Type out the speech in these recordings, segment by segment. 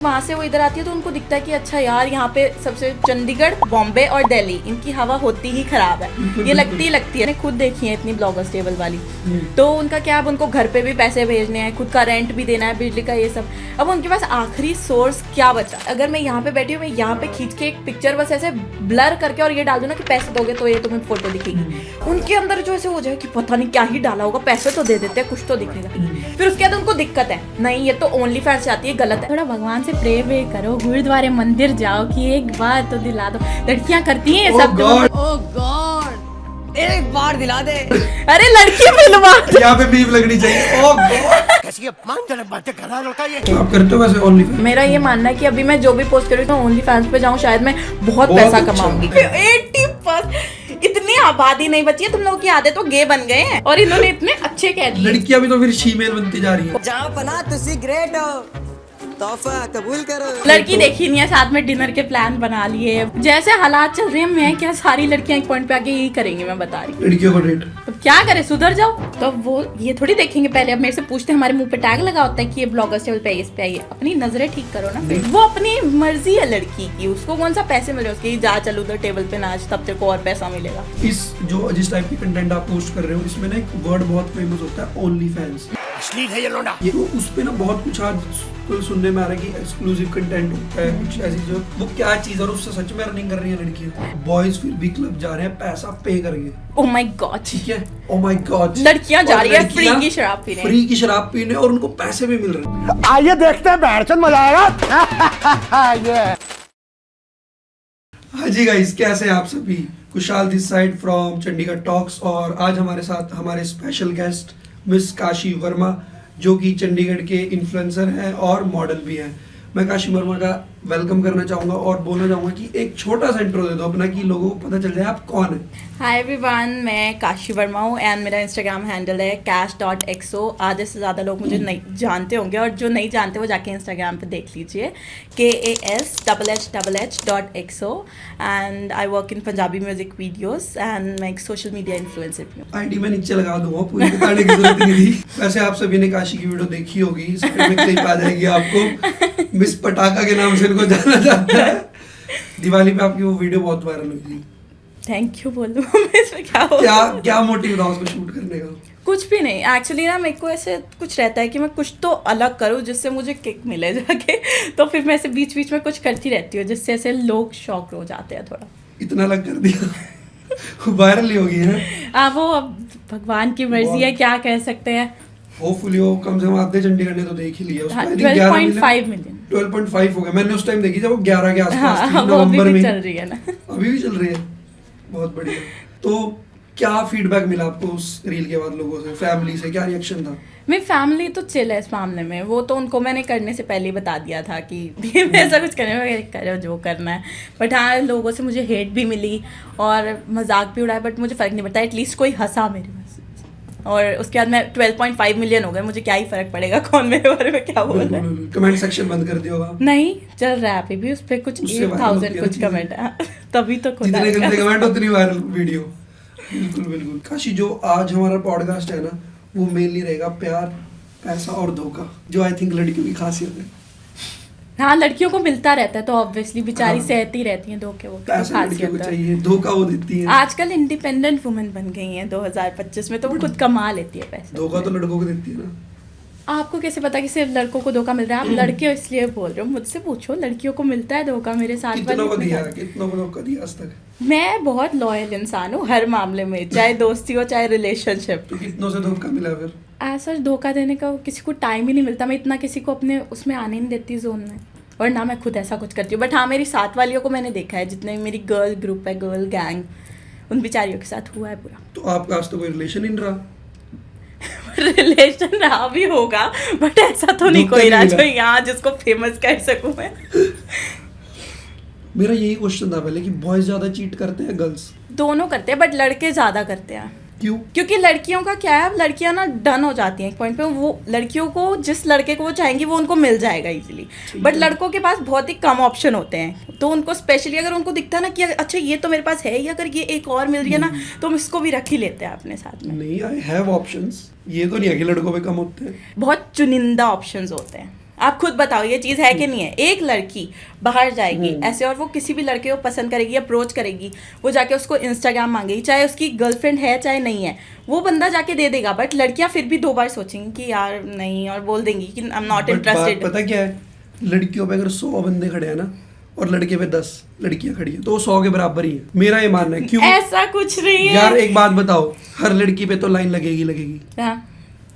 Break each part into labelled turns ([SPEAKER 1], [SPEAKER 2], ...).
[SPEAKER 1] वहाँ से वो इधर आती है तो उनको दिखता है कि अच्छा यार यहाँ पे सबसे चंडीगढ़, बॉम्बे और दिल्ली, इनकी हवा होती ही खराब है। ये लगती है मैंने खुद देखी है इतनी ब्लॉगर्स टेबल वाली। तो उनका क्या, अब उनको घर पे भी पैसे भेजने हैं, खुद का रेंट भी देना है, बिजली का, ये सब। अब उनके पास आखिरी सोर्स क्या बचा? अगर मैं यहाँ पे बैठी हूँ, मैं यहाँ पे खींच के एक पिक्चर बस ऐसे ब्लर करके और ये डाल दूँ ना कि पैसे दोगे तो ये तुम्हें फोटो दिखेगी, उनके अंदर जो ऐसे हो जाए कि पता नहीं क्या ही डाला होगा, पैसे तो दे देते हैं, कुछ तो दिखेगा। फिर उसके बाद उनको दिक्कत है, नहीं ये तो ओनली फैंस चाहती है, गलत है। थोड़ा भगवान से प्रे वे करो, गुरुद्वारे मंदिर जाओ कि एक बार तो दिला दो। लड़कियां करती हैं ये सब।
[SPEAKER 2] ओह गॉड, एक बार दिला दे।
[SPEAKER 1] अरे लड़की मिलवा
[SPEAKER 3] यहाँ पे बीप लगनी चाहिए। ओह गॉड, कैसी अपमानजनक बातें कर रहा है लड़का ये। आप करते हो वैसे ओनली फैंस?
[SPEAKER 1] मेरा ये मानना है कि अभी मैं जो भी पोस्ट करूँ तो ओनली फैंस पे जाऊँ, शायद मैं बहुत पैसा कमाऊंगी। 80% इतनी आबादी नहीं बची है, तुम लोगों की आदत तो गे बन गए हैं और इन्होंने इतने अच्छे कह दिए।
[SPEAKER 3] लड़कियां भी तो फिर शीमेल बनती जा रही है।
[SPEAKER 2] जहाँ पना तुसी ग्रेट हो, तोहफा कबूल करो।
[SPEAKER 1] लड़की देखी नहीं है, साथ में डिनर के प्लान बना लिए। जैसे हालात चल रहे हैं, मैं क्या सारी लड़कियां एक पॉइंट पे आके यही करेंगी, मैं बता रही हूँ।
[SPEAKER 3] लड़कियों को डेट
[SPEAKER 1] तो क्या करे, सुधर जाओ। तो वो ये थोड़ी देखेंगे पहले, अब मेरे से पूछते हैं, हमारे मुंह पे टैग लगा होता है कि ये ब्लॉगर्स टेबल पे इस पे आइए। अपनी नजरें ठीक करो ना। फिर वो अपनी मर्जी है लड़की की, उसको कौन सा पैसे मिले उसके, जा चल उधर टेबल पे नाच, तब तेरे को और पैसा मिलेगा।
[SPEAKER 3] जिस टाइप की कंटेंट आप पोस्ट कर रहे हो, इसमें ना एक वर्ड बहुत फेमस होता है, ओनली फैंस। अश्लील है ये लोंडा। ये उस पे ना बहुत कुछ आज सुनने में आ रहा है कि एक्सक्लूसिव कंटेंट होता है, कुछ ऐसी जो वो क्या चीज, और उससे सच में अर्निंग कर रही है लड़कियां। बॉयज फिर भी क्लब जा रहे हैं पैसा पे करके।
[SPEAKER 1] ओह माय गॉड,
[SPEAKER 3] ठीक है, ओह माय गॉड।
[SPEAKER 1] लड़कियां जा रही है फ्री की शराब पीने,
[SPEAKER 3] फ्री की शराब पीने, और उनको पैसे भी मिल रहे हैं।
[SPEAKER 4] आइए देखते हैं, बैठचंद मजा आएगा। ये
[SPEAKER 3] हाँ जी गाइस, कैसे हैं आप सभी? Kushal this side from Chandigarh talks, और आज हमारे साथ हमारे special guest miss Kashi Verma, जो कि चंडीगढ़ के इन्फ्लुएंसर हैं और मॉडल भी हैं। मैं काशी वर्मा का वेलकम करना चाहूँगा और बोलना चाहूँगा कि एक छोटा सा इंट्रो दे दो अपना, कि लोगों को पता चल जाए आप कौन है।
[SPEAKER 1] हाय एवरीवन, मैं काशी वर्मा हूँ एंड मेरा इंस्टाग्राम हैंडल है cash.xo। आधे से ज़्यादा लोग मुझे नहीं जानते होंगे, और जो नहीं जानते वो जाके इंस्टाग्राम पे देख लीजिए, KASHHH.XO। And I work in Punjabi music videos and मैं एक सोशल मीडिया इन्फ्लुएंसर भी हूँ।
[SPEAKER 3] आईडी मैं नीचे लगा दूंगा, पूरी बताने की जरूरत नहीं थी। वैसे आप सभी ने काशी की वीडियो देखी होगी, क्लिप आ जाएगी आपको। मिस पटाखा के नाम से इनको जाना जाता है। दिवाली पे आपकी वो वीडियो बहुत वायरल हुई थी।
[SPEAKER 1] थैंक यू बोल दूँ इसमें क्या होगा?
[SPEAKER 3] क्या मोटिव था उसको शूट करने का?
[SPEAKER 1] कुछ भी नहीं, एक्चुअली ना मेरे को ऐसे कुछ रहता है कि मैं कुछ तो अलग करूँ जिससे मुझे किक मिले जाके। तो फिर मैं ऐसे बीच बीच में कुछ करती रहती हूँ जिससे ऐसे लोग शॉक हो जाते हैं थोड़ा।
[SPEAKER 3] इतना अलग कर दिया, वायरल ही होगी है।
[SPEAKER 1] वो अब भगवान की मर्जी है, क्या कह सकते हैं।
[SPEAKER 3] होपफुली वो कम से कम आधे चंडीगढ़ ने तो देख ही लिया।
[SPEAKER 1] हाँ, 12.5 मिलियन
[SPEAKER 3] 12.5 हो गया। मैंने उस टाइम देखी जब वो 11 के आसपास थी,
[SPEAKER 1] हाँ,
[SPEAKER 3] नवंबर में।
[SPEAKER 1] चल रही है ना,
[SPEAKER 3] अभी भी चल रही है। बहुत बढ़िया। तो क्या फीडबैक मिला आपको उस रील के बाद लोगों से, फैमिली से क्या रिएक्शन था?
[SPEAKER 1] मेरी फैमिली तो चिल है इस मामले में। वो तो उनको मैंने करने से पहले ही बता दिया था कि मैं ऐसा कुछ करने में, करो जो करना है। बट हाँ, लोगों से मुझे हेट भी मिली और मजाक भी उड़ाया, बट मुझे फ़र्क नहीं पड़ता, एटलीस्ट कोई हंसा मेरे पास। और उसके बाद मैं 12.5 मिलियन हो गए, मुझे क्या ही फर्क पड़ेगा कौन मेरे बारे में क्या बोल रहा है।
[SPEAKER 3] कमेंट सेक्शन बंद कर दिया होगा?
[SPEAKER 1] नहीं, चल रहा है अभी भी, उस पर कुछ 8,000 कुछ कमेंट है, तभी तो खुद
[SPEAKER 3] जितने गंदे कमेंट उतनी वायरल वीडियो। बिल्कुल बिल्कुल। काशी, जो आज हमारा पॉडकास्ट है ना, वो मेनली रहेगा प्यार, पैसा और धोखा, जो आई थिंक लड़कियों की खासियत है।
[SPEAKER 1] हाँ, लड़कियों को मिलता रहता है तो ऑब्वियसली बेचारी सहती रहती हैं धोखे वो,
[SPEAKER 3] पैसा लड़कियों को चाहिए, धोखा वो देती है।
[SPEAKER 1] आजकल इंडिपेंडेंट वुमेन बन गई हैं 2025 में, तो वो खुद कमा लेती है पैसा।
[SPEAKER 3] धोखा तो लड़कों को देती है ना।
[SPEAKER 1] आपको कैसे पता कि सिर्फ लड़कों को धोखा मिल रहा है? आप लड़के हो इसलिए बोल रहे हो, मुझसे पूछो, लड़कियों को मिलता है धोखा। मेरे साथ
[SPEAKER 3] कितनों को दिया आज तक?
[SPEAKER 1] मैं बहुत लॉयल इंसान हूँ हर मामले में, चाहे दोस्ती हो चाहे रिलेशनशिप।
[SPEAKER 3] तो कितनों से धोखा मिला फिर?
[SPEAKER 1] ऐसा धोखा देने का किसी को टाइम ही नहीं मिलता। मैं इतना किसी को अपने उसमें आने नहीं देती जोन में, और ना मैं खुद ऐसा कुछ करती हूँ। बट हाँ, मेरी साथ वालियों को मैंने देखा है, जितने मेरी गर्ल ग्रुप है, गर्ल गैंग, उन बेचारियों के साथ हुआ है पूरा।
[SPEAKER 3] तो आपका आज तो कोई रिलेशन ही नहीं रहा?
[SPEAKER 1] रिलेशन रहा भी होगा, बट ऐसा तो नहीं कोई रहा जो यहाँ जिसको फेमस कर सकूं मैं।
[SPEAKER 3] मेरा यही क्वेश्चन था पहले कि बॉयज ज्यादा चीट करते हैं गर्ल्स?
[SPEAKER 1] दोनों करते हैं, बट लड़के ज्यादा करते हैं।
[SPEAKER 3] क्यों?
[SPEAKER 1] क्योंकि लड़कियों का क्या है, लड़कियां ना डन हो जाती हैं एक पॉइंट पे। वो लड़कियों को जिस लड़के को वो चाहेंगी वो उनको मिल जाएगा इजीली, बट लड़कों के पास बहुत ही कम ऑप्शन होते हैं। तो उनको स्पेशली अगर उनको दिखता है ना कि अच्छा ये तो मेरे पास है ही, अगर ये एक और मिल रही है ना तो हम इसको भी रख ही लेते हैं अपने साथ में।
[SPEAKER 3] नहीं, आई हैव ऑप्शंस। ये तो नहीं है कि लड़कों पे कम होते हैं।
[SPEAKER 1] बहुत चुनिंदा ऑप्शंस होते हैं। आप खुद बताओ ये चीज है कि नहीं है? एक लड़की बाहर जाएगी ऐसे और वो किसी भी लड़के को पसंद करेगी, अप्रोच करेगी, वो जाके उसको इंस्टाग्राम मांगेगी, चाहे उसकी गर्लफ्रेंड है चाहे नहीं है, वो बंदा जाके दे देगा, बट लड़कियां फिर भी 2 बार सोचेंगी कि यार नहीं, और बोल देंगी कि I am not
[SPEAKER 3] But
[SPEAKER 1] interested.
[SPEAKER 3] बात पता क्या है, लड़कियों पे अगर 100 बंदे खड़े हैं ना और लड़के पे 10 लड़कियां खड़ी है तो वो 100 के बराबर ही है, मेरा ये मानना है। क्यों?
[SPEAKER 1] ऐसा कुछ नहीं है
[SPEAKER 3] यार एक बात बताओ, हर लड़की पे तो लाइन लगेगी।
[SPEAKER 1] हाँ।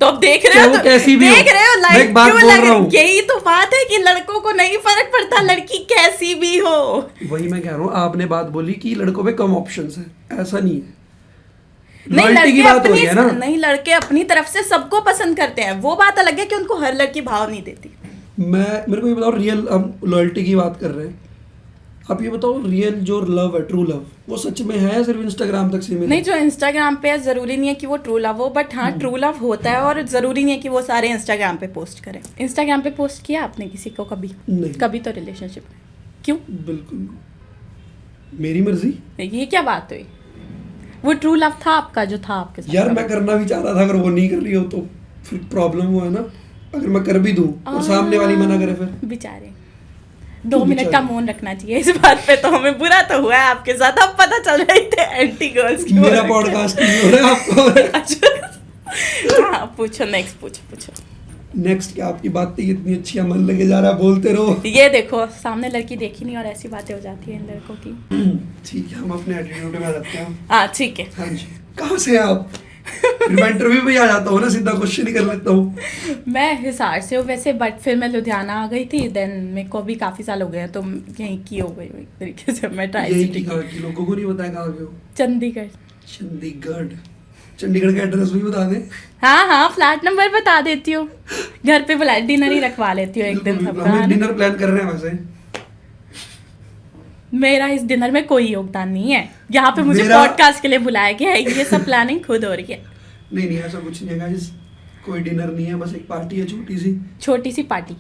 [SPEAKER 1] तो अब देख रहे
[SPEAKER 3] चाहे
[SPEAKER 1] हो,
[SPEAKER 3] वो
[SPEAKER 1] तो
[SPEAKER 3] कैसी भी हो।
[SPEAKER 1] देख रहे हो
[SPEAKER 3] मैं
[SPEAKER 1] लाइक
[SPEAKER 3] एक बात
[SPEAKER 1] क्यों
[SPEAKER 3] बोल
[SPEAKER 1] लग
[SPEAKER 3] रहा हूँ।
[SPEAKER 1] यही तो बात है कि लड़कों को नहीं फर्क पड़ता लड़की कैसी भी हो।
[SPEAKER 3] वही मैं कह रहा हूँ, आपने बात बोली कि लड़कों पे कम ऑप्शंस है, ऐसा नहीं है।
[SPEAKER 1] नहीं,
[SPEAKER 3] लॉयल्टी की
[SPEAKER 1] लड़के
[SPEAKER 3] बात हो रही है ना।
[SPEAKER 1] नहीं, लड़के अपनी तरफ से सबको पसंद करते हैं, वो बात अलग है कि उनको हर लड़की भाव नहीं देती।
[SPEAKER 3] मेरे को ये बताओ, रियल हम लॉयल्टी की बात कर रहे हैं, आप ये बताओ रियल जो लव है, ट्रू लव, वो सच में है सिर्फ इंस्टाग्राम तक सीमित?
[SPEAKER 1] नहीं, जो इंस्टाग्राम पे है जरूरी नहीं है कि वो ट्रू लव हो, बट हाँ ट्रू लव होता है, और जरूरी नहीं है कि वो सारे इंस्टाग्राम पे पोस्ट करें। इंस्टाग्राम पे पोस्ट किया आपने किसी को कभी?
[SPEAKER 3] नहीं।
[SPEAKER 1] कभी तो रिलेशनशिप में क्यों?
[SPEAKER 3] बिल्कुल मेरी मर्जी।
[SPEAKER 1] ये क्या बात हुई? वो ट्रू लव था आपका जो था आपके साथ?
[SPEAKER 3] यार मैं करना भी चाह रहा था, अगर वो नहीं कर रही हो तो फिर प्रॉब्लम हुआ है ना। अगर मैं कर भी दूं और सामने वाली मना करे फिर
[SPEAKER 1] बेचारे 2 मिनट का मौन रखना चाहिए इस बात पे। तो हमें बुरा तो हुआ है आपके साथ, अब पता चल रहे थे एंटी गर्ल्स की।
[SPEAKER 3] मेरा पॉडकास्ट नहीं हो रहा है आपको।
[SPEAKER 1] अच्छा हाँ, पूछो नेक्स्ट, पूछो।
[SPEAKER 3] नेक्स्ट क्या, आपकी बातें इतनी अच्छी है, मन लगे जा रहा है, बोलते रहो।
[SPEAKER 1] ये देखो सामने लड़की देखी नहीं और ऐसी बातें हो जाती है इन लड़कों की।
[SPEAKER 3] ठीक है, हम अपने एटीट्यूड में आ जाते हैं।
[SPEAKER 1] हाँ ठीक है।
[SPEAKER 3] हाँ जी, कहाँ से हैं आप? फिर मैं इंटरव्यू में आ जाता हूँ ना, सीधा क्वेश्चन ही कर लेता हूँ।
[SPEAKER 1] मैं हिसार से हूँ वैसे, बट फिर मैं लुधियाना आ गई थी, देन मेरे को भी काफ़ी साल हो गए हैं, तो यहीं की हो गई एक तरीके से मैं ट्राई
[SPEAKER 3] यही
[SPEAKER 1] सिटी
[SPEAKER 3] की कहाँ की, लोगों को नहीं बताया कहाँ के हो?
[SPEAKER 1] चंडीगढ़।
[SPEAKER 3] चंडीगढ़ का एड्रेस भी बता दें।
[SPEAKER 1] हाँ, फ्लैट नंबर बता देती हूँ, घर पे बुला डिनर ही रखवा लेती हूँ एक दिन
[SPEAKER 3] बिल्कुल,
[SPEAKER 1] सबका।
[SPEAKER 3] हम डिनर प्लान कर रहे हैं वैसे।
[SPEAKER 1] मेरा इस डिनर में कोई योगदान नहीं है, यहाँ पे मुझे
[SPEAKER 3] मेरा-
[SPEAKER 1] पॉडकास्ट के लिए बुलाया गया है, ये सब प्लानिंग खुद हो रही है।
[SPEAKER 3] नहीं ऐसा कुछ नहीं है गाइस, कोई डिनर नहीं है, बस एक पार्टी है छोटी सी।
[SPEAKER 1] पार्टी।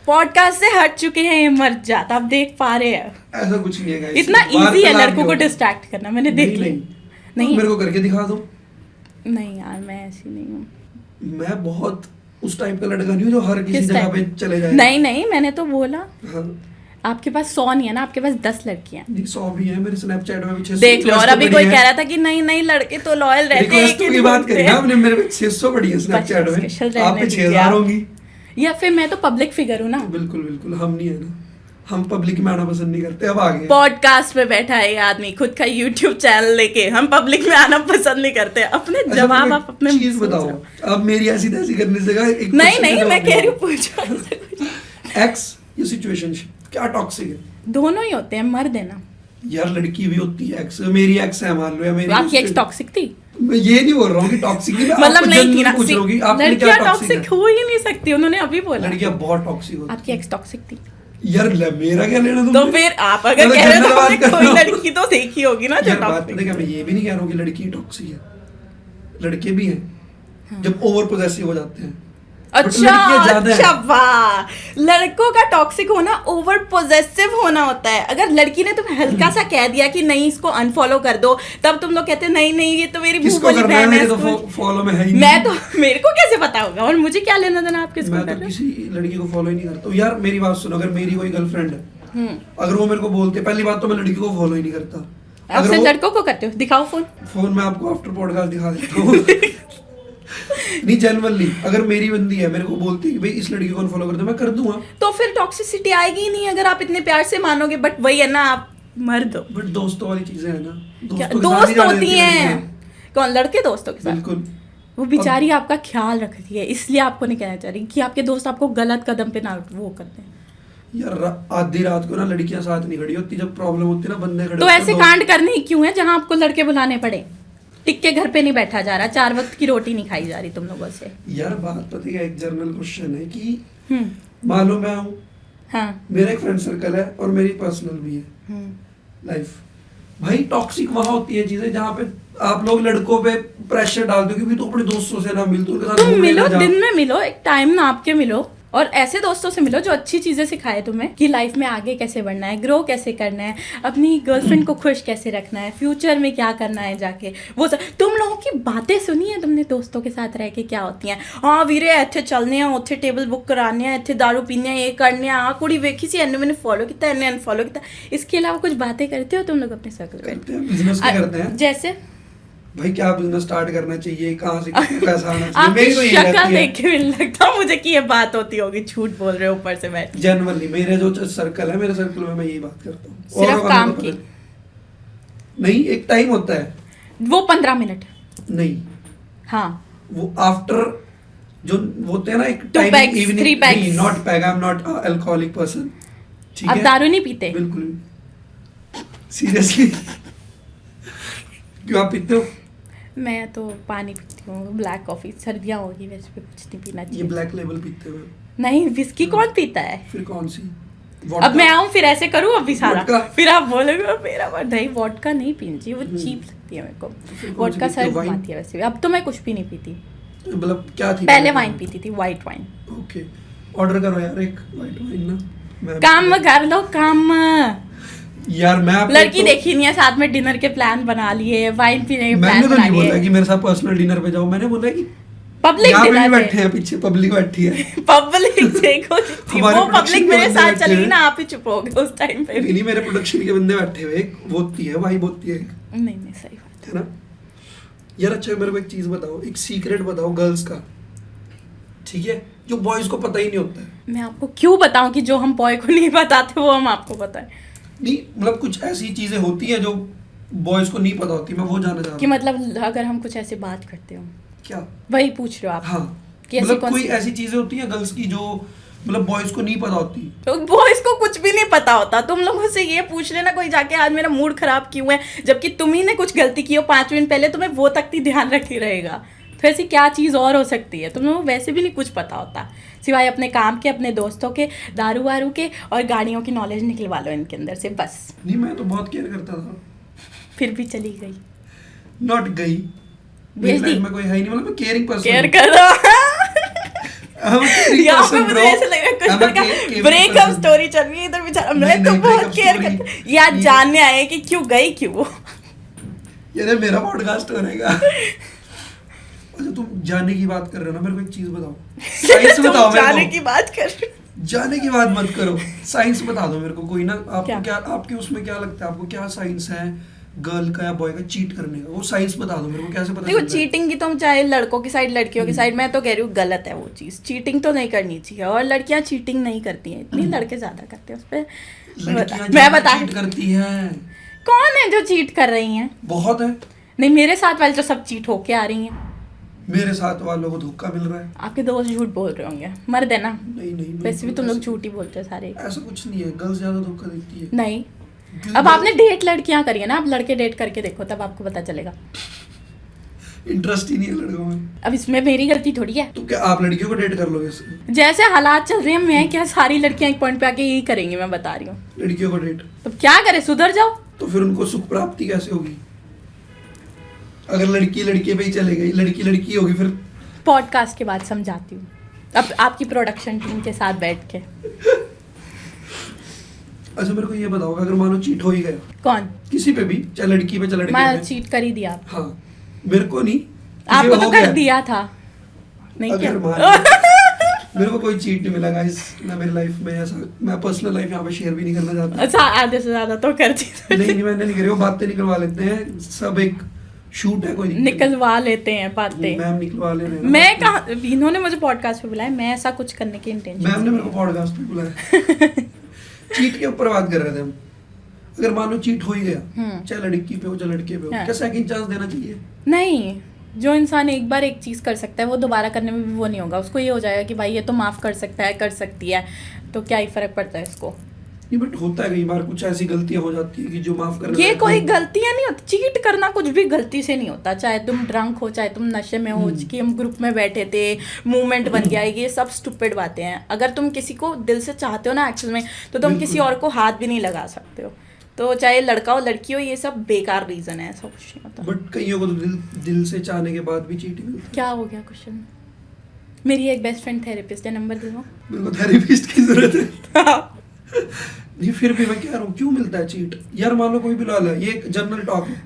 [SPEAKER 1] पॉडकास्ट से हट चुके हैं ये मर जाता, आप देख पा रहे हैं।
[SPEAKER 3] ऐसा कुछ नहीं है गाइस,
[SPEAKER 1] इतना इजी है लड़कों को डिस्ट्रैक्ट करना, मैंने देख लिया।
[SPEAKER 3] नहीं मेरे को करके दिखा दो।
[SPEAKER 1] नहीं यार, मैं ऐसी नहीं हूँ।
[SPEAKER 3] मैं बहुत उस टाइप का लड़का नहीं हूँ जो हर किसी
[SPEAKER 1] किस
[SPEAKER 3] जगह
[SPEAKER 1] टाइप?
[SPEAKER 3] पे चले जाए।
[SPEAKER 1] नहीं, मैंने तो बोला
[SPEAKER 3] हाँ,
[SPEAKER 1] आपके पास 100 नहीं है ना, आपके पास 10 लड़कियां।
[SPEAKER 3] 100 भी है मेरे स्नैपचैट में भी 600।
[SPEAKER 1] देख लो, और अभी कोई कह रहा था कि नहीं लड़के तो लॉयल रहते हैं,
[SPEAKER 3] रिक्वेस्ट की बात करी ना आपने, मेरे पे 600 पड़ी है स्नैपचैट
[SPEAKER 1] स्पेशल
[SPEAKER 3] में,
[SPEAKER 1] रहने
[SPEAKER 3] आप पे
[SPEAKER 1] दीजिए
[SPEAKER 3] 6000
[SPEAKER 1] आप।
[SPEAKER 3] होंगी।
[SPEAKER 1] या फिर मैं तो पब्लिक फिगर हूँ ना।
[SPEAKER 3] बिल्कुल हम नहीं है ना, हम पब्लिक में आना पसंद नहीं करते। अब आगे
[SPEAKER 1] पॉडकास्ट पे बैठा है ये आदमी खुद का यूट्यूब चैनल लेके, हम पब्लिक में आना पसंद नहीं करते। अपने जवाब आप अपने
[SPEAKER 3] चीज बताओ, अब मेरी ऐसी तैसी करने से एक
[SPEAKER 1] नहीं मैं कह रही हूँ पूछो।
[SPEAKER 3] एक्स ये सिचुएशनशिप क्या टॉक्सिक है?
[SPEAKER 1] दोनों ही होते हैं, मर्द है ना।
[SPEAKER 3] यार लड़की भी होती है एक्स, मेरी एक्स है मान लो, या मेरी
[SPEAKER 1] आपकी एक्स टॉक्सिक थी?
[SPEAKER 3] मैं ये नहीं बोल रहा हूँ कि टॉक्सिक नहीं, मैं
[SPEAKER 1] मतलब
[SPEAKER 3] आपको
[SPEAKER 1] नहीं थी
[SPEAKER 3] जनरली
[SPEAKER 1] ना,
[SPEAKER 3] पूछ रहा हूँ कि आपके लिए क्या
[SPEAKER 1] लड़कियां
[SPEAKER 3] टॉक्सिक
[SPEAKER 1] टॉक्सिक
[SPEAKER 3] है?
[SPEAKER 1] हो ही नहीं सकती, उन्होंने अभी बोला।
[SPEAKER 3] लड़कियां बहुत टॉक्सिक होती
[SPEAKER 1] आपकी एक्स टॉक्सिक थी?
[SPEAKER 3] यार मेरा क्या लेना
[SPEAKER 1] तो
[SPEAKER 3] तुमने?
[SPEAKER 1] फिर आप अगर
[SPEAKER 3] मैं
[SPEAKER 1] कह रहे
[SPEAKER 3] general
[SPEAKER 1] हो
[SPEAKER 3] बात
[SPEAKER 1] तो
[SPEAKER 3] कर
[SPEAKER 1] कोई
[SPEAKER 3] रहा हूँ।
[SPEAKER 1] लड़की तो देखी होगी ना जो
[SPEAKER 3] यार बात
[SPEAKER 1] टॉक्सिक।
[SPEAKER 3] पता है क्या, मैं ये भी नहीं कह रहा हूँ कि लड़की टॉक्सिक है, लड़के भी हैं जब ओवर पोजेसिव हो जाते हैं।
[SPEAKER 1] अच्छा
[SPEAKER 3] ज्यादा
[SPEAKER 1] अच्छा, वाह, लड़कों का टॉक्सिक होना ओवर पोजेसिव होना होता है। अगर लड़की ने तुम्हें हल्का सा कह दिया कि नहीं इसको अनफॉलो कर दो, तब तुम लोग कहते हैं नहीं ये तो मेरी
[SPEAKER 3] किसको
[SPEAKER 1] भूगोली
[SPEAKER 3] करना है,
[SPEAKER 1] बहन है,
[SPEAKER 3] मेरे तो
[SPEAKER 1] इसको-
[SPEAKER 3] फॉलो में है ही
[SPEAKER 1] मैं तो मेरे को कैसे पता होगा, और मुझे क्या लेना देना आप किसको
[SPEAKER 3] मैं
[SPEAKER 1] कर
[SPEAKER 3] तो
[SPEAKER 1] रहे हो?
[SPEAKER 3] किसी लड़की को फॉलो ही नहीं करता हूँ। यार मेरी बात सुनो, अगर मेरी कोई गर्लफ्रेंड है, अगर वो मेरे को बोलते, पहली बात तो मैं लड़की को फॉलो ही नहीं करता।
[SPEAKER 1] आप
[SPEAKER 3] अगर
[SPEAKER 1] सिर्फ
[SPEAKER 3] वो
[SPEAKER 1] लड़कों को करते हो? दिखाओ फोन।
[SPEAKER 3] फोन में आपको आफ्टर पॉडकास्ट दिखा देता हूँ। नहीं जनरली अगर मेरी बंदी है मेरे को बोलती है कि भाई इस लड़की को फॉलो कर दो, मैं कर दूंगा।
[SPEAKER 1] तो फिर टॉक्सिसिटी आएगी ही नहीं अगर आप इतने प्यार से मानोगे। बट वही है ना, आप मर्द हो।
[SPEAKER 3] बट दोस्तों वाली चीजें है ना,
[SPEAKER 1] क्या
[SPEAKER 3] दोस्तों के साथ ही
[SPEAKER 1] दोस्त
[SPEAKER 3] जाने
[SPEAKER 1] होती
[SPEAKER 3] देती
[SPEAKER 1] हैं?
[SPEAKER 3] लड़कियां।
[SPEAKER 1] कौन, लड़के दोस्तों के साथ?
[SPEAKER 3] बिल्कुल।
[SPEAKER 1] वो बेचारी आपका ख्याल रखती है, इसलिए आपको नहीं कहना चाह रही कि आपके दोस्त आपको गलत कदम पे ना वो करते हैं।
[SPEAKER 3] यार आधी रात को ना लड़कियां साथ नहीं खड़ी होती, जब प्रॉब्लम होती है ना बंदे खड़े
[SPEAKER 1] तो
[SPEAKER 3] होते हैं,
[SPEAKER 1] ऐसे
[SPEAKER 3] दोस्त-
[SPEAKER 1] कांड करने ही क्यों है जहां आपको लड़के बुलाने पड़े? टिक के घर पे नहीं बैठा जा रहा, 4 वक्त की रोटी नहीं खाई जा रही तुम लोगों से।
[SPEAKER 3] यार बात पता है, एक जनरल क्वेश्चन है कि
[SPEAKER 1] हम्म।
[SPEAKER 3] मान लो मैं हूँ,
[SPEAKER 1] हाँ।
[SPEAKER 3] मेरा एक फ्रेंड सर्कल है और मेरी पर्सनल भी है लाइफ। भाई टॉक्सिक वहां होती है चीजें जहाँ पे आप लोग लड़कों पे प्रेशर डालते हो कि भाई तू अपने दोस्तों से ना मिल, तू उनके साथ
[SPEAKER 1] तुम
[SPEAKER 3] घूमने
[SPEAKER 1] मिलो,
[SPEAKER 3] ना जा।
[SPEAKER 1] दिन में मिलो, एक टाइम नाप के मिलो, और ऐसे दोस्तों से मिलो जो अच्छी चीजें सिखाए तुम्हें कि लाइफ में आगे कैसे बढ़ना है, ग्रो कैसे करना है, अपनी गर्लफ्रेंड को खुश कैसे रखना है, फ्यूचर में क्या करना है जाके, वो सब। तुम लोगों की बातें सुनी है तुमने दोस्तों के साथ रह के क्या होती हैं? हाँ वीरे ਇੱਥੇ चलने हैं, ਉੱਥੇ टेबल बुक कराने हैं, ਇੱਥੇ दारू पीने हैं, ये करने हैं, कुड़ी वेखी सी एने मैंने फॉलो किया, एने अनफॉलो किया। इसके अलावा कुछ बातें करते हो तुम लोग अपने सर्कल
[SPEAKER 3] करते हैं, बिजनेस क्या करते हैं?
[SPEAKER 1] में? जैसे
[SPEAKER 3] भाई क्या बिजनेस स्टार्ट करना चाहिए, कहाँ से कितना पैसा आना चाहिए,
[SPEAKER 1] आपकी
[SPEAKER 3] मेरी तो यही
[SPEAKER 1] शक्ल
[SPEAKER 3] रहती है।
[SPEAKER 1] देख के भी नहीं लगता मुझे कि ये बात होती होगी, झूठ बोल रहे हो ऊपर से बैठ के।
[SPEAKER 3] जनरली मेरे जो सर्कल है, मेरे सर्कल में मैं यही बात करता हूँ।
[SPEAKER 1] सिर्फ
[SPEAKER 3] औरों का
[SPEAKER 1] काम
[SPEAKER 3] तो पता
[SPEAKER 1] की?
[SPEAKER 3] नहीं, एक टाइम होता है।
[SPEAKER 1] वो 15 मिनट।
[SPEAKER 3] नहीं,
[SPEAKER 1] हाँ
[SPEAKER 3] वो आफ्टर जो होते हैं ना एक
[SPEAKER 1] Two
[SPEAKER 3] time
[SPEAKER 1] bags, three
[SPEAKER 3] evening,
[SPEAKER 1] bags.
[SPEAKER 3] नहीं not peg, I am not alcoholic person, ठीक
[SPEAKER 1] आप
[SPEAKER 3] है?
[SPEAKER 1] दारू नहीं पीते?
[SPEAKER 3] बिल्कुल भी। सीरियसली क्यों आप पीते हो?
[SPEAKER 1] मैं तो पानी पीती हूँ, ब्लैक कॉफी, सर्दियाँ होगी वैसे भी कुछ नहीं पीना
[SPEAKER 3] ये
[SPEAKER 1] चाहिए।
[SPEAKER 3] ब्लैक लेबल पीते हो?
[SPEAKER 1] नहीं, विस्की कौन पीता है?
[SPEAKER 3] फिर कौन सी?
[SPEAKER 1] अब मैं आऊँ फिर ऐसे करूँ अभी सारा,
[SPEAKER 3] वोडका?
[SPEAKER 1] फिर आप बोलोगे मेरा मन नहीं, वोडका नहीं पीनी चाहिए, वो चीप लगती है मेरे को।
[SPEAKER 3] फिर कौन सी
[SPEAKER 1] वोडका
[SPEAKER 3] पीते
[SPEAKER 1] सर
[SPEAKER 3] हो? वाइन?
[SPEAKER 1] घुमाती है वैसे भी। अब तो मैं कुछ भी नहीं पीती,
[SPEAKER 3] मतलब क्या थी
[SPEAKER 1] पहले वाइन पीती थी, वाइट वाइन।
[SPEAKER 3] ओके, ऑर्डर करो यार एक वाइट वाइन ना। मैं
[SPEAKER 1] काम कर लो काम।
[SPEAKER 3] यार मैं आपको
[SPEAKER 1] लड़की
[SPEAKER 3] तो-
[SPEAKER 1] देखी नहीं है, साथ में डिनर के प्लान बना लिए, वाइन पीने के
[SPEAKER 3] मैंने
[SPEAKER 1] प्लान
[SPEAKER 3] तो
[SPEAKER 1] बना
[SPEAKER 3] नहीं बोला
[SPEAKER 1] लिए,
[SPEAKER 3] कि मेरे साथ पर्सनल डिनर पे जाओ, मैंने बोला कि
[SPEAKER 1] पब्लिक
[SPEAKER 3] यहाँ पे भी
[SPEAKER 1] डिनर
[SPEAKER 3] बैठे हैं, पीछे पब्लिक बैठी है।
[SPEAKER 1] पब्लिक देखो जितनी,
[SPEAKER 3] हमारे
[SPEAKER 1] वो
[SPEAKER 3] production
[SPEAKER 1] पब्लिक
[SPEAKER 3] के
[SPEAKER 1] मेरे
[SPEAKER 3] बंदे
[SPEAKER 1] साथ
[SPEAKER 3] बैठे
[SPEAKER 1] चलेगी
[SPEAKER 3] हैं।
[SPEAKER 1] ना, आप ही चुप हो गए उस टाइम पे भी।
[SPEAKER 3] नहीं मेरे प्रोडक्शन के बंदे बैठे हुए, एक बोलती है भाई, बोलती है
[SPEAKER 1] नहीं नहीं सही बात
[SPEAKER 3] है ना यार। अच्छा मेरे को एक चीज बताओ, एक सीक्रेट बताओ गर्ल्स का, ठीक है, जो बॉयज को पता ही नहीं होता है।
[SPEAKER 1] मैं आपको क्यों बताऊं कि जो हम बॉय को नहीं बताते वो हम आपको बताएं?
[SPEAKER 3] नहीं मतलब कुछ ऐसी चीजें होती हैं जो बॉयज को नहीं पता होती, मैं वो जानना चाह
[SPEAKER 1] कि
[SPEAKER 3] रहा हूँ।
[SPEAKER 1] मतलब अगर हम कुछ ऐसे बात करते हो,
[SPEAKER 3] क्या?
[SPEAKER 1] वही पूछ रहे हो आप?
[SPEAKER 3] हाँ,
[SPEAKER 1] कि ऐसी
[SPEAKER 3] मतलब
[SPEAKER 1] कौन
[SPEAKER 3] कोई
[SPEAKER 1] सी-
[SPEAKER 3] ऐसी चीजें होती हैं गर्ल्स की जो मतलब बॉयज को नहीं पता होती।
[SPEAKER 1] तो बॉयज को कुछ भी नहीं पता होता। तुम लोगों से ये पूछ लेना कोई जाके आज मेरा मूड खराब क्यों है, जबकि तुम ही ने कुछ गलती की हो 5 मिनट पहले, तुम्हें वो तक ही ध्यान रखे रहेगा। तो ऐसी क्या चीज़ और हो सकती है? तुम लोगों को वैसे भी नहीं कुछ पता होता, सिवाय अपने काम के, अपने दोस्तों के, दारू वारू के और गाड़ियों की नॉलेज निकलवा लो इनके अंदर से बस।
[SPEAKER 3] नहीं मैं तो बहुत केयर करता था।
[SPEAKER 1] फिर भी चली गई,
[SPEAKER 3] नॉट गई,
[SPEAKER 1] भेज दी?
[SPEAKER 3] में कोई है ही नहीं, मतलब मैं केयरिंग पर्सन।
[SPEAKER 1] केयर करो। यहाँ पे
[SPEAKER 3] person,
[SPEAKER 1] मुझे
[SPEAKER 3] bro.
[SPEAKER 1] ऐसे लग रहा है कुछ
[SPEAKER 3] I'm a
[SPEAKER 1] लड़का
[SPEAKER 3] caring
[SPEAKER 1] ब्रेकअप
[SPEAKER 3] person.
[SPEAKER 1] स्टोरी चल रही है इधर बेचारा, मैं
[SPEAKER 3] नहीं,
[SPEAKER 1] तो
[SPEAKER 3] नहीं,
[SPEAKER 1] बहुत
[SPEAKER 3] breakup
[SPEAKER 1] केयर
[SPEAKER 3] story.
[SPEAKER 1] करता, यार
[SPEAKER 3] ये-
[SPEAKER 1] जानने आए कि क्यों गई क्यों वो।
[SPEAKER 3] ये मेरा पॉडकास्ट हो रहेगा। अच्छा तुम जाने की बात कर रहे हो ना, मेरे को एक चीज बताओ, साइंस
[SPEAKER 1] तुम
[SPEAKER 3] बताओ
[SPEAKER 1] जाने
[SPEAKER 3] मेरे
[SPEAKER 1] की
[SPEAKER 3] को।
[SPEAKER 1] बात कर रहे हो।
[SPEAKER 3] जाने की बात मत करो, साइंस बता दो मेरे को कोई ना। आपको
[SPEAKER 1] क्या?
[SPEAKER 3] क्या आपके उसमें क्या लगता है, आपको क्या साइंस है गर्ल का या बॉय का चीट करने का? वो साइंस बता दो मेरे को, कैसे पता
[SPEAKER 1] देखो
[SPEAKER 3] चलता है?
[SPEAKER 1] चीटिंग की तो चाहे लड़कों की साइड लड़कियों की साइड, मैं तो कह रही हूँ गलत है वो चीज़, चीटिंग तो नहीं करनी चाहिए। और लड़कियां चीटिंग नहीं करती हैं इतनी, लड़के ज्यादा करते हैं उस पर।
[SPEAKER 3] लड़कियां
[SPEAKER 1] मैं
[SPEAKER 3] ज्यादा
[SPEAKER 1] बता,
[SPEAKER 3] चीट करती हैं,
[SPEAKER 1] कौन है जो चीट कर रही हैं?
[SPEAKER 3] बहुत है।
[SPEAKER 1] नहीं मेरे साथ वाले तो सब चीट होके आ रही हैं।
[SPEAKER 3] मेरे साथ वालों को धोखा मिल रहा है।
[SPEAKER 1] आपके दोस्त झूठ बोल रहे होंगे, मर्द है ना,
[SPEAKER 3] नहीं नहीं
[SPEAKER 1] वैसे भी
[SPEAKER 3] बिल्कुल
[SPEAKER 1] तुम लोग
[SPEAKER 3] ऐसा-
[SPEAKER 1] झूठ ही बोलते हो सारे।
[SPEAKER 3] ऐसा कुछ नहीं है, गर्ल्स ज्यादा धोखा देती है।
[SPEAKER 1] नहीं,
[SPEAKER 3] क्योंकि
[SPEAKER 1] अब आपने डेट लड़कियां करी है ना, अब लड़के डेट करके देखो तब आपको पता चलेगा।
[SPEAKER 3] इंटरेस्ट ही नहीं है लड़कों में।
[SPEAKER 1] अब इसमें मेरी गलती थोड़ी है।
[SPEAKER 3] तो क्या आप लड़कियों को डेट कर लोगे इससे?
[SPEAKER 1] जैसे हालात चल रहे हैं, मैं क्या सारी लड़कियां एक पॉइंट पे आके यही करेंगी, मैं बता रही हूँ।
[SPEAKER 3] लड़कियों को डेट,
[SPEAKER 1] तो क्या करे, सुधर जाओ।
[SPEAKER 3] तो फिर उनको सुख प्राप्ति कैसे होगी? अगर लड़की लड़के पे ही चले गई, लड़की लड़की होगी फिर।
[SPEAKER 1] पॉडकास्ट के बाद समझाती हूँ, अब आपकी प्रोडक्शन टीम के साथ बैठ के।
[SPEAKER 3] अच्छा मेरे को ये बताओ, अगर मानो चीट हो ही गया
[SPEAKER 1] कौन?
[SPEAKER 3] किसी पे भी, चाहे लड़की पे चाहे लड़के
[SPEAKER 1] मैं
[SPEAKER 3] पे।
[SPEAKER 1] चीट कर ही दिया,
[SPEAKER 3] हाँ, मेरे को नहीं, किसी
[SPEAKER 1] आपको
[SPEAKER 3] पे
[SPEAKER 1] तो
[SPEAKER 3] हो
[SPEAKER 1] कर
[SPEAKER 3] गया।
[SPEAKER 1] दिया था नहीं क्या?
[SPEAKER 3] अगर मान मेरे को कोई चीट नहीं मिला गाइस, ना मेरी लाइफ में ऐसा, मैं पर्सनल लाइफ यहाँ पे शेयर भी नहीं करना चाहता।
[SPEAKER 1] अच्छा आधे से ज्यादा तो कर दी,
[SPEAKER 3] नहीं मैंने नहीं करी, वो बातें निकलवा लेते हैं सब, एक शूट है, कोई दिक्कत नहीं।
[SPEAKER 1] निकलवा लेते हैं बातें।
[SPEAKER 3] मैम निकलवा ले रहे हैं ना
[SPEAKER 1] मैं
[SPEAKER 3] बातें।
[SPEAKER 1] कहा, इन्होंने मुझे पॉडकास्ट पे बुलाया, मैं ऐसा कुछ करने की इंटेंशन
[SPEAKER 3] मैम ने मेरे को पॉडकास्ट पे बुलाया। चीट के ऊपर बात कर रहे थे हम। अगर मान लो चीट हो ही गया, चाहे लड़की पे हो चाहे लड़के पे हो,
[SPEAKER 1] हाँ।
[SPEAKER 3] क्या सेकंड चांस देना चाहिए?
[SPEAKER 1] नहीं, जो इंसान एक बार एक चीज़ कर सकता है वो दोबारा करने में भी वो नहीं होगा, उसको ये हो जाएगा कि भाई ये तो माफ़ कर सकता है, कर सकती है, तो क्या ही फर्क पड़ता है इसको।
[SPEAKER 3] नहीं बट होता है कई बार, कुछ ऐसी गलतियां हो जाती है कि जो माफ करने
[SPEAKER 1] ये
[SPEAKER 3] लायक
[SPEAKER 1] कोई
[SPEAKER 3] हो।
[SPEAKER 1] गलतियां नहीं होती, चीट करना कुछ भी गलती से नहीं होता, चाहे तुम ड्रंक हो, चाहे तुम नशे में हो, कि हम ग्रुप में बैठे थे, मूवमेंट बन गया, ये सब स्टूपिड बातें हैं। अगर तुम किसी को दिल से चाहते हो ना एक्चुअल में, तो तुम
[SPEAKER 3] बिल्कुल।
[SPEAKER 1] किसी और को हाथ भी नहीं लगा सकते हो। तो चाहे लड़का हो लड़की हो, ये सब बेकार रीजन है, ऐसा कुछ नहीं होता।
[SPEAKER 3] बट कईयों को तो दिल से चाहने के बाद भी चीटिंग मिलती है।
[SPEAKER 1] क्या हो गया क्वेश्चन? मेरी एक बेस्ट फ्रेंड थेरेपिस्ट है, नंबर दूंगा।
[SPEAKER 3] मेरे को थेरेपिस्ट की जरूरत है। ये फिर भी मैं कह रहा हूँ क्यों मिलता है चीट यार। मान लो कोई भी लॉल है, ये एक जनरल टॉक है,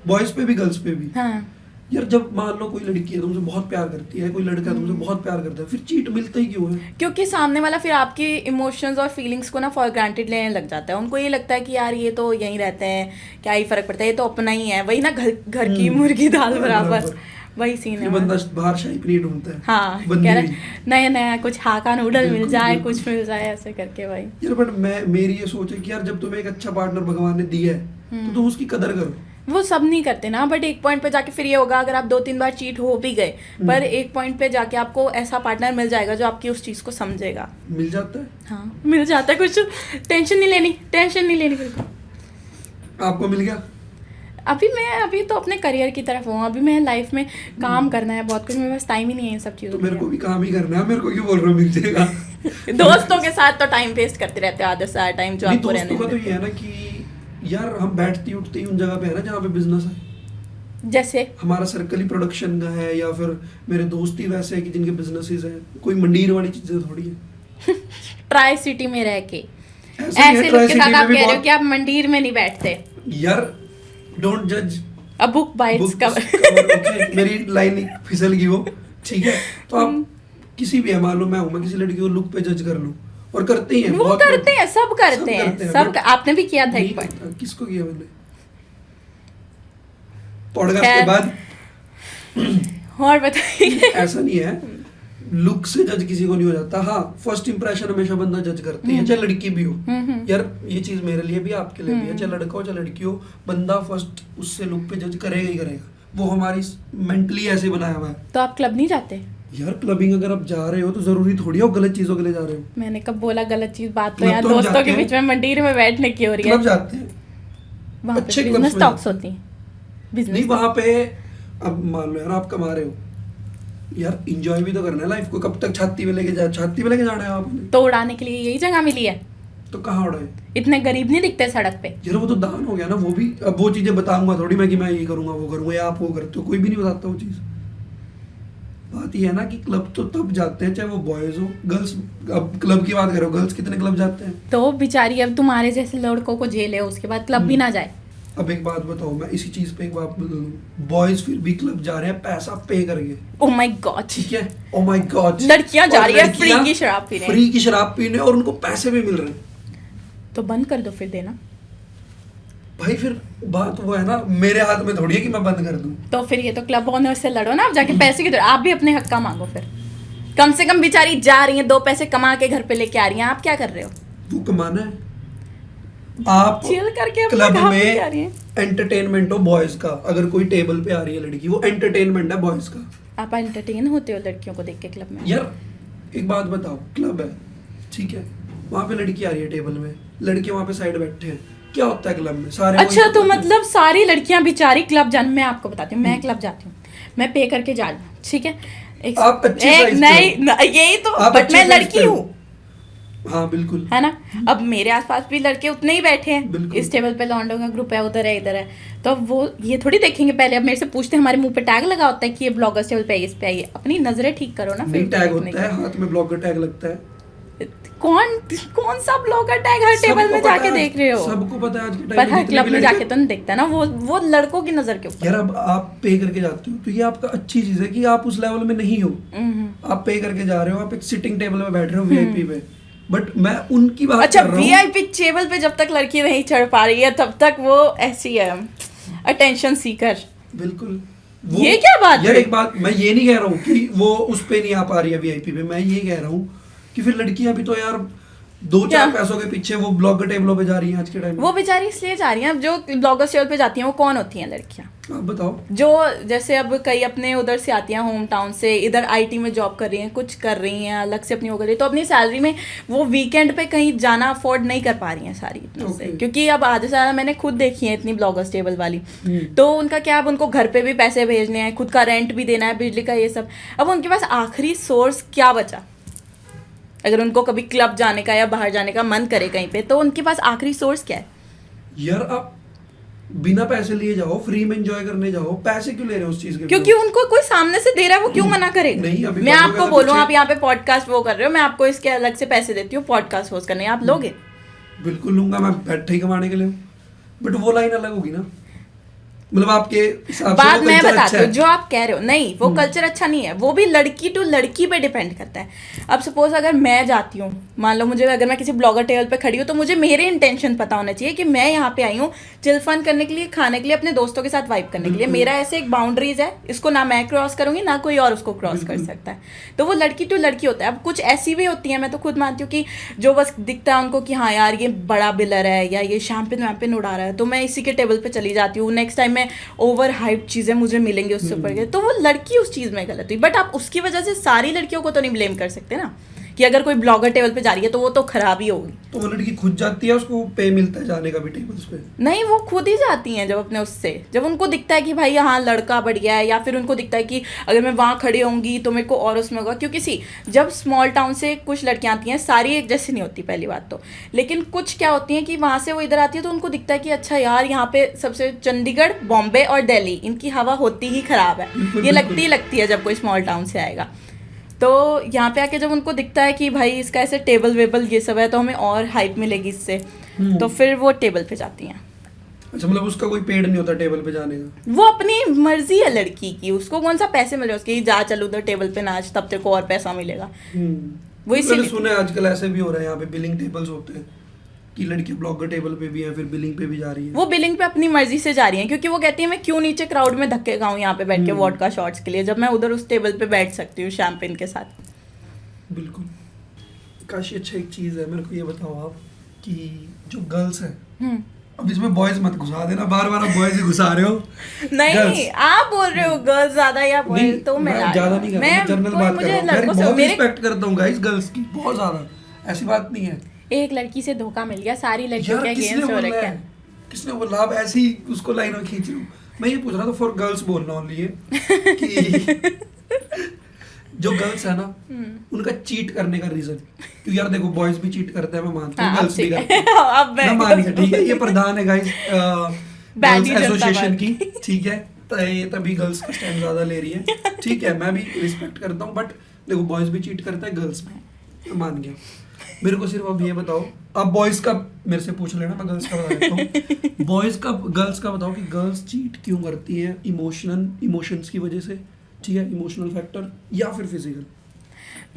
[SPEAKER 3] बॉयज पे भी गर्ल्स पे भी।
[SPEAKER 1] हाँ
[SPEAKER 3] यार जब मान लो कोई लड़की है तुमसे बहुत प्यार करती है, कोई लड़का तुमसे बहुत प्यार करता है, फिर चीट मिलता ही क्यों है?
[SPEAKER 1] क्योंकि सामने वाला फिर आपकी इमोशंस और फीलिंग्स को ना फॉर ग्रांटेड लेने लग जाता है। उनको ये लगता है कि यार ये तो यहीं रहते हैं, क्या ही फर्क पड़ता है, ये तो अपना ही है। वही ना घर की मुर्गी दाल बराबर, वही सीन
[SPEAKER 3] फिर
[SPEAKER 1] है।
[SPEAKER 3] बंदा बाहर शाही पनीर ढूंढता है।
[SPEAKER 1] हाँ
[SPEAKER 3] बंदी
[SPEAKER 1] कह
[SPEAKER 3] भी।
[SPEAKER 1] रहे नया नया कुछ हाका नूडल मिल जाए, कुछ मिल जाए, ऐसे करके भाई।
[SPEAKER 3] यार बट मेरी ये सोच है कि यार जब तुम्हें एक अच्छा पार्टनर भगवान ने दिया है तो तुम उसकी कदर करो।
[SPEAKER 1] वो सब नहीं करते ना, बट एक पॉइंट पे जाके फिर ये होगा, अगर आप 2-3 बार चीट हो भी गए, पर एक पॉइंट पे जाके आपको ऐसा पार्टनर मिल जाएगा जो आपकी उस चीज को समझेगा।
[SPEAKER 3] मिल जाता है।
[SPEAKER 1] हाँ मिल जाता है, कुछ टेंशन नहीं लेनी बिल्कुल।
[SPEAKER 3] आपको मिल गया?
[SPEAKER 1] अभी तो अपने करियर की तरफ हूँ। अभी मैं लाइफ में काम करना है बहुत कुछ, मेरे पास टाइम ही नहीं है इन सब
[SPEAKER 3] तो
[SPEAKER 1] चीज़ों
[SPEAKER 3] मेरे को भी काम ही करना है, मेरे को क्यों बोल रहे हो मिल जाएगा?
[SPEAKER 1] दोस्तों के साथ तो टाइम वेस्ट करते रहते हैं आधे से सारा टाइम, जो
[SPEAKER 3] नहीं,
[SPEAKER 1] आपको रहने
[SPEAKER 3] दोस्तों का तो
[SPEAKER 1] देते
[SPEAKER 3] ये है ना कि यार हम बैठते उठते ही उन जगह पे है ना जहाँ पे बिजनेस है।
[SPEAKER 1] हैं। जैसे
[SPEAKER 3] हमारा सर्कल ही प्रोडक्शन का है, या फिर मेरे दोस्त ही वैसे है कि जिनके बिजनेसेस हैं। कोई मंडीर वाली चीजें थोड़ी है।
[SPEAKER 1] ट्राई सिटी में रह के
[SPEAKER 3] ऐसा नहीं है,
[SPEAKER 1] ऐसे
[SPEAKER 3] ट्राई
[SPEAKER 1] लोग के
[SPEAKER 3] सिटी
[SPEAKER 1] साथ
[SPEAKER 3] में
[SPEAKER 1] आप
[SPEAKER 3] भी
[SPEAKER 1] कह रहे हो
[SPEAKER 3] बहुत-
[SPEAKER 1] कि आप मंदिर में नहीं बैठते।
[SPEAKER 3] यार डोंट जज
[SPEAKER 1] a book bytes cover.
[SPEAKER 3] Okay, मेरी लाइन फिसल गई वो, ठीक है। तो आप किसी भी है, मान लो मैं हूँ, मैं किसी लड़की को लुक पे जज कर लूँ, और करते ही हैं
[SPEAKER 1] वो
[SPEAKER 3] बहुत
[SPEAKER 1] करते
[SPEAKER 3] लोग।
[SPEAKER 1] हैं, सब करते हैं सब।
[SPEAKER 3] but
[SPEAKER 1] आपने भी किया था
[SPEAKER 3] नहीं
[SPEAKER 1] एक बार।
[SPEAKER 3] करता। किसको किया मैंने? पॉडकास्ट
[SPEAKER 1] खैर।
[SPEAKER 3] के बाद
[SPEAKER 1] और बताइए।
[SPEAKER 3] ऐसा नहीं है, लुक से जज किसी को नहीं हो जाता। हाँ, फर्स्ट इंप्रेशन हमेशा बंदा जज करती है, चाहे लड़की भी हो। यार ये चीज मेरे लिए भी आपके लिए भी है, चाहे लड़का हो चाहे लड़की हो, बंदा फर्स्ट उससे लुक पे जज करेगा ही करेगा। वो हमारी मेंटली ऐसे बनाया हुआ है।
[SPEAKER 1] तो आप क्लब नहीं जाते?
[SPEAKER 3] यार क्लबिंग अगर आप जा रहे हो तो जरूरी थोड़ी हो गलत चीजों के लिए जा रहे हो।
[SPEAKER 1] मैंने कब बोला गलत चीज? बात तो
[SPEAKER 3] क्लब
[SPEAKER 1] यार
[SPEAKER 3] तो हम
[SPEAKER 1] दोस्तों
[SPEAKER 3] जाते
[SPEAKER 1] के
[SPEAKER 3] हैं।
[SPEAKER 1] बीच में मंदिर में बैठने की हो रही है।
[SPEAKER 3] क्लब जाते हैं,
[SPEAKER 1] वहाँ
[SPEAKER 3] अच्छे
[SPEAKER 1] पे
[SPEAKER 3] क्लब्स
[SPEAKER 1] बिजनेस
[SPEAKER 3] में
[SPEAKER 1] टॉक्स
[SPEAKER 3] जाते
[SPEAKER 1] होती हैं।
[SPEAKER 3] नहीं
[SPEAKER 1] बिजनेस
[SPEAKER 3] वहां पे। अब मान लो यार आप कमा रहे हो, यार एंजॉय भी तो करना है लाइफ को। कब तक छाती पे लेके जाना है आपने?
[SPEAKER 1] तो उड़ाने के लिए यही जगह मिली है।
[SPEAKER 3] तो कहाँ उड़ाए?
[SPEAKER 1] इतने गरीब नहीं दिखते सड़क पे।
[SPEAKER 3] यार वो तो दान हो गया ना। वो भी अब वो चीजें बताऊंगा थोड़ी मैं कि मैं ये करूंगा वो करूंगा, या आप वो करते हो, कोई भी नहीं बताता वो चीज। बात ये है ना कि क्लब तो तब जाते हैं चाहे वो बॉयज हो गर्ल्स। अब क्लब की बात करो, गर्ल्स कितने क्लब जाते हैं?
[SPEAKER 1] तो बेचारी अब तुम्हारे जैसे लड़कों को जेल है, उसके बाद क्लब भी ना जाए।
[SPEAKER 3] अब एक बात बताओ, मैं इसी चीज पे एक बात बता दूं, बॉयज फिर भी क्लब जा रहे हैं पैसा पे करके।
[SPEAKER 1] Oh my God.
[SPEAKER 3] ठीक है, ओ माय गॉड।
[SPEAKER 1] लड़कियां जा रही है फ्री की शराब पीने।
[SPEAKER 3] फ्री की शराब पीने, और उनको पैसे भी मिल रहे हैं।
[SPEAKER 1] तो बंद कर दो फिर देना।
[SPEAKER 3] भाई फिर बात वो है ना, मेरे हाथ में थोड़ी है कि मैं बंद कर दूं।
[SPEAKER 1] तो फिर ये तो क्लब ओनर से लड़ो ना, आप जाके पैसे की आप भी अपने हक का मांगो फिर। कम से कम बेचारी जा रही है, 2 पैसे कमा के घर पे लेके आ रही हैं, आप क्या कर रहे हो?
[SPEAKER 3] वो कमाना है। आप
[SPEAKER 1] चिल करके अपना
[SPEAKER 3] क्लब
[SPEAKER 1] काम
[SPEAKER 3] में
[SPEAKER 1] कर रही हैं।
[SPEAKER 3] एंटरटेनमेंट हो बॉयज का। अगर कोई टेबल पे आ रही है लड़की, वो एंटरटेनमेंट है बॉयज का।
[SPEAKER 1] आप एंटरटेन होते हो लड़कियों को देख के क्लब में?
[SPEAKER 3] यार एक बात बताओ, क्लब है ठीक है, वहां पे लड़की आ रही है टेबल में, लड़के वहां पे साइड बैठे हैं, क्या होता है क्लब में? सारे
[SPEAKER 1] अच्छा
[SPEAKER 3] वही
[SPEAKER 1] तो
[SPEAKER 3] करते हैं।
[SPEAKER 1] मतलब सारी लड़कियां बेचारी क्लब जाने। मैं आपको बताती हूँ, मैं क्लब जाती हूँ, मैं पे करके जा रही हूँ, ठीक है।
[SPEAKER 3] आप अच्छे size पे
[SPEAKER 1] नहीं
[SPEAKER 3] हो।
[SPEAKER 1] यही तो,
[SPEAKER 3] आप
[SPEAKER 1] बट
[SPEAKER 3] अच्छे
[SPEAKER 1] मैं
[SPEAKER 3] size
[SPEAKER 1] लड़की
[SPEAKER 3] पे हो।
[SPEAKER 1] हूँ,
[SPEAKER 3] हाँ बिल्कुल
[SPEAKER 1] है ना। अब मेरे आसपास भी लड़के उतने ही बैठे हैं,
[SPEAKER 3] बिल्कुल।
[SPEAKER 1] इस टेबल पे लौंडों का ग्रुप है, उधर है इधर है, तो वो ये थोड़ी देखेंगे पहले। अब मेरे से पूछते हैं, हमारे मुंह पे टैग लगा होता है कि ये ब्लॉगर्स टेबल पे है, इस पे आइए। अपनी नजरें ठीक करो ना।
[SPEAKER 3] नहीं,
[SPEAKER 1] फिर
[SPEAKER 3] टैग
[SPEAKER 1] देखने
[SPEAKER 3] होता है, हाथ में ब्लॉगर टैग लगता है।
[SPEAKER 1] की। कौन सा ब्लॉगर टैग हर टेबल
[SPEAKER 3] सबको
[SPEAKER 1] में
[SPEAKER 3] पता
[SPEAKER 1] जाके
[SPEAKER 3] है,
[SPEAKER 1] देख रहे हो?
[SPEAKER 3] सबको पता है आज के
[SPEAKER 1] पर
[SPEAKER 3] टाइम
[SPEAKER 1] हर क्लब में जाके तो नहीं देखता ना, वो लड़कों की नजर के ऊपर।
[SPEAKER 3] यार अब आप पे करके जाते हो तो ये आपका अच्छी चीज है कि आप उस लेवल में नहीं हो। आप पे करके जा रहे हो, आप एक सिटिंग टेबल में बैठ रहे हो वीआईपी पे, बट मैं उनकी बात
[SPEAKER 1] अच्छा,
[SPEAKER 3] कर रहा हूँ।
[SPEAKER 1] वीआईपी टेबल पे जब तक लड़की नहीं चढ़ पा रही है तब तक वो ऐसी है, अटेंशन सीकर।
[SPEAKER 3] बिल्कुल।
[SPEAKER 1] ये क्या बात
[SPEAKER 3] यार
[SPEAKER 1] है?
[SPEAKER 3] एक बात मैं ये नहीं कह रहा हूँ कि वो उस पे नहीं आ पा रही है वीआईपी पे, मैं ये कह रहा हूँ कि फिर लड़कियां भी तो यार 2-4
[SPEAKER 1] क्या?
[SPEAKER 3] पैसों के पीछे वो ब्लॉगर टेबलों पे जा रही हैं आज के टाइम में।
[SPEAKER 1] वो बेचारी इसलिए जा रही हैं। अब जो ब्लॉगर्स टेबल पे जाती हैं वो कौन होती हैं लड़कियां?
[SPEAKER 3] आप बताओ।
[SPEAKER 1] जो जैसे अब कई अपने उधर से आती हैं, होम टाउन से, इधर आईटी में जॉब कर रही हैं, कुछ कर रही हैं अलग से अपनी हो गई, तो अपनी सैलरी में वो वीकेंड पे कहीं जाना अफोर्ड नहीं कर पा रही हैं सारी इतने से।
[SPEAKER 3] Okay.
[SPEAKER 1] क्योंकि अब आधे से ज़्यादा मैंने खुद देखी है इतनी ब्लॉगर्स टेबल वाली, तो उनका क्या, अब उनको घर पे भी पैसे भेजने हैं, खुद का रेंट भी देना है, बिजली का, ये सब। अब उनके पास आखिरी सोर्स क्या बचा? अगर उनको कभी क्लब जाने का या बाहर जाने का मन करे कहीं पे, तो उनके पास आखिरी सोर्स क्या है?
[SPEAKER 3] यार आप बिना पैसे लिए जाओ, फ्री में एंजॉय करने जाओ, पैसे क्यों ले रहे हो उस चीज के?
[SPEAKER 1] क्योंकि उनको कोई सामने से दे रहा है, वो क्यों मना करेगा?
[SPEAKER 3] नहीं, अभी
[SPEAKER 1] मैं
[SPEAKER 3] करोगे
[SPEAKER 1] आपको
[SPEAKER 3] तो
[SPEAKER 1] बोलूं,
[SPEAKER 3] पीछे-
[SPEAKER 1] आप यहाँ पे पॉडकास्ट वो कर रहे हो, मैं आपको इसके अलग से पैसे देती हूँ पॉडकास्ट होस्ट करने, आप लोगे?
[SPEAKER 3] बिल्कुल लूंगा, मैं बैठे ही कमाने के लिए हूँ। बट वो लाइन अलग होगी ना, मतलब आपके हिसाब से
[SPEAKER 1] बात
[SPEAKER 3] वो
[SPEAKER 1] मैं
[SPEAKER 3] culture
[SPEAKER 1] बताती
[SPEAKER 3] अच्छा
[SPEAKER 1] हूँ,
[SPEAKER 3] है।
[SPEAKER 1] जो आप कह रहे हो, नहीं वो कल्चर अच्छा नहीं है, वो भी लड़की टू लड़की पे डिपेंड करता है। अब सपोज अगर मैं जाती हूँ, मान लो मुझे, अगर मैं किसी ब्लॉगर टेबल पे खड़ी हूँ, तो मुझे मेरे इंटेंशन पता होना चाहिए कि मैं यहाँ पे आई हूँ चिल फन करने के लिए, खाने के लिए, अपने दोस्तों के साथ वाइब करने के लिए। मेरा ऐसे एक बाउंड्रीज है, इसको ना मैं क्रॉस करूंगी ना कोई और उसको क्रॉस कर सकता है। तो वो लड़की टू लड़की होता है। अब कुछ ऐसी भी होती है, मैं तो खुद मानती हूँ कि जो बस दिखता है उनको कि हाँ यार ये बड़ा बिलर है या ये शैम्पेन वैम्पेन उड़ा रहा है, तो मैं इसी के टेबल पे चली जाती हूँ। नेक्स्ट टाइम मैं ओवर हाइप चीजें मुझे मिलेंगी उससे ऊपर के, तो वो लड़की उस चीज में गलत हुई। बट आप उसकी वजह से सारी लड़कियों को तो नहीं ब्लेम कर सकते ना, कि अगर कोई ब्लॉगर टेबल पे जा रही है तो वो तो खराब ही होगी।
[SPEAKER 3] तो वो लड़की खुद जाती है, उसको पे मिलता है जाने का भी टेबल्स पे?
[SPEAKER 1] नहीं, वो खुद ही जाती हैं जब अपने उससे, जब उनको दिखता है कि भाई हाँ लड़का बढ़िया है, या फिर उनको दिखता है कि अगर मैं वहाँ खड़ी होंगी तो मेरे को और उसमें होगा। क्योंकि जब स्मॉल टाउन से कुछ लड़कियाँ आती हैं, सारी एक जैसी नहीं होती पहली बात तो, लेकिन कुछ क्या होती हैं कि वहाँ से वो इधर आती है तो उनको दिखता है कि अच्छा यार यहाँ पे सबसे चंडीगढ़, बॉम्बे और दिल्ली, इनकी हवा होती ही खराब है, ये लगती है जब कोई स्मॉल टाउन से आएगा। तो यहाँ पे आके जब उनको दिखता है कि भाई इसका ऐसे टेबल वेबल ये सब है, तो हमें और हाइप मिलेगी इससे, तो फिर वो टेबल पे जाती हैं।
[SPEAKER 3] अच्छा, मतलब उसका कोई पेड नहीं होता टेबल पे जाने का?
[SPEAKER 1] वो अपनी मर्जी है लड़की की, उसको कौन सा पैसे मिले उसके, जा चल उधर टेबल पे नाच, तब तेरे को और पैसा मिलेगा। वो
[SPEAKER 3] मैंने
[SPEAKER 1] इसीलिए
[SPEAKER 3] सुना है आजकल ऐसे भी हो रहा है, यहाँ पे बिलिंग टेबल्स होते हैं कि लड़की ब्लॉगर टेबल पे भी है, फिर बिलिंग पे भी जा रही है।
[SPEAKER 1] वो बिलिंग पे अपनी मर्जी से जा रही है, क्योंकि वो कहती है मैं क्यों नीचे क्राउड में धक्के खाऊं यहाँ पे बैठ के वोडका शॉट्स के लिए, जब मैं उधर उस टेबल पे बैठ सकती हूँ शैम्पेन के साथ।
[SPEAKER 3] बिल्कुल। काशी, अच्छा एक चीज है, मेरे को ये बताओ आप कि जो गर्ल्स है, अब इसमें बॉयज मत घुसा देना, बार बार आप बॉयज ही घुसा रहे हो।
[SPEAKER 1] नहीं,
[SPEAKER 3] Girls.
[SPEAKER 1] आप बोल रहे हो गर्ल्स ज्यादा या
[SPEAKER 3] नहीं,
[SPEAKER 1] बॉयज, तो मैं
[SPEAKER 3] ज्यादा नहीं कर रहा, जनरल बात कर रहा हूँ। मैं बहुत
[SPEAKER 1] मेरे
[SPEAKER 3] रिस्पेक्ट करता हूँ गाइस गर्ल्स की, बहुत ज्यादा, ऐसी बात नहीं है।
[SPEAKER 1] एक लड़की से धोखा मिल गया, सारी लड़कियों
[SPEAKER 3] यार
[SPEAKER 1] के
[SPEAKER 3] किसने
[SPEAKER 1] अगेंस्ट हो
[SPEAKER 3] बोला
[SPEAKER 1] रखा
[SPEAKER 3] है?
[SPEAKER 1] है।
[SPEAKER 3] किसने बोला? आप ऐसे ही उसको लाइन में खींच रहे हो। मैं ये पूछ रहा था, फॉर गर्ल्स बोलना ओनली है कि जो गर्ल्स है ना, उनका चीट करने का रीजन, क्योंकि यार देखो बॉयज भी चीट करते हैं, मैं मानता हूँ,
[SPEAKER 1] हाँ,
[SPEAKER 3] गर्ल्स भी
[SPEAKER 1] ठीक
[SPEAKER 3] करते
[SPEAKER 1] है।
[SPEAKER 3] हैं,
[SPEAKER 1] अब
[SPEAKER 3] मैं मान गया, ठीक है। ये प्रधान है गाइस
[SPEAKER 1] भारतीय
[SPEAKER 3] गर्ल्स
[SPEAKER 1] जनता
[SPEAKER 3] एसोसिएशन
[SPEAKER 1] पार्टी।
[SPEAKER 3] की, ठीक है। तो ये तभी गर्ल्स का स्टैंड ज्यादा ले रही है, ठीक है, मैं भी रिस्पेक्ट करता हूँ। बट देखो बॉयज भी चीट करता है, गर्ल्स भी, मैं मान गया। मेरे को सिर्फ अब ये बताओ, आप बॉयज का मेरे से पूछ लेना, मैं गर्ल्स का बता देता हूँ। बॉयज का, गर्ल्स का बताओ कि गर्ल्स चीट क्यों करती है? इमोशंस की वजह से, ठीक है, इमोशनल फैक्टर, या फिर फिजिकल?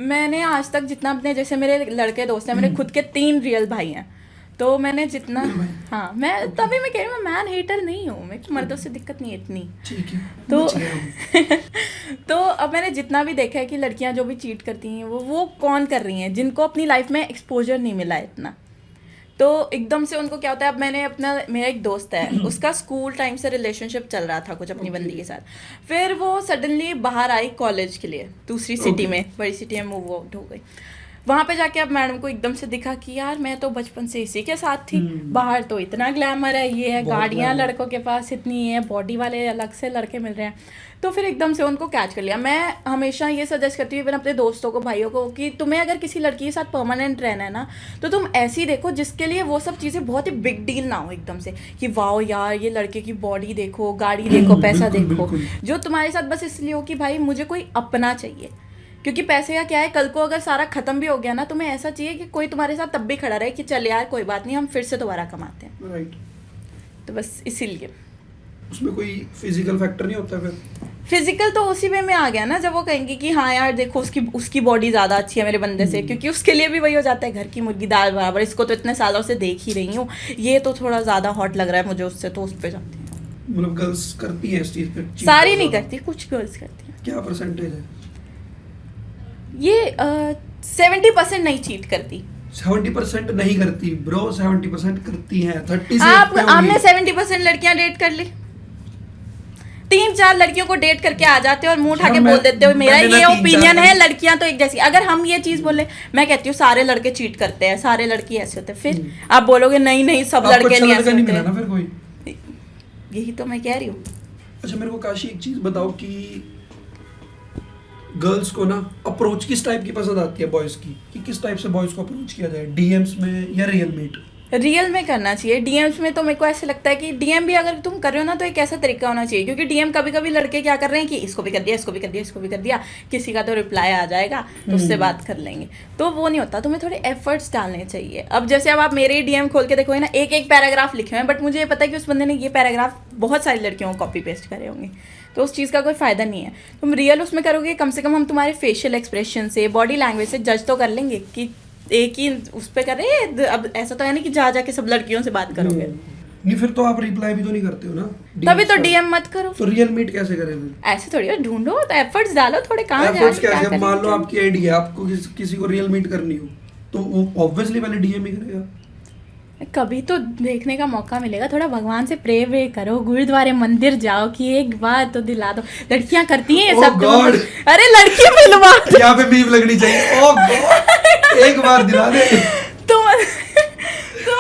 [SPEAKER 1] मैंने आज तक जितना अपने, जैसे मेरे लड़के दोस्त हैं, मेरे खुद के 3 रियल भाई हैं, तो मैंने जितना, हाँ मैं तभी मैं कह रही हूँ, मैं मैन हेटर नहीं हूँ, मेरे को मर्दों से दिक्कत नहीं है इतनी।
[SPEAKER 3] ठीक है,
[SPEAKER 1] तो
[SPEAKER 3] बच गए हम।
[SPEAKER 1] तो अब मैंने जितना भी देखा है कि लड़कियां जो भी चीट करती हैं वो कौन कर रही हैं, जिनको अपनी लाइफ में एक्सपोजर नहीं मिला है इतना, तो एकदम से उनको क्या होता है। अब मैंने अपना, मेरा एक दोस्त है, उसका स्कूल टाइम से रिलेशनशिप चल रहा था कुछ अपनी बंदी के साथ, फिर वो सडनली बाहर आई कॉलेज के लिए, दूसरी सिटी में, बड़ी सिटी में मूव आउट हो गई। वहाँ पे जाके अब मैडम को एकदम से दिखा कि यार मैं तो बचपन से इसी के साथ थी, बाहर तो इतना ग्लैमर है, ये है, गाड़ियाँ लड़कों के पास इतनी है, बॉडी वाले अलग से लड़के मिल रहे हैं, तो फिर एकदम से उनको कैच कर लिया। मैं हमेशा ये सजेस्ट करती हूँ अपने दोस्तों को, भाइयों को, कि तुम्हें अगर किसी लड़की के साथ परमानेंट रहना है ना, तो तुम ऐसी देखो जिसके लिए वो सब चीज़ें बहुत ही बिग डील ना हो एकदम से, कि वाओ यार ये लड़के की बॉडी देखो, गाड़ी देखो, पैसा देखो, जो तुम्हारे साथ बस इसलिए हो कि भाई मुझे कोई अपना चाहिए। क्योंकि पैसे का क्या है, कल को अगर सारा खत्म भी हो गया ना, तुम्हें ऐसा चाहिए कि कोई तुम्हारे साथ तब भी खड़ा रहे कि चल यार कोई बात नहीं, हम फिर से दोबारा कमाते हैं।
[SPEAKER 3] राइट।
[SPEAKER 1] तो बस इसीलिए
[SPEAKER 3] उसमें कोई फिजिकल फैक्टर नहीं होता फिर?
[SPEAKER 1] फिजिकल तो उसी वे में आ गया ना, जब वो कहेंगे कि हाँ यार देखो उसकी बॉडी ज़्यादा अच्छी है मेरे बंदे से, क्योंकि उसके लिए भी वही हो जाता है, घर की मुर्गी दाल बराबर, इसको तो इतने सालों से देख ही रही हूँ, ये तो थोड़ा ज़्यादा हॉट लग रहा है मुझे उससे, तो उस पर जाती है।
[SPEAKER 3] मतलब गर्ल्स करती हैं इस चीज पे?
[SPEAKER 1] सारी नहीं करती, कुछ गर्ल्स करती हैं।
[SPEAKER 3] क्या परसेंटेज है?
[SPEAKER 1] ये 70% नहीं चीट करती।
[SPEAKER 3] 70% नहीं करती ब्रो, 70% करती हैं। 30 से
[SPEAKER 1] आपने 70% लड़कियां डेट कर ली, 3-4 लड़कियों को डेट करके आ जाते हो और मुंह उठा के बोल देते हो मेरा ये ओपिनियन है, लड़कियां तो एक जैसी। अगर हम ये चीज बोले, मैं कहती हूँ सारे लड़के चीट करते हैं, सारे लड़की ऐसे होते हैं, फिर आप बोलोगे नहीं नहीं सब लड़के नहीं ऐसे
[SPEAKER 3] नहीं मिला
[SPEAKER 1] होते।
[SPEAKER 3] ना फिर कोई?
[SPEAKER 1] यही तो मैं कह रही हूँ।
[SPEAKER 3] अच्छा मेरे को काशी एक चीज बताओ कि गर्ल्स को ना अप्रोच किस टाइप की पसंद आती है बॉयज की, कि किस टाइप से बॉयज को अप्रोच किया जाए, डीएम्स में या रियल मीट?
[SPEAKER 1] रियल में करना चाहिए। डीएम्स में तो मेरे को ऐसे लगता है कि डीएम भी अगर तुम कर रहे हो ना तो एक ऐसा तरीका होना चाहिए, क्योंकि डीएम कभी कभी लड़के क्या कर रहे हैं कि इसको भी कर दिया, इसको भी कर दिया, इसको भी कर दिया, किसी का तो रिप्लाई आ जाएगा तो उससे बात कर लेंगे, तो वो नहीं होता। तुम्हें थोड़े एफर्ट्स डालने चाहिए। अब जैसे अब आप मेरे डीएम खोल के देखोगे ना, एक एक पैराग्राफ लिखे हुए हैं, बट मुझे ये पता है कि उस बंदे ने ये पैराग्राफ बहुत सारी लड़कियों को कॉपी पेस्ट करे होंगे, तो उस चीज़ का कोई फ़ायदा नहीं है। तुम रियल उसमें करोगे, कम से कम हम तुम्हारे फेशियल एक्सप्रेशन से, बॉडी लैंग्वेज से जज तो कर लेंगे कि एक ही उस पे कर रहे हैं। अब ऐसा तो है नहीं कि जा जाके सब लड़कियों से बात करोगे।
[SPEAKER 3] नहीं, फिर तो आप रिप्लाई भी तो नहीं करते हो ना,
[SPEAKER 1] तभी तो
[SPEAKER 3] DMs का।
[SPEAKER 1] डीएम मत करो।
[SPEAKER 3] तो रियल मीट कैसे करें फिर?
[SPEAKER 1] ऐसे थोड़ी है, ढूंढो तो एफर्ट्स डालो थोड़े, कहाँ जा
[SPEAKER 3] एफर्ट्स
[SPEAKER 1] रहे हो,
[SPEAKER 3] कैसे?
[SPEAKER 1] क्या
[SPEAKER 3] मान लो
[SPEAKER 1] करेंगे?
[SPEAKER 3] आपकी आईडी है, आपको किसी को रियल मीट करनी हो तो वो ऑब्वियसली पहले डीएम ही करेगा।
[SPEAKER 1] कभी तो देखने का मौका मिलेगा, थोड़ा भगवान से प्रे वे करो, गुरुद्वारे मंदिर जाओ कि एक बार तो दिला दो। लड़कियां करती हैं ये
[SPEAKER 3] Oh
[SPEAKER 1] सब तो।
[SPEAKER 3] God!
[SPEAKER 1] अरे लड़की मिलवा दो।
[SPEAKER 3] यहाँ पे मीम लगनी चाहिए। ओह गॉड, एक बार दिला दे।
[SPEAKER 1] तो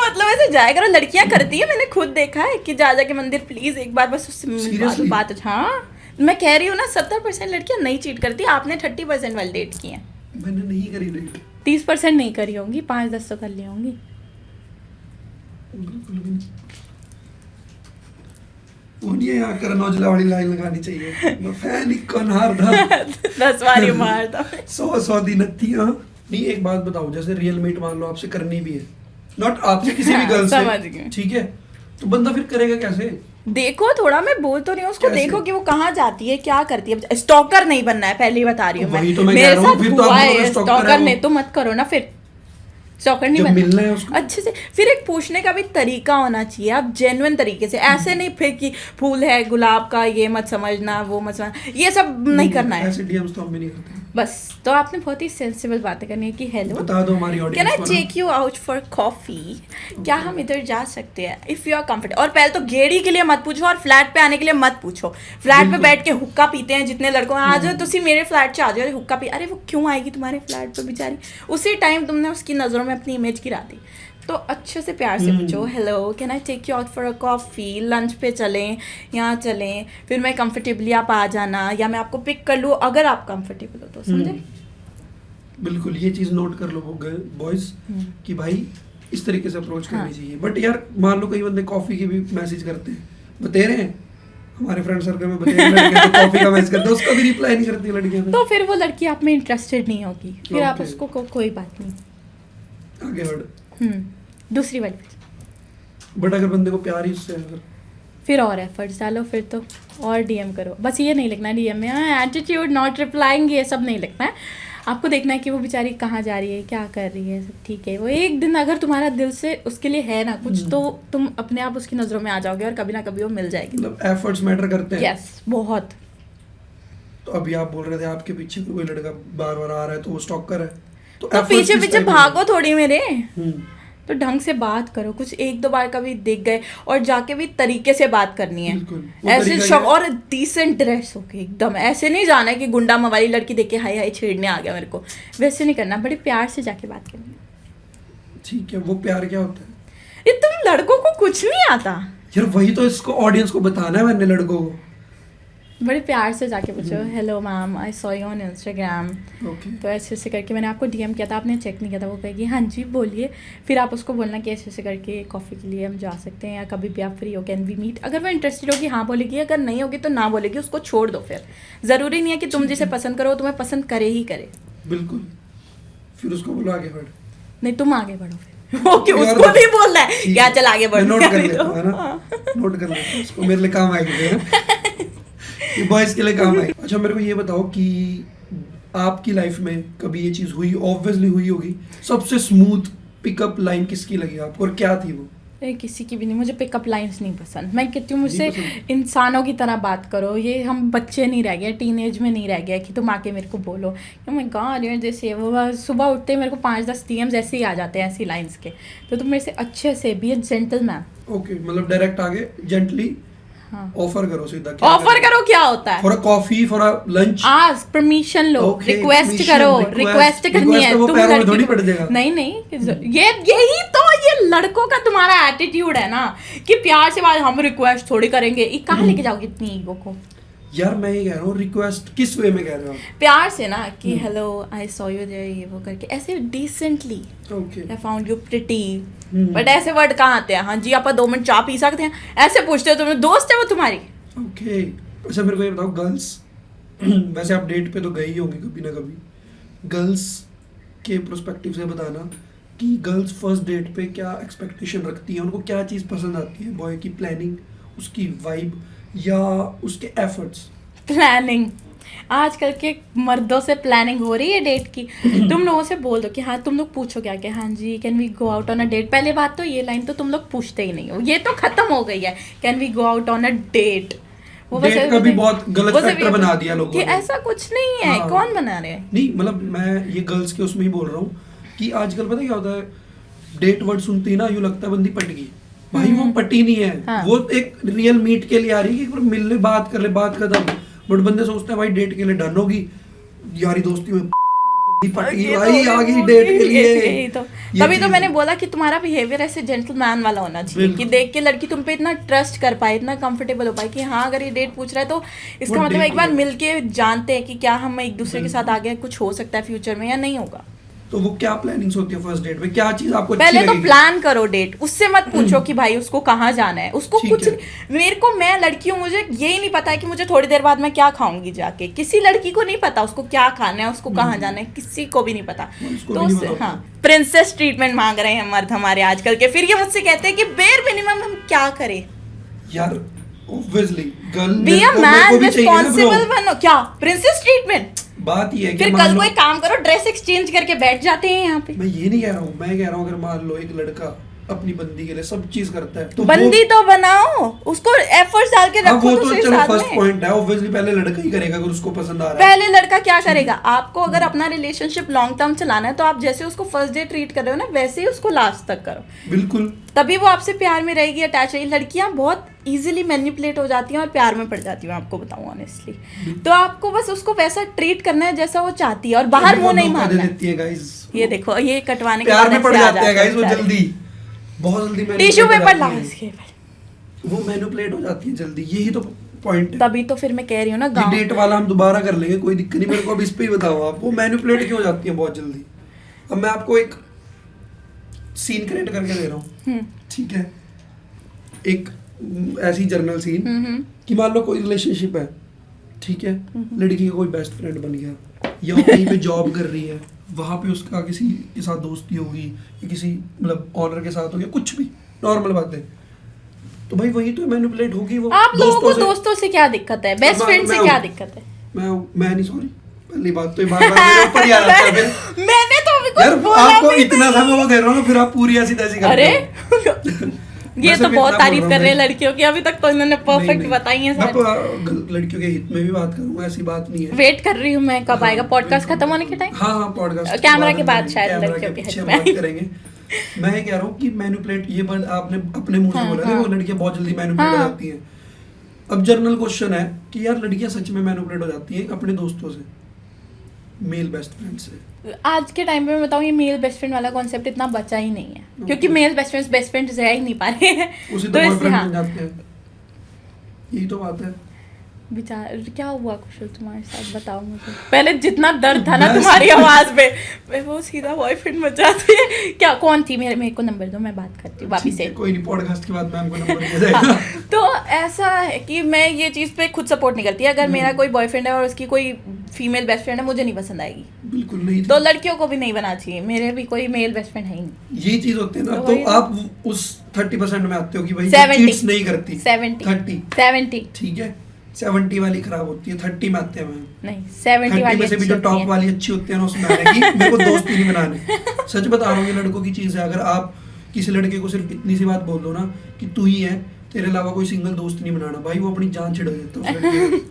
[SPEAKER 1] मतलब ऐसे जाया करो, लड़कियां करती है, मैंने खुद देखा है कि जा जाके मंदिर प्लीज एक बार बस उससे मिलवा दो,
[SPEAKER 3] Seriously?
[SPEAKER 1] बात। हाँ, मैं कह रही हूँ ना, 70% लड़कियां नहीं चीट करती, आपने 30% वैलिडेट की हैं।
[SPEAKER 3] मैंने नहीं करी डेट,
[SPEAKER 1] 30% नहीं करी होंगी, 5-10 तो कर ली होंगी।
[SPEAKER 3] बिल्कुल भी नहीं। वो नहीं है, यहाँ करण औजला वाली लाइन लगानी चाहिए, मैं फैन ही कौन हार था
[SPEAKER 1] 10 बार ही मार दो।
[SPEAKER 3] 100 दिन थी। हाँ नहीं, एक बात बताओ, जैसे रियल मीट मान लो आपसे करनी भी है, नॉट आपसे, किसी भी
[SPEAKER 1] हाँ,
[SPEAKER 3] गर्ल
[SPEAKER 1] समझ
[SPEAKER 3] से,
[SPEAKER 1] गई।
[SPEAKER 3] ठीक है, तो बंदा फिर करेगा कैसे?
[SPEAKER 1] देखो थोड़ा, मैं बोल तो रही हूँ उसको,
[SPEAKER 3] कैसे?
[SPEAKER 1] देखो कि वो कहाँ जाती है, क्या करती है। स्टॉकर नहीं बनना है, पहले ही बता रही हूँ
[SPEAKER 3] वही तो मैं
[SPEAKER 1] मेरे
[SPEAKER 3] कह रहा हूँ,
[SPEAKER 1] साथ
[SPEAKER 3] फिर तो
[SPEAKER 1] हुआ
[SPEAKER 3] आप बोलोगे
[SPEAKER 1] है।
[SPEAKER 3] stalker है
[SPEAKER 1] स्टॉकर
[SPEAKER 3] वो।
[SPEAKER 1] नहीं तो मत करो ना, फिर स्टॉकर नहीं
[SPEAKER 3] जब
[SPEAKER 1] बनना।
[SPEAKER 3] मिलना है उसको
[SPEAKER 1] अच्छे से, फिर एक पूछने का भी तरीका होना चाहिए, आप जेन्युइन तरीके से, ऐसे नहीं फिर कि फूल है गुलाब का, ये मत समझना, वो मत समझना, ये सब नहीं करना है
[SPEAKER 3] ऐसे डीएम्स तो हम भी नहीं करते।
[SPEAKER 1] बस। तो आपने बहुत ही सेंसिबल बातें करनी है कि हेलो,
[SPEAKER 3] बता दो हमारी
[SPEAKER 1] कैन
[SPEAKER 3] ऑडियंस
[SPEAKER 1] आई
[SPEAKER 3] को ना।
[SPEAKER 1] Take you out for coffee, क्या हम इधर जा सकते हैं, इफ यू आर कंफर्टेबल। और पहले तो गेड़ी के लिए मत पूछो, और फ्लैट पे आने के लिए मत पूछो। फ्लैट पे
[SPEAKER 3] बिल्कुल।
[SPEAKER 1] बैठ के हुक्का पीते हैं जितने लड़कों, आ जाओ तुसी मेरे फ्लैट से, आ जाओ हुक्का पी। अरे वो क्यों आएगी तुम्हारे फ्लैट पे बेचारी, उसी टाइम तुमने उसकी नज़रों में अपनी इमेज गिरा दी। तो अच्छे से प्यार से पूछो, hello can I take you out for a coffee, lunch पे चलें, यहाँ चलें, फिर मैं कंफर्टेबली आप आ जाना, या मैं आपको पिक कर लूँ अगर आप कंफर्टेबल हो तो, समझे?
[SPEAKER 3] बिल्कुल, ये चीज नोट कर लो बॉयज कि भाई इस तरीके से अप्रोच करनी
[SPEAKER 1] हाँ।
[SPEAKER 3] चाहिए। बट यार मान लो कई बंदे कॉफी के भी मैसेज करते हैं, बता रहे हैं हमारे फ्रेंड सर्कल में, बता रहे हैं तो कॉफी का मैसेज करते हैं, उसका भी रिप्लाई नहीं करती लड़कियां।
[SPEAKER 1] तो फिर वो लड़की आप में इंटरेस्टेड नहीं होगी, फिर आप
[SPEAKER 3] Okay.
[SPEAKER 1] उसको कोई बात नहीं।
[SPEAKER 3] आगे बढ़।
[SPEAKER 1] दूसरी वाली,
[SPEAKER 3] बट अगर बंदे को प्यार ही उससे है अगर,
[SPEAKER 1] फिर और एफर्ट्स डालो, फिर तो और डीएम करो। बस ये नहीं लिखना डीएम में एटीट्यूड, नॉट रिप्लाइंग, ये सब नहीं लिखना है। आपको देखना है कि वो बेचारी कहाँ जा रही है, क्या कर रही है, सब ठीक है। वो एक दिन अगर तुम्हारा दिल से उसके लिए है ना कुछ, तो तुम अपने आप उसकी नज़रों में आ जाओगे और कभी ना कभी वो मिल जाएगी।
[SPEAKER 3] मतलब एफर्ट्स मैटर करते हैं।
[SPEAKER 1] यस, बहुत।
[SPEAKER 3] तो अभी आप बोल रहे थे आपके पीछे कोई लड़का बार बार आ रहा है तो वो स्टॉकर है,
[SPEAKER 1] तो
[SPEAKER 3] efforts
[SPEAKER 1] पीछे
[SPEAKER 3] किस
[SPEAKER 1] पीछे
[SPEAKER 3] type के
[SPEAKER 1] भागो
[SPEAKER 3] हैं?
[SPEAKER 1] थोड़ी मेरे,
[SPEAKER 3] हम्म,
[SPEAKER 1] तो ढंग से बात करो। कुछ 1-2 बार कभी दिख गए, और जाके भी तरीके से बात करनी है।
[SPEAKER 3] बिल्कुल। वो
[SPEAKER 1] ऐसे
[SPEAKER 3] तरीका
[SPEAKER 1] शौक,
[SPEAKER 3] क्या है?
[SPEAKER 1] और डिसेंट ड्रेस होके एकदम, ऐसे नहीं जाना है कि गुंडा मवाली लड़की देख के हाय हाय छेड़ने आ गया मेरे को, वैसे नहीं करना। बड़े प्यार से जाके बात करनी है।
[SPEAKER 3] ठीक है, वो प्यार क्या होता है?
[SPEAKER 1] ये तुम लड़कों को कुछ नहीं आता,
[SPEAKER 3] यार वही तो इसको ऑडियंस को बताना है मैंने लड़कों को।
[SPEAKER 1] बड़े प्यार से जाके पूछो, hello ma'am, I saw you on Instagram.
[SPEAKER 3] Okay,
[SPEAKER 1] तो ऐसे ऐसे करके मैंने आपको डीएम किया था, आपने चेक नहीं किया था। वो कहेगी हाँ जी बोलिए। फिर आप उसको बोलना कि ऐसे ऐसे करके कॉफ़ी के लिए हम जा सकते हैं, या कभी भी आप फ्री हो, कैन वी मीट। अगर वो इंटरेस्टेड होगी हाँ बोलेगी, अगर नहीं होगी तो ना बोलेगी, उसको छोड़ दो। फिर ज़रूरी नहीं है कि तुम जिसे पसंद करो वो तुम्हें पसंद करे ही करे।
[SPEAKER 3] बिल्कुल। फिर उसको बोलो आगे बढ़।
[SPEAKER 1] नहीं, तुम आगे बढ़ो फिर। ओके,
[SPEAKER 3] यार
[SPEAKER 1] उसको
[SPEAKER 3] तो-
[SPEAKER 1] भी बोलना है
[SPEAKER 3] ठीक
[SPEAKER 1] क्या,
[SPEAKER 3] है,
[SPEAKER 1] चल आगे बढ़।
[SPEAKER 3] मैं नोट कर लेता हूँ, है ना, नोट कर लेता हूँ उसको, मेरे लिए काम आएगी ये बॉयज के लिए काम आएगी। अच्छा मेरे को ये बताओ कि आपकी लाइफ में कभी ये चीज हुई, ऑब्वियसली हुई होगी, सबसे स्मूथ पिकअप लाइन किसकी लगी आपको और क्या थी वो?
[SPEAKER 1] अरे किसी की भी नहीं, मुझे पिकअप लाइंस नहीं पसंद। मैं कहती हूँ मुझसे
[SPEAKER 3] नहीं पसंद?
[SPEAKER 1] इंसानों की तरह बात करो। ये हम बच्चे नहीं रह गए, टीनेज में नहीं रह गया कि तुम आके मेरे को बोलो कि मैं गॉड यार जैसे वो सुबह उठते ही मेरे को 5-10 DMs ऐसे ही आ जाते हैं ऐसी लाइंस के। तो तुम मेरे से अच्छे से बी ए जेंटलमैन।
[SPEAKER 3] ओके, मतलब डायरेक्ट आगे जेंटली
[SPEAKER 1] हाँ,
[SPEAKER 3] ऑफर करो सीधा।
[SPEAKER 1] ऑफर करो, क्या होता है?
[SPEAKER 3] For a coffee, for a lunch.
[SPEAKER 1] आज परमिशन लो,
[SPEAKER 3] Okay,
[SPEAKER 1] रिक्वेस्ट
[SPEAKER 3] permission,
[SPEAKER 1] करो,
[SPEAKER 3] request-
[SPEAKER 1] रिक्वेस्ट करनी
[SPEAKER 3] request
[SPEAKER 1] है।
[SPEAKER 3] तो वो
[SPEAKER 1] तुम
[SPEAKER 3] पैरों में
[SPEAKER 1] लड़की
[SPEAKER 3] थोड़ी
[SPEAKER 1] को-
[SPEAKER 3] पड़ जाएगा।
[SPEAKER 1] नहीं, ये यही तो ये लड़कों का तुम्हारा एटीट्यूड है ना, कि प्यार से बात, हम रिक्वेस्ट थोड़ी करेंगे। ये कहाँ लेके जाओगे इतनी ईगो को?
[SPEAKER 3] यार मैं ये कह रहा हूँ, रिक्वेस्ट किस वे में कह रहे हो
[SPEAKER 1] प्यार से ना कि hello I saw you there, ये वो करके ऐसे डिसेंटली
[SPEAKER 3] आप? Okay
[SPEAKER 1] I found you pretty, but ऐसे वर्ड कहाँ आते हैं? हाँ जी आप 2 मिनट चाय पी सकते हैं, ऐसे पूछते हो तुम दोस्त है वो तुम्हारी?
[SPEAKER 3] ओके। अच्छा मेरे को ये बताओ, गर्ल्स वैसे आप डेट पे तो गई ही होंगी कभी ना कभी, गर्ल्स के प्रोस्पेक्टिव से बताना कि गर्ल्स फर्स्ट डेट पे क्या एक्सपेक्टेशन रखती हैं, उनको क्या चीज़ पसंद आती है, बॉय की प्लानिंग, उसकी वाइब या उसके एफर्ट्स?
[SPEAKER 1] प्लानिंग, आजकल के मर्दों से प्लानिंग हो रही है डेट की। तुम लोगों से बोल दो कि हाँ, तुम लोग पूछो क्या कि हाँ जी can we go out on a date, पहले बात तो ये लाइन तो तुम लोग पूछते ही नहीं हो, ये तो खत्म हो गई है, can we go out on a date. वो बस
[SPEAKER 3] डेट का भी बहुत गलत फैक्टर बना दिया लोगों
[SPEAKER 1] कि
[SPEAKER 3] ने।
[SPEAKER 1] ऐसा कुछ नहीं है।
[SPEAKER 3] हाँ।
[SPEAKER 1] कौन बना रहे हैं?
[SPEAKER 3] नहीं मतलब मैं ये गर्ल्स के उसमें ही बोल रहा हूँ कि आजकल पता क्या होता है, डेट वर्ड सुनते ही ना यूँ लगता है बंदी पट गई, भाई वो पटी नहीं है।
[SPEAKER 1] हाँ।
[SPEAKER 3] वो एक रियल मीट के लिए आ रही है कि एक बार मिल ले, बात कर ले, बात खत्म। बट बंदे सोचते हैं भाई डेट के लिए डन होगी, यारी दोस्ती में पट गई
[SPEAKER 1] ये
[SPEAKER 3] भाई,
[SPEAKER 1] तो
[SPEAKER 3] आ गई
[SPEAKER 1] वो
[SPEAKER 3] डेट
[SPEAKER 1] भी-
[SPEAKER 3] के लिए।
[SPEAKER 1] यही तो
[SPEAKER 3] ये
[SPEAKER 1] तभी तो
[SPEAKER 3] चीज़
[SPEAKER 1] मैंने
[SPEAKER 3] है।
[SPEAKER 1] बोला कि तुम्हारा बिहेवियर ऐसे जेंटलमैन वाला होना चाहिए कि
[SPEAKER 3] बिल्कुल।
[SPEAKER 1] देख के लड़की तुम पे इतना ट्रस्ट कर पाए, इतना कंफर्टेबल हो पाए कि हाँ अगर ये डेट पूछ रहा है तो इसका
[SPEAKER 3] वो
[SPEAKER 1] मतलब
[SPEAKER 3] date
[SPEAKER 1] एक बार
[SPEAKER 3] है।
[SPEAKER 1] मिलके जानते हैं कि क्या हम एक दूसरे के साथ आगे कुछ हो सकता है फ्यूचर में या नहीं होगा।
[SPEAKER 3] तो वो क्या प्लानिंग्स होती है फर्स्ट डेट में, क्या चीज आपको अच्छी
[SPEAKER 1] पहले तो
[SPEAKER 3] लगेगी?
[SPEAKER 1] प्लान करो डेट, उससे मत पूछो कि भाई उसको कहाँ जाना है, उसको
[SPEAKER 3] ठीक
[SPEAKER 1] कुछ
[SPEAKER 3] है।
[SPEAKER 1] मेरे को, मैं लड़की हूँ, मुझे यही नहीं पता है कि मुझे थोड़ी देर बाद मैं क्या खाऊंगी जाके। किसी लड़की को नहीं पता उसको क्या खाना है, उसको कहाँ जाना है, किसी को भी नहीं पता।
[SPEAKER 3] उसको
[SPEAKER 1] तो
[SPEAKER 3] भी नहीं
[SPEAKER 1] उससे
[SPEAKER 3] पता।
[SPEAKER 1] हाँ, प्रिंसेस ट्रीटमेंट मांग रहे हैं मर्द हमारे आजकल के। फिर ये मुझसे कहते हैं कि बेर मिनिमम हम क्या करें।
[SPEAKER 3] यार obviously girl
[SPEAKER 1] be a man responsible बनो। क्या प्रिंसेस ट्रीटमेंट?
[SPEAKER 3] बात ये है कि
[SPEAKER 1] फिर
[SPEAKER 3] मान
[SPEAKER 1] कल
[SPEAKER 3] लो,
[SPEAKER 1] को एक काम करो, ड्रेस एक्सचेंज करके बैठ जाते हैं यहाँ पे।
[SPEAKER 3] मैं ये नहीं कह रहा हूँ, मैं कह रहा हूँ अगर मान लो एक लड़का अपनी बंदी के लिए सब चीज करता है तो
[SPEAKER 1] बंदी तो बनाओ, उसको एफर्ट्स डाल के
[SPEAKER 3] हाँ,
[SPEAKER 1] रखो
[SPEAKER 3] वो तो
[SPEAKER 1] दूसरे
[SPEAKER 3] चलो
[SPEAKER 1] साथ
[SPEAKER 3] फर्स्ट
[SPEAKER 1] में।
[SPEAKER 3] पॉइंट है, ऑब्वियसली पहले लड़का ही करेगा अगर उसको पसंद आ रहा है।
[SPEAKER 1] पहले लड़का क्या करेगा? आपको अगर अपना रिलेशनशिप लॉन्ग टर्म चलाना है तो आप जैसे उसको फर्स्ट डे ट्रीट कर रहे हो ना, वैसे ही उसको लास्ट तक करो,
[SPEAKER 3] बिल्कुल।
[SPEAKER 1] तभी वो आपसे प्यार में रहेगी, अटैच रहेगी। लड़कियां बहुत इजीली मैनिपुलेट हो जाती हैं और प्यार में पड़ जाती हैं, आपको बताऊं ऑनेस्टली। तो आपको बस उसको वैसा ट्रीट करना है जैसा वो चाहती है और बाहर मुंह नहीं
[SPEAKER 3] मौका दे
[SPEAKER 1] मारना है।
[SPEAKER 3] देती है गाइस।
[SPEAKER 1] ये देखो, ये कटवाने के
[SPEAKER 3] प्यार
[SPEAKER 1] बाद
[SPEAKER 3] में पड़
[SPEAKER 1] ऐसे आ
[SPEAKER 3] जाते हैं गाइस वो
[SPEAKER 1] बेचारे।
[SPEAKER 3] जल्दी, बहुत जल्दी manipulate
[SPEAKER 1] टिश्यू
[SPEAKER 3] हो
[SPEAKER 1] पेपर
[SPEAKER 3] जाती
[SPEAKER 1] ला
[SPEAKER 3] हैं।
[SPEAKER 1] इसके।
[SPEAKER 3] वो मैनिपुलेट हो जाती है जल्दी, यही तो पॉइंट है।
[SPEAKER 1] तभी तो फिर मैं कह रही हूँ ना,
[SPEAKER 3] ये
[SPEAKER 1] गाँव
[SPEAKER 3] डेट वाला हम दोबारा कर लेंगे, कोई दिक्कत नहीं। मेरे को अब इस पे ही बताओ आप, वो मैनिपुलेट क्यों हो जाती है बहुत जल्दी। अब मैं आपको एक सीन क्रिएट करके दे रहा हूँ, ठीक है, एक ऐसी जर्नल सीन कि मान लो कोई रिलेशनशिप है, ठीक है, लड़की का कोई बेस्ट फ्रेंड बन गया या वो कहीं पे जॉब कर रही है, वहाँ पे उसका किसी के साथ दोस्ती होगी या किसी मतलब ऑनर के साथ हो गया, कुछ भी नॉर्मल बात है, तो भाई वही तो मैनिपुलेट होगी वो।
[SPEAKER 1] आप लोगों को
[SPEAKER 3] से।
[SPEAKER 1] दोस्तों से क्या दिक्कत है? बेस्ट फ्रेंड से क्या दिक्कत है?
[SPEAKER 3] मैं नहीं, सॉरी, पहली बात तो ये बार बार मेरे ऊपर ही आ जाता है फिर।
[SPEAKER 1] मैंने तो अभी कुछ
[SPEAKER 3] यार
[SPEAKER 1] बोला
[SPEAKER 3] आपको
[SPEAKER 1] भी
[SPEAKER 3] इतना था मैं वो कह रहा हूँ ना, फिर आप पूरी ऐसी तैसी करते
[SPEAKER 1] अरे
[SPEAKER 3] हो।
[SPEAKER 1] ये
[SPEAKER 3] मैं
[SPEAKER 1] तो
[SPEAKER 3] सिर्फ
[SPEAKER 1] बहुत
[SPEAKER 3] इतना
[SPEAKER 1] तारीफ
[SPEAKER 3] बोल
[SPEAKER 1] कर
[SPEAKER 3] रहा
[SPEAKER 1] रहे हैं
[SPEAKER 3] हूँ
[SPEAKER 1] लड़कियों की, अभी तक तो इन्होंने परफेक्ट बताई है
[SPEAKER 3] मैं
[SPEAKER 1] सारी।
[SPEAKER 3] लड़कियों के हित में भी बात करूंगा, ऐसी बात नहीं है।
[SPEAKER 1] वेट कर रही हूँ मैं, कब आएगा पॉडकास्ट
[SPEAKER 3] बिल्कुल,
[SPEAKER 1] खत्म होने के टाइम?
[SPEAKER 3] हाँ हाँ पॉडकास्ट
[SPEAKER 1] कैमरा के बाद शायद लड़कियों के
[SPEAKER 3] पीछे
[SPEAKER 1] हित
[SPEAKER 3] हम
[SPEAKER 1] में
[SPEAKER 3] बात करेंगे। मैं ये कह रहा हूँ कि मैनिपुलेट, ये बात आपने अपने मुंह से बोला, देखो लड़कियां बहुत जल्दी मैनिपुलेट हो जाती हैं। अब जर्नल क्वेश्चन है कि यार लड़कियां सच में मैनिपुलेट हो जाती हैं अपने दोस्तों से, मेल बेस्ट फ्रेंड से?
[SPEAKER 1] आज के टाइम पे मैं बताऊँ, ये मेल बेस्ट फ्रेंड वाला कॉन्सेप्ट इतना बचा ही नहीं है, क्योंकि मेल बेस्ट फ्रेंड्स रह ही नहीं पा रहे हैं।
[SPEAKER 3] उसी तो
[SPEAKER 1] तो इसलिए
[SPEAKER 3] बॉयफ्रेंड
[SPEAKER 1] हाँ,
[SPEAKER 3] बन जाते हैं, यही तो बात है।
[SPEAKER 1] विचार क्या हुआ कुशल तुम्हारे साथ, बताओ मुझे। पहले जितना दर्द था ना
[SPEAKER 3] मैं
[SPEAKER 1] तुम्हारी आवाज पे, वो सीधा बॉयफ्रेंड बन जाती है। क्या, कौन थी? मेरे को नंबर दो, मैं बात करती हूँ वापस
[SPEAKER 3] ठीक
[SPEAKER 1] से।
[SPEAKER 3] है, कोई नहीं, पॉडकास्ट के बाद मैं हमको नंबर दे देगा।
[SPEAKER 1] तो ऐसा है कि मैं ये चीज़ पे खुद सपोर्ट नहीं करती। अगर मेरा कोई बॉयफ्रेंड है और उसकी कोई फीमेल बेस्ट फ्रेंड है, मुझे नहीं पसंद आएगी।
[SPEAKER 3] बिल्कुल नहीं।
[SPEAKER 1] तो लड़कियों को भी नहीं बना चाहिए, मेरे भी कोई मेल बेस्ट फ्रेंड है ही नहीं।
[SPEAKER 3] ये चीज होती है ना,
[SPEAKER 1] तो
[SPEAKER 3] तो
[SPEAKER 1] वही-
[SPEAKER 3] आप उस 30% में आते हो कि भाई
[SPEAKER 1] 70
[SPEAKER 3] चीट्स नहीं करती।
[SPEAKER 1] 70
[SPEAKER 3] ठीक है, 70 वाली खराब होती है, 30 में आते हैं हम।
[SPEAKER 1] नहीं, 70
[SPEAKER 3] 30
[SPEAKER 1] वाली
[SPEAKER 3] में से भी
[SPEAKER 1] अच्छी
[SPEAKER 3] जो
[SPEAKER 1] होती
[SPEAKER 3] टॉप
[SPEAKER 1] है।
[SPEAKER 3] वाली अच्छी होती है ना, उसमें आने की मेरे को दोस्ती नहीं बनाने। सच बता रहा हूँ, ये लड़कों की चीज है। अगर आप किसी लड़के को सिर्फ इतनी सी बात बोल दो ना कि तू ही है, तेरे अलावा कोई सिंगल दोस्त नहीं बनाना, भाई वो अपनी जान छिड़क देता है उस लड़के की।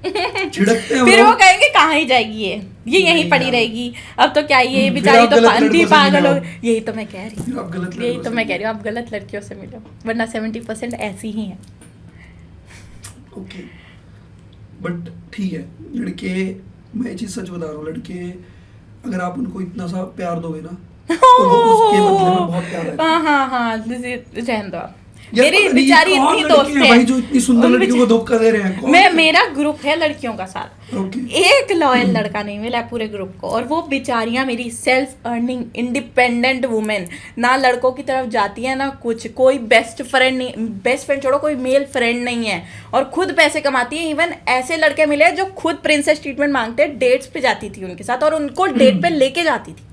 [SPEAKER 3] छिड़कते हैं
[SPEAKER 1] फिर
[SPEAKER 3] वो।
[SPEAKER 1] वो कहेंगे कहाँ ही जाएगी ये यहीं
[SPEAKER 3] नहीं
[SPEAKER 1] पड़ी
[SPEAKER 3] यार।
[SPEAKER 1] रहेगी। अब तो क्या ये
[SPEAKER 3] फिर
[SPEAKER 1] बेचारी
[SPEAKER 3] आप
[SPEAKER 1] तो
[SPEAKER 3] गलत
[SPEAKER 1] अंधी
[SPEAKER 3] लड़कों से
[SPEAKER 1] पागल
[SPEAKER 3] मिले
[SPEAKER 1] हो।
[SPEAKER 3] हो।
[SPEAKER 1] यही तो मैं कह रही
[SPEAKER 3] फिर आप गलत
[SPEAKER 1] हूँ, यही
[SPEAKER 3] लड़कों
[SPEAKER 1] तो
[SPEAKER 3] से
[SPEAKER 1] मैं कह
[SPEAKER 3] मिले
[SPEAKER 1] रही हूँ, आप गलत लड़कियों से मिलो, वरना 70% ऐसी ही हैं।
[SPEAKER 3] ओके, बट ठीक है, लड़के, मैं ये चीज सच बता रहा हूँ, लड़के अगर आप उनको इतना सा प्यार दोगे ना, तो वो उसके बदले में बहुत प्यार है।
[SPEAKER 1] हाँ, रहने दो आप।
[SPEAKER 3] यार
[SPEAKER 1] मेरी
[SPEAKER 3] पता नहीं ये
[SPEAKER 1] बेचारी
[SPEAKER 3] कौन
[SPEAKER 1] इतनी
[SPEAKER 3] लड़के
[SPEAKER 1] दोस्त
[SPEAKER 3] हैं
[SPEAKER 1] है
[SPEAKER 3] भाई जो इतनी सुंदर
[SPEAKER 1] उन
[SPEAKER 3] लड़कियों को धोखा दे रहे हैं, कौन
[SPEAKER 1] मैं
[SPEAKER 3] है?
[SPEAKER 1] मेरा ग्रुप है लड़कियों का साथ,
[SPEAKER 3] ओके
[SPEAKER 1] एक लॉयल लड़का नहीं मिला है पूरे ग्रुप को, और वो बेचारियां मेरी सेल्फ अर्निंग इंडिपेंडेंट वुमेन, ना लड़कों की तरफ जाती है ना कुछ, कोई बेस्ट फ्रेंड नहीं, बेस्ट फ्रेंड छोड़ो कोई मेल फ्रेंड नहीं है, और खुद पैसे कमाती है। इवन ऐसे लड़के मिले हैं जो खुद प्रिंसेस ट्रीटमेंट मांगते हैं, डेट्स पे जाती थी उनके साथ और उनको डेट पे लेके जाती थी,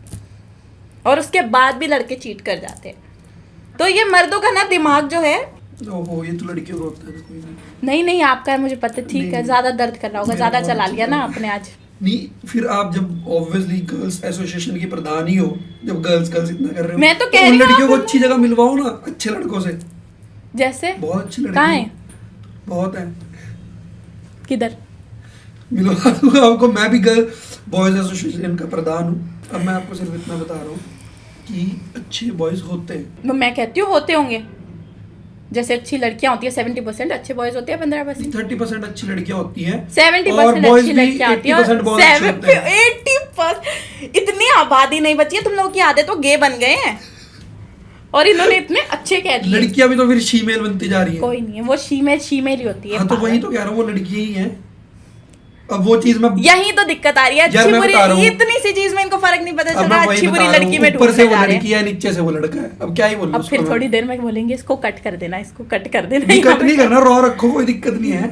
[SPEAKER 1] और उसके बाद भी लड़के चीट कर जाते हैं। तो ये मर्दों का ना दिमाग जो है,
[SPEAKER 3] ओहो ये तो लड़कियों का होता है ना, कोई नहीं।
[SPEAKER 1] नहीं आपका है मुझे पता, ठीक है,
[SPEAKER 3] नहीं।
[SPEAKER 1] ज्यादा दर्द कर रहा होगा,
[SPEAKER 3] मेरा
[SPEAKER 1] ज्यादा
[SPEAKER 3] बहुत
[SPEAKER 1] चला
[SPEAKER 3] अच्छा
[SPEAKER 1] लिया ना
[SPEAKER 3] लगा।
[SPEAKER 1] आपने आज।
[SPEAKER 3] नहीं फिर आप जब ऑब्वियसली गर्ल्स एसोसिएशन की प्रधान ही हो, जब गर्ल्स इतना कर रहे हो,
[SPEAKER 1] मैं तो कह
[SPEAKER 3] उन
[SPEAKER 1] रही हूँ
[SPEAKER 3] लड़कियों को
[SPEAKER 1] आप-
[SPEAKER 3] अच्छी जगह मिलवाओ ना, अच्छे लड़कों से।
[SPEAKER 1] जैसे
[SPEAKER 3] बहुत अच्छी लड़की
[SPEAKER 1] कहाँ है,
[SPEAKER 3] बहुत है,
[SPEAKER 1] किधर?
[SPEAKER 3] मिलवा दूंगा आपको। मैं भी गर्ल बॉयज एसोसिएशन का प्रधान हूँ। अब मैं आपको सिर्फ इतना बता रहा हूँ कि अच्छे बॉयज होते हैं।
[SPEAKER 1] मैं कहती हूँ होते होंगे, जैसे अच्छी लड़कियां होती है 70%, अच्छे बॉयज होते हैं 15%।
[SPEAKER 3] 30% अच्छी लड़कियां होती हैं
[SPEAKER 1] 70%
[SPEAKER 3] boys
[SPEAKER 1] अच्छी
[SPEAKER 3] भी
[SPEAKER 1] लड़कियां होती हैं,
[SPEAKER 3] 80% बहुत अच्छे होते हैं।
[SPEAKER 1] 80%। इतनी आबादी नहीं बची है, तुम लोगों की आधे तो गे बन गए हैं, और इन्होंने इतने अच्छे कह दिए।
[SPEAKER 3] लड़कियां भी तो फिर फीमेल बनती जा रही हैं।
[SPEAKER 1] कोई नहीं है, वो शीमेल ही होती है।
[SPEAKER 3] हाँ तो वही तो कह रहा हूँ, वो लड़कियां ही हैं। अब वो चीज मैं
[SPEAKER 1] यही तो दिक्कत आ रही है,
[SPEAKER 3] यार
[SPEAKER 1] अच्छी
[SPEAKER 3] मैं
[SPEAKER 1] बुरी
[SPEAKER 3] बता रहा हूँ।
[SPEAKER 1] इतनी सी चीज में इनको फर्क नहीं पता
[SPEAKER 3] अब
[SPEAKER 1] चल
[SPEAKER 3] मैं
[SPEAKER 1] रहा,
[SPEAKER 3] वही
[SPEAKER 1] अच्छी
[SPEAKER 3] बता
[SPEAKER 1] बुरी
[SPEAKER 3] रहा हूँ,
[SPEAKER 1] लड़की में
[SPEAKER 3] ऊपर से
[SPEAKER 1] ढूंढते
[SPEAKER 3] वो
[SPEAKER 1] जा रहे
[SPEAKER 3] लड़की है, नीचे से वो लड़का है। अब क्या ही बोलूं
[SPEAKER 1] अब फिर
[SPEAKER 3] उसको
[SPEAKER 1] थोड़ी
[SPEAKER 3] मैं।
[SPEAKER 1] देर में बोलेंगे इसको कट कर देना, इसको कट कर देना।
[SPEAKER 3] नहीं
[SPEAKER 1] यहाँ
[SPEAKER 3] कट
[SPEAKER 1] पे।
[SPEAKER 3] नहीं करना, रॉ रखो, कोई दिक्कत नहीं है।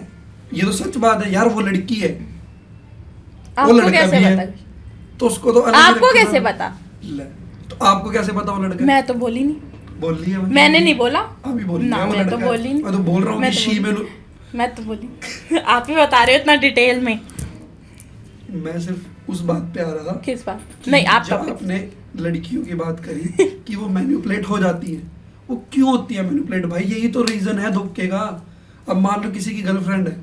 [SPEAKER 3] ये तो सच बात है यार, वो लड़की है, वो
[SPEAKER 1] आपको
[SPEAKER 3] लड़का
[SPEAKER 1] कैसे
[SPEAKER 3] भी है,
[SPEAKER 1] पता?
[SPEAKER 3] तो उसको तो अलग ही
[SPEAKER 1] आपको
[SPEAKER 3] रखना।
[SPEAKER 1] कैसे पता?
[SPEAKER 3] ले, तो आपको कैसे पता वो लड़का है?
[SPEAKER 1] मैं तो बोली नहीं,
[SPEAKER 3] बोल रही है भाई।
[SPEAKER 1] मैंने नहीं बोला।
[SPEAKER 3] अभी बोल रही
[SPEAKER 1] ना,
[SPEAKER 3] है वो
[SPEAKER 1] मैं तो
[SPEAKER 3] लड़का है।
[SPEAKER 1] बोली नहीं।
[SPEAKER 3] मैं तो बोल रहा हूँ
[SPEAKER 1] मैं
[SPEAKER 3] कि
[SPEAKER 1] तो
[SPEAKER 3] शी
[SPEAKER 1] बोली।
[SPEAKER 3] में
[SPEAKER 1] मैं तो बोली। आप ही बता रहे हो इतना डिटेल में।
[SPEAKER 3] मैं सिर्फ उस बात पे आ रहा था
[SPEAKER 1] किस बात?
[SPEAKER 3] कि
[SPEAKER 1] नहीं आप
[SPEAKER 3] जब
[SPEAKER 1] टॉपिक।
[SPEAKER 3] आपने लड़कियों की बात करी कि वो मैनिपुलेट हो जाती है, वो क्यों होती है मैनिपुलेट भाई? यही तो रीजन है धोखे का। अब मान लो किसी की गर्लफ्रेंड है,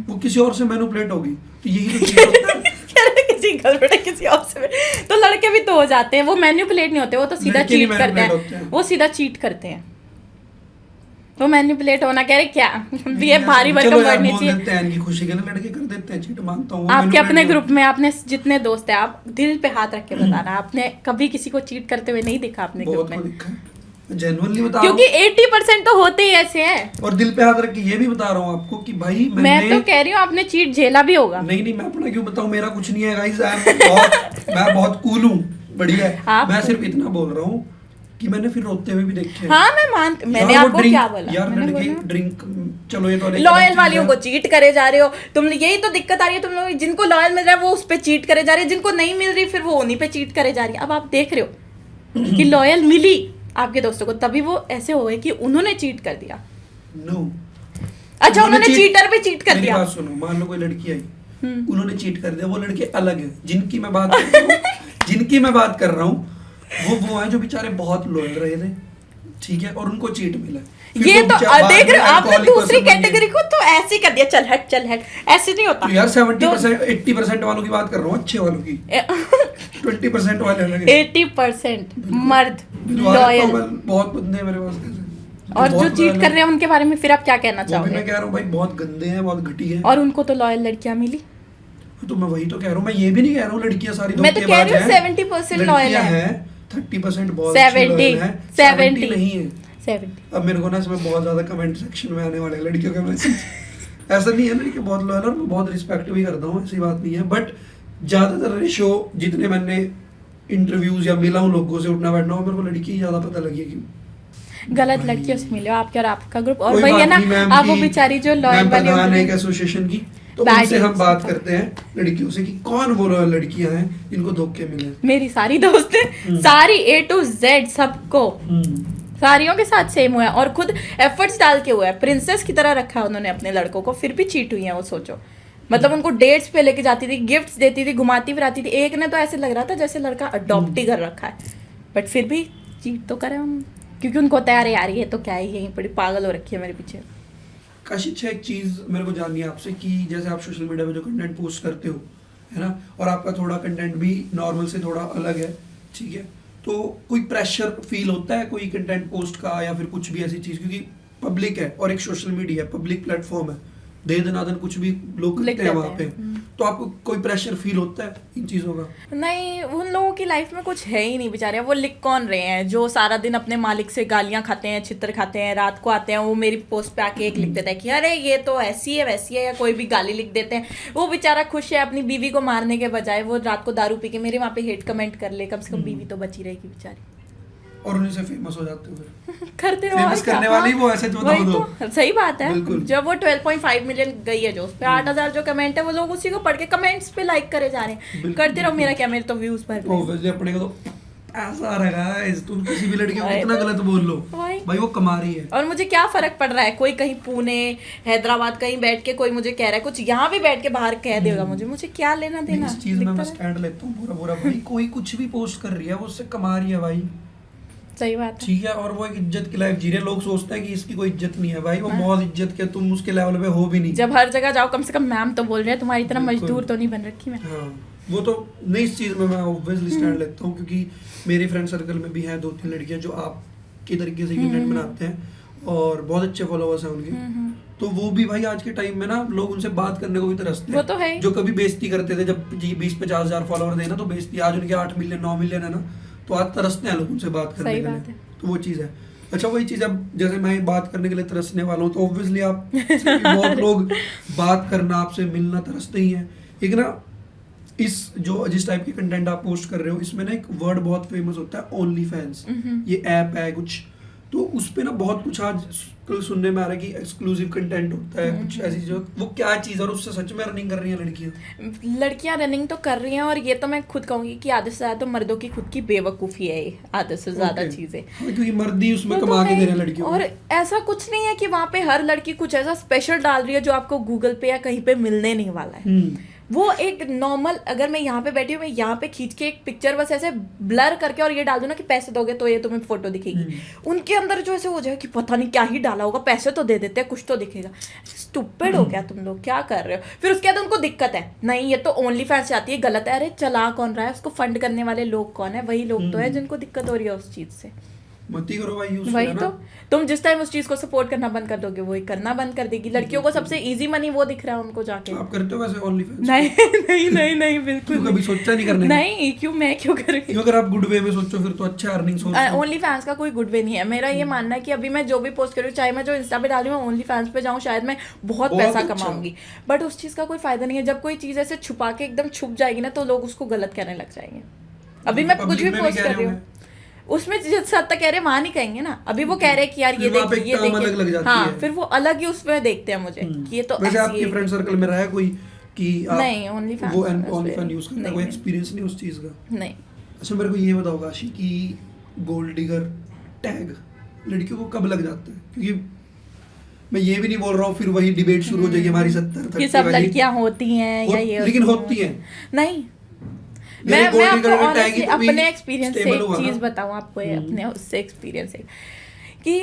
[SPEAKER 3] वो किसी और से मैनिपुलेट होगी, तो यही तो चीज होता है।
[SPEAKER 1] किसी गर्लफ्रेंड किसी और से तो लड़के भी तो हो जाते हैं, वो मैनिपुलेट नहीं होते, वो तो सीधा
[SPEAKER 3] लड़के नहीं
[SPEAKER 1] चीट करते
[SPEAKER 3] manipulate होते
[SPEAKER 1] हैं,
[SPEAKER 3] हैं।
[SPEAKER 1] वो सीधा चीट करते हैं। वो मैनिपुलेट होना कह रहे क्या? ये भारी
[SPEAKER 3] चलो
[SPEAKER 1] भरकम
[SPEAKER 3] यार,
[SPEAKER 1] वर्ड नहीं
[SPEAKER 3] बोल
[SPEAKER 1] चाहिए।
[SPEAKER 3] देते हैं इनकी खुशी के लिए लड़के कर देते हैं चीट, मानता हूँ। वो
[SPEAKER 1] आपके
[SPEAKER 3] manipulate
[SPEAKER 1] अपने
[SPEAKER 3] नहीं
[SPEAKER 1] ग्रुप में आपने जितने दोस्त हैं, आप दिल पे हाथ रख के बताना, आपने कभी किसी को चीट करते हुए नहीं देखा अपने
[SPEAKER 3] होते।
[SPEAKER 1] ग्रुप
[SPEAKER 3] बहुत को
[SPEAKER 1] में?
[SPEAKER 3] दिखा है, जेन्युइनली बता रहा
[SPEAKER 1] क्योंकि
[SPEAKER 3] हूँ।
[SPEAKER 1] 80% तो होते ही ऐसे हैं।
[SPEAKER 3] और दिल पे हाथ रख के ये भी बता रहा हूँ आपको कि भाई
[SPEAKER 1] मैं
[SPEAKER 3] मैंने
[SPEAKER 1] तो कह रही हूँ आपने चीट झेला भी होगा।
[SPEAKER 3] नहीं मैं अपना क्यों बताऊं, मेरा कुछ नहीं है गाइस। मैं बहुत कूल हूँ, बढ़िया है।
[SPEAKER 1] आप
[SPEAKER 3] मैं सिर्फ इतना बोल रहा हूँ कि मैंने फिर रोते हुए भी देखे हैं।
[SPEAKER 1] हाँ मैं मैंने
[SPEAKER 3] यार वो
[SPEAKER 1] आपको क्या बोला?
[SPEAKER 3] यार
[SPEAKER 1] मैंने
[SPEAKER 3] लड़के
[SPEAKER 1] बोला
[SPEAKER 3] ड्रिंक, चलो ये तो एक
[SPEAKER 1] लॉयल
[SPEAKER 3] अलग
[SPEAKER 1] वालियों
[SPEAKER 3] चीज़
[SPEAKER 1] को
[SPEAKER 3] है।
[SPEAKER 1] चीट करे जा रहे हो तुम, यही तो दिक्कत आ रही है तुम लोग। जिनको लॉयल मिल रहा है वो उस पे चीट करे जा रहे हैं, जिनको नहीं मिल रही फिर वो उन्हीं पे चीट करे जा रही है। अब आप देख रहे हो कि लॉयल मिली आपके दोस्तों को, तभी वो ऐसे हो गए कि उन्होंने चीट कर दिया।
[SPEAKER 3] नो,
[SPEAKER 1] अच्छा उन्होंने चीटर पे चीट कर
[SPEAKER 3] मेरी
[SPEAKER 1] दिया।
[SPEAKER 3] बात सुनो, मान लो कोई लड़की आई, उन्होंने चीट कर दिया, वो लड़के अलग है। जिनकी मैं बात कर रहा हूँ जिनकी मैं बात कर रहा हूँ वो है जो बेचारे बहुत लॉयल रहे थे, ठीक है, और उनको चीट मिला। फिर
[SPEAKER 1] ये
[SPEAKER 3] वो
[SPEAKER 1] तो
[SPEAKER 3] बेचारे बाद
[SPEAKER 1] देख
[SPEAKER 3] में
[SPEAKER 1] रहे हो आपने
[SPEAKER 3] alcoholic
[SPEAKER 1] दूसरी
[SPEAKER 3] person बन गए।
[SPEAKER 1] कैटेगरी को तो ऐसे ही कर दिया, चल हट ऐसे नहीं होता।
[SPEAKER 3] तो यार 70% 80% वालों की बात कर रहा हूँ, अच्छे वालों की। 20% वाले अलग है।
[SPEAKER 1] 80% मर्द
[SPEAKER 3] भिजवा देता हूँ
[SPEAKER 1] लॉयल,
[SPEAKER 3] मैं, बहुत बंदे हैं मेरे पास ऐसे।
[SPEAKER 1] और जो
[SPEAKER 3] बहुत
[SPEAKER 1] चीट
[SPEAKER 3] loyal
[SPEAKER 1] कर रहे हैं उनके बारे में फिर आप क्या कहना
[SPEAKER 3] वो भी
[SPEAKER 1] चाहोगे?
[SPEAKER 3] मैं कह रहा हूँ भाई बहुत गंदे हैं, बहुत घटी हैं।
[SPEAKER 1] और उनको तो लॉयल लड़कियां मिली।
[SPEAKER 3] तो मैं वही तो कह रहा हूँ, मैं ये भी नहीं कह रहा हूँ लड़कियां सारी
[SPEAKER 1] मैं तो कह रही हूँ
[SPEAKER 3] धोखेबाज हैं।
[SPEAKER 1] 70% लॉयल
[SPEAKER 3] लड़कियां
[SPEAKER 1] है।
[SPEAKER 3] हैं 30% बहुत अच्छी
[SPEAKER 1] 70
[SPEAKER 3] loyal हैं, 70 नहीं है।
[SPEAKER 1] 70
[SPEAKER 3] अब मेरे को ना इसमें बहुत ज्यादा कमेंट सेक्शन में आने वाले हैं लड़कियों के मैसेज। ऐसा नहीं है ना कि बहुत लॉयल, और मैं बहुत रिस्पेक्ट भी करता हूँ, ऐसी बात नहीं है। बट ज्यादातर रेशो जितने मैंने इंटरव्यूज या मिला हूँ लोगों से, उठना बैठना हो, मेरे को लड़की ही ज्यादा पता लगी है क्यों।
[SPEAKER 1] गलत
[SPEAKER 3] भाई।
[SPEAKER 1] लड़कियों से मिले हो आपके और आपका ग्रुप, और
[SPEAKER 3] कोई
[SPEAKER 1] वही है
[SPEAKER 3] बात
[SPEAKER 1] ना,
[SPEAKER 3] नहीं, मैम
[SPEAKER 1] आप वो
[SPEAKER 3] की-
[SPEAKER 1] बेचारी जो लॉयल
[SPEAKER 3] मैम
[SPEAKER 1] वाली
[SPEAKER 3] प्रधान है
[SPEAKER 1] होती
[SPEAKER 3] एक एसोसिएशन की, तो
[SPEAKER 1] Bad
[SPEAKER 3] उनसे हम
[SPEAKER 1] news
[SPEAKER 3] बात
[SPEAKER 1] होता है।
[SPEAKER 3] करते हैं लड़कियों से कि कौन वो लॉयल लड़कियां हैं जिनको धोखे मिले।
[SPEAKER 1] मेरी सारी दोस्त सारी A to Z सबको सारियों के साथ सेम हुआ है, और खुद एफर्ट्स डाल के हुआ है, प्रिंसेस की तरह रखा है उन्होंने अपने लड़कों को, फिर भी चीट हुई है वो। सोचो मतलब उनको डेट्स पे लेके जाती थी, गिफ्ट्स देती थी, घुमाती फिराती थी। एक ने तो ऐसे लग रहा था जैसे लड़का अडॉप्ट ही कर रखा है, बट फिर भी चीट तो करे हम, क्योंकि उनको तैयार यार ये तो क्या ही यहीं बड़ी पागल हो रखी है मेरे पीछे।
[SPEAKER 3] काशिश एक चीज मेरे को जाननी है आपसे कि जैसे आप सोशल मीडिया पे जो कंटेंट पोस्ट करते हो, है ना, और आपका थोड़ा कंटेंट भी नॉर्मल से थोड़ा अलग है, ठीक है, तो कोई प्रेशर फील होता है कोई कंटेंट पोस्ट का या फिर कुछ भी ऐसी चीज, क्योंकि पब्लिक है और एक सोशल मीडिया है, पब्लिक प्लेटफॉर्म है, दे दनादन कुछ भी लोग
[SPEAKER 1] लिख
[SPEAKER 3] करते हैं
[SPEAKER 1] देते
[SPEAKER 3] वहाँ पे।
[SPEAKER 1] हैं।
[SPEAKER 3] तो आपको कोई प्रेशर फील होता है इन चीजों का?
[SPEAKER 1] नहीं, उन लोगों की लाइफ में कुछ है ही नहीं बेचारे। वो लिख कौन रहे हैं जो सारा दिन अपने मालिक से गालियां खाते हैं, छित्र खाते हैं, रात को आते हैं वो मेरी पोस्ट पे आके एक लिख देता है कि अरे ये तो ऐसी है वैसी है, या कोई भी गाली लिख देते हैं। वो बेचारा खुश है अपनी बीवी को मारने के बजाय, वो रात को दारू पी के मेरे वहाँ पे हेट कमेंट कर ले, कम से कम बीवी तो बची रहेगी बेचारी।
[SPEAKER 3] और उन्हीं से फेमस हो जाते हो।
[SPEAKER 1] करते रहो।
[SPEAKER 3] फेमस करने वाले ही वो ऐसे तो
[SPEAKER 1] वही
[SPEAKER 3] दो।
[SPEAKER 1] तो सही बात है।
[SPEAKER 3] बिल्कुल।
[SPEAKER 1] जब वो 12.5 मिलियन गई है जो उस पे 8,000 जो कमेंट है वो लोग उसी को पढ़ के कमेंट्स पे लाइक करे जा रहे हैं।
[SPEAKER 3] बिल्कुल,
[SPEAKER 1] करते रहो, मेरा क्या, मेरे तो व्यूज भर रहे हैं।
[SPEAKER 3] ऑब्वियसली अपने को तो ऐसा रहा है, तुम किसी भी लड़की को
[SPEAKER 1] वही
[SPEAKER 3] कितना
[SPEAKER 1] तो।
[SPEAKER 3] गलत बोल लो
[SPEAKER 1] वही।
[SPEAKER 3] भाई वो कमा रही है।
[SPEAKER 1] और मुझे क्या फर्क पड़ रहा है, कोई कहीं पुणे हैदराबाद कहीं बैठ के कोई मुझे कह रहा है कुछ, यहाँ भी बैठ के बाहर कह देगा मुझे क्या लेना देना।
[SPEAKER 3] इस चीज में
[SPEAKER 1] दिखता
[SPEAKER 3] मैं
[SPEAKER 1] रहे।
[SPEAKER 3] स्टैंड लेता हूँ पूरा पूरा भाई। कोई कुछ भी पोस्ट कर रही है वो उससे कमा रही है भाई,
[SPEAKER 1] सही बात है।
[SPEAKER 3] ठीक है। और वो एक इज्जत की लाइफ जी रहे। लोग सोचते हैं कि इसकी कोई इज्जत नहीं है भाई, वो बहुत इज्जत के, तुम उसके लेवल पे हो भी नहीं।
[SPEAKER 1] जब हर जगह जाओ कम से कम मैम तो बोल रहे हैं, तुम्हारी तरह
[SPEAKER 3] बिल्कुल।
[SPEAKER 1] मजदूर तो नहीं बन रखी मैं।
[SPEAKER 3] हाँ वो तो नहीं, इस चीज में मैं ऑब्वियसली स्टैंड लेता हूँ क्योंकि मेरे फ्रेंड सर्कल में भी हैं 2-3 लड़कियां जो आपके तरीके से कंटेंट बनाते हैं और बहुत अच्छे फॉलोअर्स हैं उनके। तो वो भी भाई आज के टाइम में ना लोग उनसे बात करने को भी तरसते
[SPEAKER 1] वो
[SPEAKER 3] हैं।
[SPEAKER 1] तो है ही।
[SPEAKER 3] जो कभी बेइज्जती करते थे जब 20-50 हजार फॉलोअर देना तो बेइज्जती, आज उनके 8 मिलियन 9 मिलियन है ना, तो आज तरसते हैं लोग उनसे बात करने
[SPEAKER 1] सही
[SPEAKER 3] के
[SPEAKER 1] बात
[SPEAKER 3] लिए।
[SPEAKER 1] है।
[SPEAKER 3] तो वो चीज़ है। अच्छा वही चीज़, अब जैसे मैं बात करने के लिए तरसने वाला हूँ तो ऑब्वियसली आप बहुत लोग बात करना, आपसे मिलना तरसते ही हैं। एक ना जिस टाइप की कंटेंट आप पोस्ट कर रहे हो इसमें ना एक वर्ड बहुत फेमस होता है, ओनली फैंस। ये ऐप है कुछ, तो उस पे ना बहुत कुछ आज कल सुनने में आ रहा है कि एक्सक्लूसिव कंटेंट होता है, कुछ ऐसी चीज। वो क्या चीज़ है और उससे सच में अर्निंग कर रही हैं
[SPEAKER 1] लड़कियां रनिंग तो कर रही हैं, और ये तो मैं खुद कहूंगी कि आधे से ज्यादा तो मर्दों की खुद की बेवकूफ़ी है ये, आधे से ज्यादा
[SPEAKER 3] Okay.
[SPEAKER 1] चीजें।
[SPEAKER 3] हाँ, क्योंकि मर्द ही उसमें
[SPEAKER 1] वो तो
[SPEAKER 3] कमा के
[SPEAKER 1] है
[SPEAKER 3] दे रहे हैं
[SPEAKER 1] ही।
[SPEAKER 3] लड़कियों को।
[SPEAKER 1] और ऐसा कुछ नहीं है कि वहाँ पे हर लड़की कुछ ऐसा स्पेशल डाल रही है जो आपको गूगल पे या कहीं पे मिलने नहीं वाला है। वो एक नॉर्मल, अगर मैं यहाँ पे बैठी हूँ, मैं यहाँ पे खींच के एक पिक्चर बस ऐसे ब्लर करके और ये डाल दूँ ना कि पैसे दोगे तो ये तुम्हें फोटो दिखेगी, उनके अंदर जो ऐसे हो जाए कि पता नहीं क्या ही डाला होगा, पैसे तो दे देते हैं, कुछ तो दिखेगा। स्टूपिड हो क्या तुम लोग, क्या कर रहे हो? फिर उसके बाद उनको दिक्कत है, नहीं ये तो ओनली फैंस आती है, गलत है। अरे चला कौन रहा है उसको, फंड करने वाले लोग कौन है? वही लोग तो है जिनको दिक्कत हो रही है उस चीज से।
[SPEAKER 3] मत ही करो भाई यूज।
[SPEAKER 1] वही तो, तुम जिस टाइम उस चीज को सपोर्ट करना बंद कर दोगे वही करना बंद कर देगी। लड़कियों को सबसे इजी मनी वो दिख रहा है उनको जाके।
[SPEAKER 3] आप करते हो वैसे ओनली फैंस?
[SPEAKER 1] नहीं नहीं नहीं नहीं बिल्कुल
[SPEAKER 3] क्यों, कभी सोचा नहीं करने का?
[SPEAKER 1] नहीं, क्यों मैं क्यों करूँगी?
[SPEAKER 3] क्यों, अगर आप गुड वे में सोचो फिर तो अच्छा अर्निंग सोर्स है।
[SPEAKER 1] ओनली फैंस का कोई गुड वे नहीं है। मेरा ये मानना है कि अभी मैं जो भी पोस्ट कर रही हूँ, चाहे मैं जो इंस्टा पे डाल रही हूँ, ओनली फैंस पे जाऊँ, शायद मैं बहुत पैसा
[SPEAKER 3] अच्छा।
[SPEAKER 1] कमाऊंगी, बट उस चीज का कोई फायदा नहीं है। जब कोई चीज ऐसे छुपा के एकदम छुप जाएगी ना तो लोग उसको गलत कहने लग जाएंगे। अभी मैं कुछ भी पोस्ट कर रही हूँ उसमें जिस हद तक कह रहे वहां नहीं कहेंगे ना। अभी वो कह रहे हैं कि यार ये
[SPEAKER 3] वहाँ पे
[SPEAKER 1] देखिए, ये
[SPEAKER 3] टर्म अलग लग
[SPEAKER 1] देखिए,
[SPEAKER 3] जाती
[SPEAKER 1] हाँ
[SPEAKER 3] है।
[SPEAKER 1] फिर वो अलग ही उसमें देखते हैं मुझे कि ये तो
[SPEAKER 3] वैसे
[SPEAKER 1] ऐसी
[SPEAKER 3] आपके
[SPEAKER 1] है।
[SPEAKER 3] फ्रेंड सर्कल में रहा है कोई कि आप
[SPEAKER 1] नहीं, only fans
[SPEAKER 3] वो
[SPEAKER 1] है बस
[SPEAKER 3] ओनली फैन
[SPEAKER 1] मेरे।
[SPEAKER 3] यूज करता है,
[SPEAKER 1] नहीं,
[SPEAKER 3] कोई
[SPEAKER 1] नहीं।
[SPEAKER 3] एक्सपीरियंस नहीं उस चीज का?
[SPEAKER 1] नहीं।
[SPEAKER 3] अच्छा मेरे को ये बताओ काशी कि गोल्ड डिगर टैग लड़कियों को कब लग जाता है? क्योंकि मैं ये भी नहीं बोल रहा हूँ फिर वही डिबेट शुरू हो जाएगी हमारी 70
[SPEAKER 1] ये सब लड़कियां होती हैं या ये
[SPEAKER 3] लेकिन होती हैं।
[SPEAKER 1] नहीं,
[SPEAKER 3] मेरे
[SPEAKER 1] मैं
[SPEAKER 3] gold
[SPEAKER 1] आपको
[SPEAKER 3] digger का tag ही
[SPEAKER 1] ऑनेस्टली
[SPEAKER 3] तो भी
[SPEAKER 1] अपने एक्सपीरियंस से
[SPEAKER 3] stable
[SPEAKER 1] एक
[SPEAKER 3] हुआ
[SPEAKER 1] चीज
[SPEAKER 3] ना।
[SPEAKER 1] बताऊं आपको, ये अपने उससे एक्सपीरियंस है कि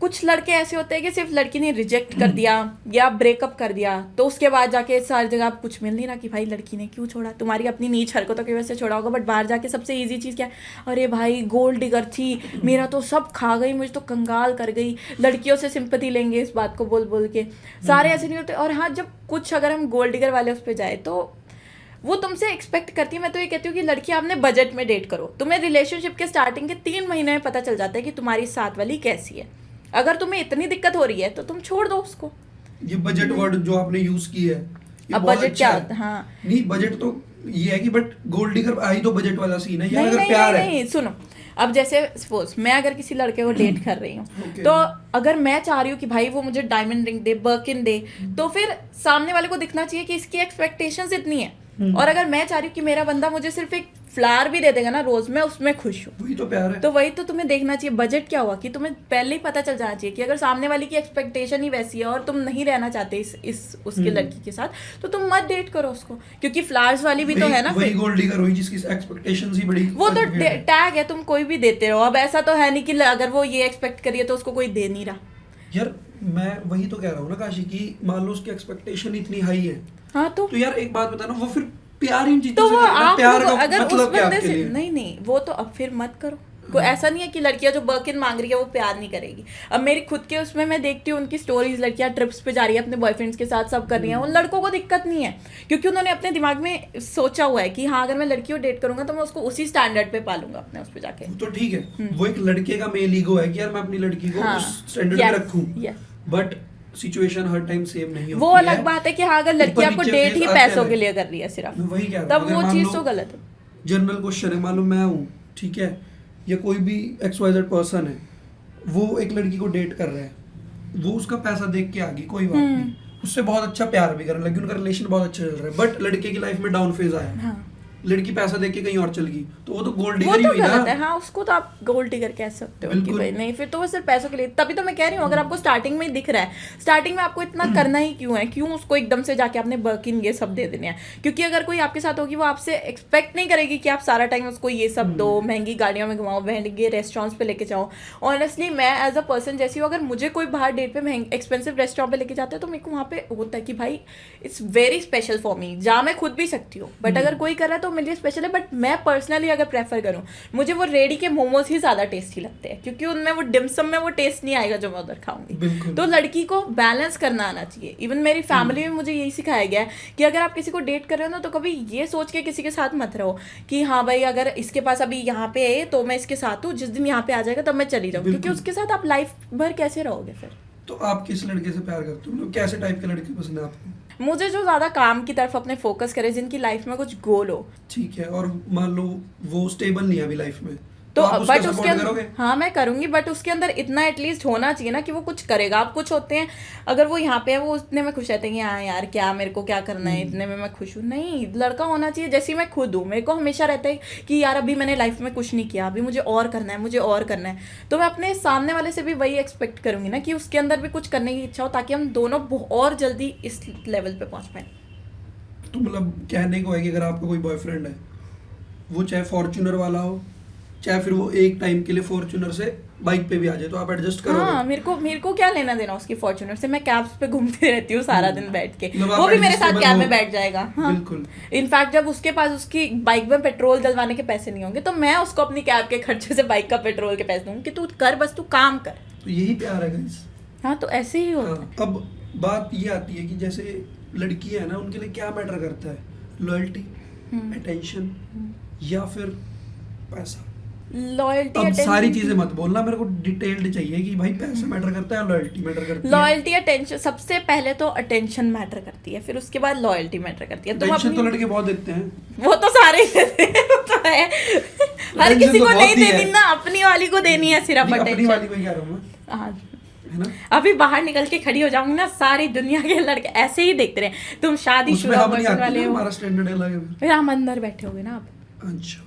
[SPEAKER 1] कुछ लड़के ऐसे होते हैं कि सिर्फ लड़की ने रिजेक्ट कर दिया या ब्रेकअप कर दिया तो उसके बाद जाके सारी जगह आप कुछ मिल नहीं रहा कि भाई लड़की ने क्यों छोड़ा, तुम्हारी अपनी नीच हरकतों की वजह से छोड़ा होगा, बट बाहर जाके सबसे इजी चीज़ क्या है, अरे भाई गोल्ड डिगर थी, मेरा तो सब खा गई, मुझे तो कंगाल कर गई। लड़कियों से सिंपैथी लेंगे इस बात को बोल बोल के, सारे ऐसे नहीं होते। और हाँ, जब कुछ अगर हम गोल्ड डिगर वाले उस पर जाए तो वो तुमसे एक्सपेक्ट करती है। मैं तो ये कहती हूँ कि लड़की आपने बजट में डेट करो। तुम्हें रिलेशनशिप के स्टार्टिंग के 3 महीने में पता चल जाता है कि तुम्हारी साथ वाली कैसी है। अगर तुम्हें इतनी दिक्कत हो रही है तो तुम छोड़ दो उसको।
[SPEAKER 3] ये बजट वर्ड जो आपने यूज की है, ये
[SPEAKER 1] अब
[SPEAKER 3] बहुत
[SPEAKER 1] बजट
[SPEAKER 3] अच्छा
[SPEAKER 1] क्या
[SPEAKER 3] है।
[SPEAKER 1] होता है? हाँ,
[SPEAKER 3] नहीं बजट तो ये है कि बट गोल्ड डिगर आई तो बजट वाला सीन है, या
[SPEAKER 1] नहीं
[SPEAKER 3] अगर
[SPEAKER 1] नहीं
[SPEAKER 3] प्यार
[SPEAKER 1] नहीं,
[SPEAKER 3] है।
[SPEAKER 1] नहीं सुनो, अब जैसे सपोज मैं अगर किसी लड़के को डेट कर रही हूँ
[SPEAKER 3] Okay.
[SPEAKER 1] तो अगर मैं चाह रही हूँ कि भाई वो मुझे डायमंड रिंग दे, बर्किन दे, तो फिर सामने वाले को दिखना चाहिए कि इसकी एक्सपेक्टेशंस इतनी है। और अगर मैं चाह रही हूँ कि मेरा बंदा मुझे सिर्फ एक फ्लावर भी दे देगा ना रोज, मैं उसमें खुश हूँ।
[SPEAKER 3] वही तो प्यार है।
[SPEAKER 1] तो वही तो तुम्हें देखना चाहिए। बजट क्या हुआ कि तुम्हें पहले ही पता चल जाना चाहिए कि अगर सामने वाली की एक्सपेक्टेशन ही वैसी है और तुम नहीं रहना चाहते इस उसके लड़की के साथ, तो तुम मत डेट करो उसको, क्योंकि फ्लावर्स वाली भी तो है ना।
[SPEAKER 3] वही
[SPEAKER 1] फिर
[SPEAKER 3] गोल्ड डिगर हुई जिसकी एक्सपेक्टेशंस ही बड़ी
[SPEAKER 1] वो तो
[SPEAKER 3] unfair है।
[SPEAKER 1] टैग है, तुम कोई भी देते रहो। अब ऐसा तो है नहीं कि अगर वो ये एक्सपेक्ट करिए तो उसको कोई दे नहीं रहा।
[SPEAKER 3] यार मैं वही तो कह रहा हूँ ना काशी की, मान लो उसकी एक्सपेक्टेशन इतनी हाई है,
[SPEAKER 1] हाँ तो
[SPEAKER 3] तो यार एक बात बताना, वो फिर प्यार इन चीजों
[SPEAKER 1] तो
[SPEAKER 3] से
[SPEAKER 1] वो
[SPEAKER 3] करना,
[SPEAKER 1] आप
[SPEAKER 3] प्यार
[SPEAKER 1] लोग
[SPEAKER 3] का
[SPEAKER 1] अगर उस
[SPEAKER 3] मतलब क्या
[SPEAKER 1] बंदे
[SPEAKER 3] आपके
[SPEAKER 1] से
[SPEAKER 3] लिए?
[SPEAKER 1] नहीं वो तो अब फिर मत करो। कोई ऐसा नहीं है कि लड़कियां जो बर्किन मांग रही है वो प्यार नहीं करेगी। अब मेरी खुद के उसमें मैं देखती हूँ उनकी स्टोरीज, लड़कियां ट्रिप्स पे जा रही है अपने बॉयफ्रेंड्स के साथ, सब कर रही हैं, उन लड़कों को दिक्कत नहीं है क्योंकि उन्होंने अपने दिमाग में सोचा हुआ है कि हाँ अगर मैं लड़की को डेट करूंगा तो मैं उसको उसी स्टैंडर्ड पे पालूंगा अपने उस पे जाके।
[SPEAKER 3] तो ठीक है, वो एक लड़के का मेल ईगो है कि यार मैं अपनी लड़की को
[SPEAKER 1] हाँ,
[SPEAKER 3] उस स्टैंडर्ड पे
[SPEAKER 1] yes,
[SPEAKER 3] रखूं,
[SPEAKER 1] yes.
[SPEAKER 3] But situation her time same नहीं होती
[SPEAKER 1] वो अलग बात है कि हाँ अगर लड़की
[SPEAKER 3] ऊपर
[SPEAKER 1] आपको
[SPEAKER 3] नीचे
[SPEAKER 1] डेट
[SPEAKER 3] फेस
[SPEAKER 1] ही
[SPEAKER 3] आते
[SPEAKER 1] पैसों
[SPEAKER 3] हैं।
[SPEAKER 1] के लिए कर रही है सिर्फ,
[SPEAKER 3] मैं वही कह रहा हूं,
[SPEAKER 1] तब
[SPEAKER 3] अगर
[SPEAKER 1] वो
[SPEAKER 3] मान
[SPEAKER 1] चीज
[SPEAKER 3] लो
[SPEAKER 1] तो गलत है।
[SPEAKER 3] जनरल क्वेश्चन है, मान लो मैं हूँ, ठीक है, या कोई भी XYZ पर्सन है, वो एक लड़की को डेट कर रहा है, वो उसका पैसा देख के आ गई, कोई बात नहीं, उससे बहुत अच्छा प्यार भी करने लगी, उनका रिलेशन बहुत अच्छा चल रहा है, बट लड़के की लाइफ में डाउन फेज आया,
[SPEAKER 1] हाँ।
[SPEAKER 3] लड़की पैसा देख के कहीं और चल गई, तो वो तो गोल्ड
[SPEAKER 1] वो
[SPEAKER 3] डिगर ही
[SPEAKER 1] तो
[SPEAKER 3] हुई ना।
[SPEAKER 1] गलत है, हाँ उसको तो आप गोल्ड डिगर कह सकते हो कि
[SPEAKER 3] बिल्कुल।
[SPEAKER 1] भाई नहीं, फिर तो वो सिर्फ पैसों के लिए। तभी तो मैं कह रही हूँ अगर आपको स्टार्टिंग में ही दिख रहा है, स्टार्टिंग में आपको इतना करना ही क्यों है, क्यों उसको एकदम से जाके आपने बर्किन ये सब दे देने हैं, क्योंकि अगर कोई आपके साथ होगी वो आपसे एक्सपेक्ट नहीं करेगी कि आप सारा टाइम उसको ये सब दो, महंगी गाड़ियों में घुमाओ, महंगे रेस्टोरेंट्स पे लेके जाओ। ऑनेस्टली मैं एज अ पर्सन जैसी हूँ, अगर मुझे कोई बाहर डेट पे महंगे एक्सपेंसिव रेस्टोरेंट पे लेके जाता है तो मेरे को वहाँ पे होता है कि भाई it's very special for me, जहाँ मैं खुद भी सकती हूँ, बट अगर कोई कर रहा है तो मेरे लिए स्पेशल है। बट मैं पर्सनली अगर प्रेफर करूँ, मुझे वो रेडी के मोमोज ही ज़्यादा टेस्टी लगते हैं क्योंकि उनमें वो डिमसम में वो टेस्ट नहीं आएगा जो मैं उधर खाऊंगी।
[SPEAKER 3] बिल्कुल।
[SPEAKER 1] तो लड़की को बैलेंस करना आना चाहिए। इवन मेरी फैमिली में मुझे यही सिखाया गया है कि अगर आप किसी को डेट कर रहे हो ना तो कभी ये सोच के किसी के साथ मत रहो कि हाँ भाई अगर इसके पास अभी यहाँ पे है तो मैं इसके साथ हूँ, जिस दिन यहाँ पे आ जाएगा तब मैं चली जाऊँ, क्योंकि उसके साथ आप लाइफ भर कैसे रहोगे फिर।
[SPEAKER 3] तो आप किस लड़के से प्यार करते हो, मतलब कैसे टाइप के लड़के पसंद है आपको?
[SPEAKER 1] मुझे जो ज़्यादा काम की तरफ अपने फोकस करे, जिनकी लाइफ में कुछ गोल हो।
[SPEAKER 3] ठीक है, और मान लो वो स्टेबल नहीं है अभी लाइफ में,
[SPEAKER 1] तो
[SPEAKER 3] आप उसका
[SPEAKER 1] बट उसके
[SPEAKER 3] सपोर्ट करोगे?
[SPEAKER 1] अंदर हाँ मैं करूंगी, बट उसके अंदर इतना एटलीस्ट होना चाहिए ना कि वो कुछ करेगा। आप कुछ होते हैं अगर वो यहाँ पे है वो उतने में खुश रहते हैं कि हाँ यार क्या मेरे को क्या करना है, इतने में मैं खुश हूँ। नहीं, लड़का होना चाहिए जैसी मैं खुद हूँ। मेरे को हमेशा रहता है कि यार अभी मैंने लाइफ में कुछ नहीं किया, अभी मुझे और करना है, मुझे और करना है। तो मैं अपने सामने वाले से भी वही एक्सपेक्ट करूंगी ना कि उसके अंदर भी कुछ करने की इच्छा हो, ताकि हम दोनों और जल्दी इस लेवल पे पहुंच पाए।
[SPEAKER 3] तो मतलब कहने को है कि अगर आपका कोई बॉयफ्रेंड है, वो चाहे फॉर्च्यूनर वाला हो, चाहे फिर वो एक टाइम के लिए फॉर्च्यूनर से बाइक पे भी आ जाए, तो आप एडजस्ट करोगे?
[SPEAKER 1] हाँ, मेरे को क्या लेना देना उसकी फॉर्च्यूनर से। मैं कैब्स पे घूमती रहती हूँ सारा दिन बैठ के,
[SPEAKER 3] मतलब आप
[SPEAKER 1] वो भी मेरे साथ
[SPEAKER 3] adjustable
[SPEAKER 1] कैब
[SPEAKER 3] हो।
[SPEAKER 1] में बैठ जाएगा। हाँ
[SPEAKER 3] बिल्कुल।
[SPEAKER 1] इनफैक्ट जब उसके पास उसकी बाइक में पेट्रोल डलवाने के पैसे नहीं होंगे तो मैं उसको अपनी कैब के खर्चे से बाइक का पेट्रोल के पैसे दूंगी कि तू कर, बस तू काम कर।
[SPEAKER 3] तो यही प्यार है गाइस।
[SPEAKER 1] हाँ तो ऐसे ही होता है।
[SPEAKER 3] हाँ, अब बात ये आती है कि जैसे लड़की है ना, उनके लिए क्या मैटर करता है, लॉयल्टी, अटेंशन या फिर पैसा?
[SPEAKER 1] लॉयल्टी,
[SPEAKER 3] अब सारी चीजें मत बोलना, मेरे को डिटेल्ड चाहिए कि भाई पैसा मैटर करता है, लॉयल्टी मैटर करती है।
[SPEAKER 1] लॉयल्टी, अटेंशन, सबसे पहले तो अटेंशन मैटर करती है, फिर उसके बाद लॉयल्टी मैटर करती है। तुम
[SPEAKER 3] टेंशन तो
[SPEAKER 1] अपनी
[SPEAKER 3] लड़के बहुत देते हैं,
[SPEAKER 1] वो तो सारे ही देते हैं, वो तो है। हर
[SPEAKER 3] Attention
[SPEAKER 1] किसी
[SPEAKER 3] तो
[SPEAKER 1] को
[SPEAKER 3] बहुत
[SPEAKER 1] नहीं
[SPEAKER 3] ही है।
[SPEAKER 1] देनी ना, अपनी वाली को देनी है सिर्फ
[SPEAKER 3] नहीं, अपनी
[SPEAKER 1] अटेंशन।
[SPEAKER 3] वाली को ही कह रहा हूँ मैं,
[SPEAKER 1] हाँ
[SPEAKER 3] है ना?
[SPEAKER 1] अभी बाहर निकल के खड़ी हो जाऊंगी ना, सारी दुनिया के लड़के ऐसे ही देखते रहे, तुम
[SPEAKER 3] उसमें
[SPEAKER 1] शादीशुदा
[SPEAKER 3] हम नहीं
[SPEAKER 1] पर्सन
[SPEAKER 3] आते
[SPEAKER 1] वाले
[SPEAKER 3] ना,
[SPEAKER 1] हो,
[SPEAKER 3] हमारा स्टैंडर्ड अलग है।
[SPEAKER 1] फिर हम अंदर बैठे होगे ना आप।
[SPEAKER 3] अच्छा,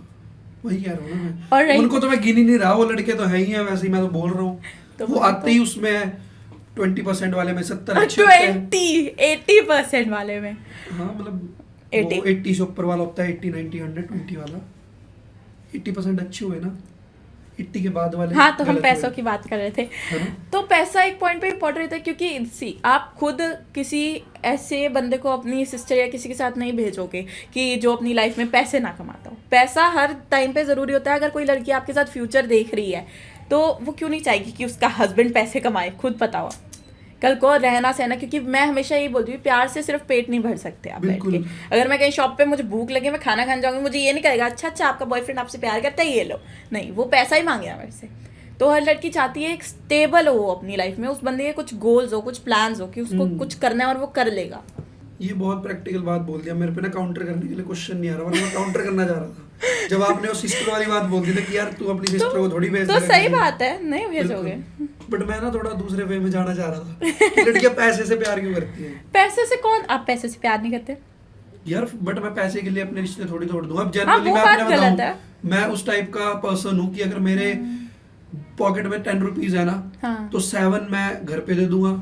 [SPEAKER 3] वही कह रहा हूँ ना
[SPEAKER 1] और
[SPEAKER 3] मैं।
[SPEAKER 1] रही-
[SPEAKER 3] उनको तो मैं गिन ही नहीं रहा, वो लड़के तो है ही है, वैसे ही मैं तो बोल रहा हूँ।
[SPEAKER 1] तो
[SPEAKER 3] वो
[SPEAKER 1] वो
[SPEAKER 3] आते ही उसमें 20% वाले में 70 अच्छे होते हैं।
[SPEAKER 1] 80% वाले में।
[SPEAKER 3] हाँ मतलब
[SPEAKER 1] 80
[SPEAKER 3] वो 80 से ऊपर वाला होता है, 80 90 100 20 वाला। 80% अच्छे हुए ना, 80 के बाद वाले
[SPEAKER 1] हाँ तो हम
[SPEAKER 3] गलत
[SPEAKER 1] पैसों
[SPEAKER 3] हुए।
[SPEAKER 1] की बात कर रहे थे।
[SPEAKER 3] है ना?
[SPEAKER 1] तो पैसा एक पॉइंट पे इम्पोर्टेंट रहता है, क्योंकि सी आप खुद किसी ऐसे बंदे को अपनी सिस्टर या किसी के साथ नहीं भेजोगे कि जो अपनी लाइफ में पैसे ना कमाता हो। पैसा हर टाइम पे ज़रूरी होता है। अगर कोई लड़की आपके साथ फ्यूचर देख रही है तो वो क्यों नहीं चाहेगी कि उसका हस्बैंड पैसे कमाए, खुद पता हो कल को रहना सहना। क्योंकि मैं हमेशा यही बोलती हूँ, प्यार से सिर्फ पेट नहीं भर सकते आप बैठ
[SPEAKER 3] बिल्कुल।
[SPEAKER 1] के। अगर मैं कहीं शॉप पे मुझे भूख लगे, मैं खाना खाने जाऊंगी, मुझे ये नहीं कहेगा अच्छा आपका बॉयफ्रेंड आपसे प्यार करता है ये लो, नहीं, वो पैसा ही मांगेगा मेरे से। तो हर लड़की चाहती है एक स्टेबल हो अपनी लाइफ में, उस बंदे के कुछ गोल्स हो, कुछ प्लान्स हो कि उसको कुछ करना है और वो कर लेगा।
[SPEAKER 3] ये बहुत प्रैक्टिकल बात बोल दिया, मेरे पे ना काउंटर करने के लिए क्वेश्चन नहीं आ रहा, वरना मैं काउंटर करना चाह रहा था जब आपने वो सिस्टर वाली बात बोल दी थी कि यार तू अपनी सिस्टर को थोड़ी भेज
[SPEAKER 1] तो
[SPEAKER 3] देगा
[SPEAKER 1] सही
[SPEAKER 3] कहीं।
[SPEAKER 1] बात है, नहीं भेजोगे।
[SPEAKER 3] बट मैं ना थोड़ा दूसरे वे में जाना चाह रहा था कि लड़कियां पैसे से प्यार क्यों करती हैं
[SPEAKER 1] पैसे से कौन, आप पैसे से प्यार नहीं करते?
[SPEAKER 3] यार? बट मैं पैसे के लिए अपने रिश्ते थोड़ी तोड़ दूं। अब
[SPEAKER 1] हाँ,
[SPEAKER 3] जनरली
[SPEAKER 1] वो
[SPEAKER 3] मैं
[SPEAKER 1] बात
[SPEAKER 3] अपने
[SPEAKER 1] गलत
[SPEAKER 3] बताऊं,
[SPEAKER 1] है।
[SPEAKER 3] मैं उस टाइप का पर्सन हूँ कि अगर मेरे पॉकेट में 10 रुपीज है ना,
[SPEAKER 1] हाँ।
[SPEAKER 3] तो 7 मैं घर पे दे दूंगा,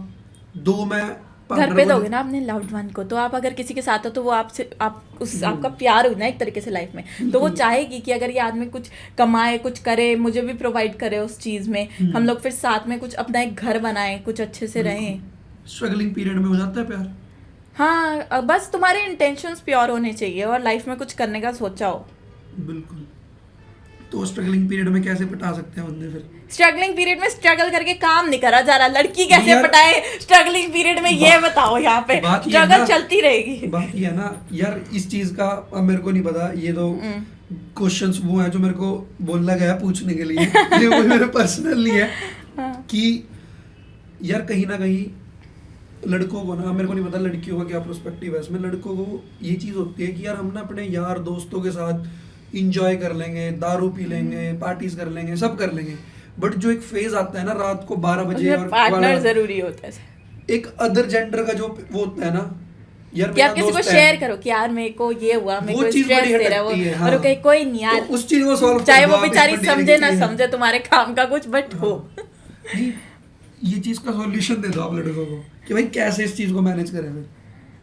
[SPEAKER 3] 2 मैं
[SPEAKER 1] घर
[SPEAKER 3] partner
[SPEAKER 1] पे
[SPEAKER 3] को
[SPEAKER 1] दोगे ना अपने लव्ड वन को। तो आप अगर किसी के साथ हो तो वो आपसे आपका प्यार हो ना एक तरीके से लाइफ में, तो वो चाहेगी कि अगर ये आदमी कुछ कमाए, कुछ करे, मुझे भी प्रोवाइड करे उस चीज में, हम लोग फिर साथ में कुछ अपना एक घर बनाएं, कुछ अच्छे से रहें।
[SPEAKER 3] स्ट्रगलिंग पीरियड में हो जाता है प्यार।
[SPEAKER 1] हाँ बस तुम्हारे इंटेंशंस प्योर होने चाहिए और लाइफ में कुछ करने का सोचा हो।
[SPEAKER 3] बिल्कुल। तो स्ट्रगलिंग पीरियड में कैसे पटा सकते हैं बंदे फिर?
[SPEAKER 1] स्ट्रगलिंग पीरियड में स्ट्रगल करके काम नहीं करा जा रहा, लड़की कैसे
[SPEAKER 3] यार-
[SPEAKER 1] पटाए स्ट्रगलिंग पीरियड में, ये बताओ। यहाँ पे
[SPEAKER 3] बात ये है
[SPEAKER 1] स्ट्रगल
[SPEAKER 3] ना-
[SPEAKER 1] चलती रहेगी।
[SPEAKER 3] बात ये है ना यार, इस चीज का अब मेरे को नहीं पता, ये तो क्वेश्चंस वो हैं जो मेरे को बोलना गया पूछने के लिए ये वो मेरे पर्सनल नहीं है कि यार कहीं ना कहीं लड़कों को ना, मेरे को नहीं पता लड़कियों का क्या पर्सपेक्टिव है इसमें, लड़कों को ये चीज होती है कि यार हम ना अपने यार दोस्तों के साथ इंजॉय कर लेंगे, दारू पी लेंगे, पार्टीज कर लेंगे, सब कर लेंगे, बट जो एक फेज आता है ना रात को 12 बजे और
[SPEAKER 1] पार्टनर जरूरी होता है,
[SPEAKER 3] एक अदर जेंडर का जो वो होता है ना यार,
[SPEAKER 1] कि आप
[SPEAKER 3] मेरा
[SPEAKER 1] किसी को
[SPEAKER 3] दोस्त है,
[SPEAKER 1] शेयर करो कि यार मेरे को ये हुआ, मेरे
[SPEAKER 3] वो
[SPEAKER 1] को
[SPEAKER 3] चीज
[SPEAKER 1] स्ट्रेस
[SPEAKER 3] बड़ी
[SPEAKER 1] दे रहा है वो,
[SPEAKER 3] हटकती है,
[SPEAKER 1] और
[SPEAKER 3] हाँ।
[SPEAKER 1] वो कहे कोई नहीं यार,
[SPEAKER 3] तो उस चीज को सॉल्व
[SPEAKER 1] चाहे वो बेचारी समझे ना समझे तुम्हारे काम का कुछ, बट हो।
[SPEAKER 3] ये चीज का सॉल्यूशन दे दो आप लड़कों को कि भाई कैसे इस चीज को मैनेज करें फिर।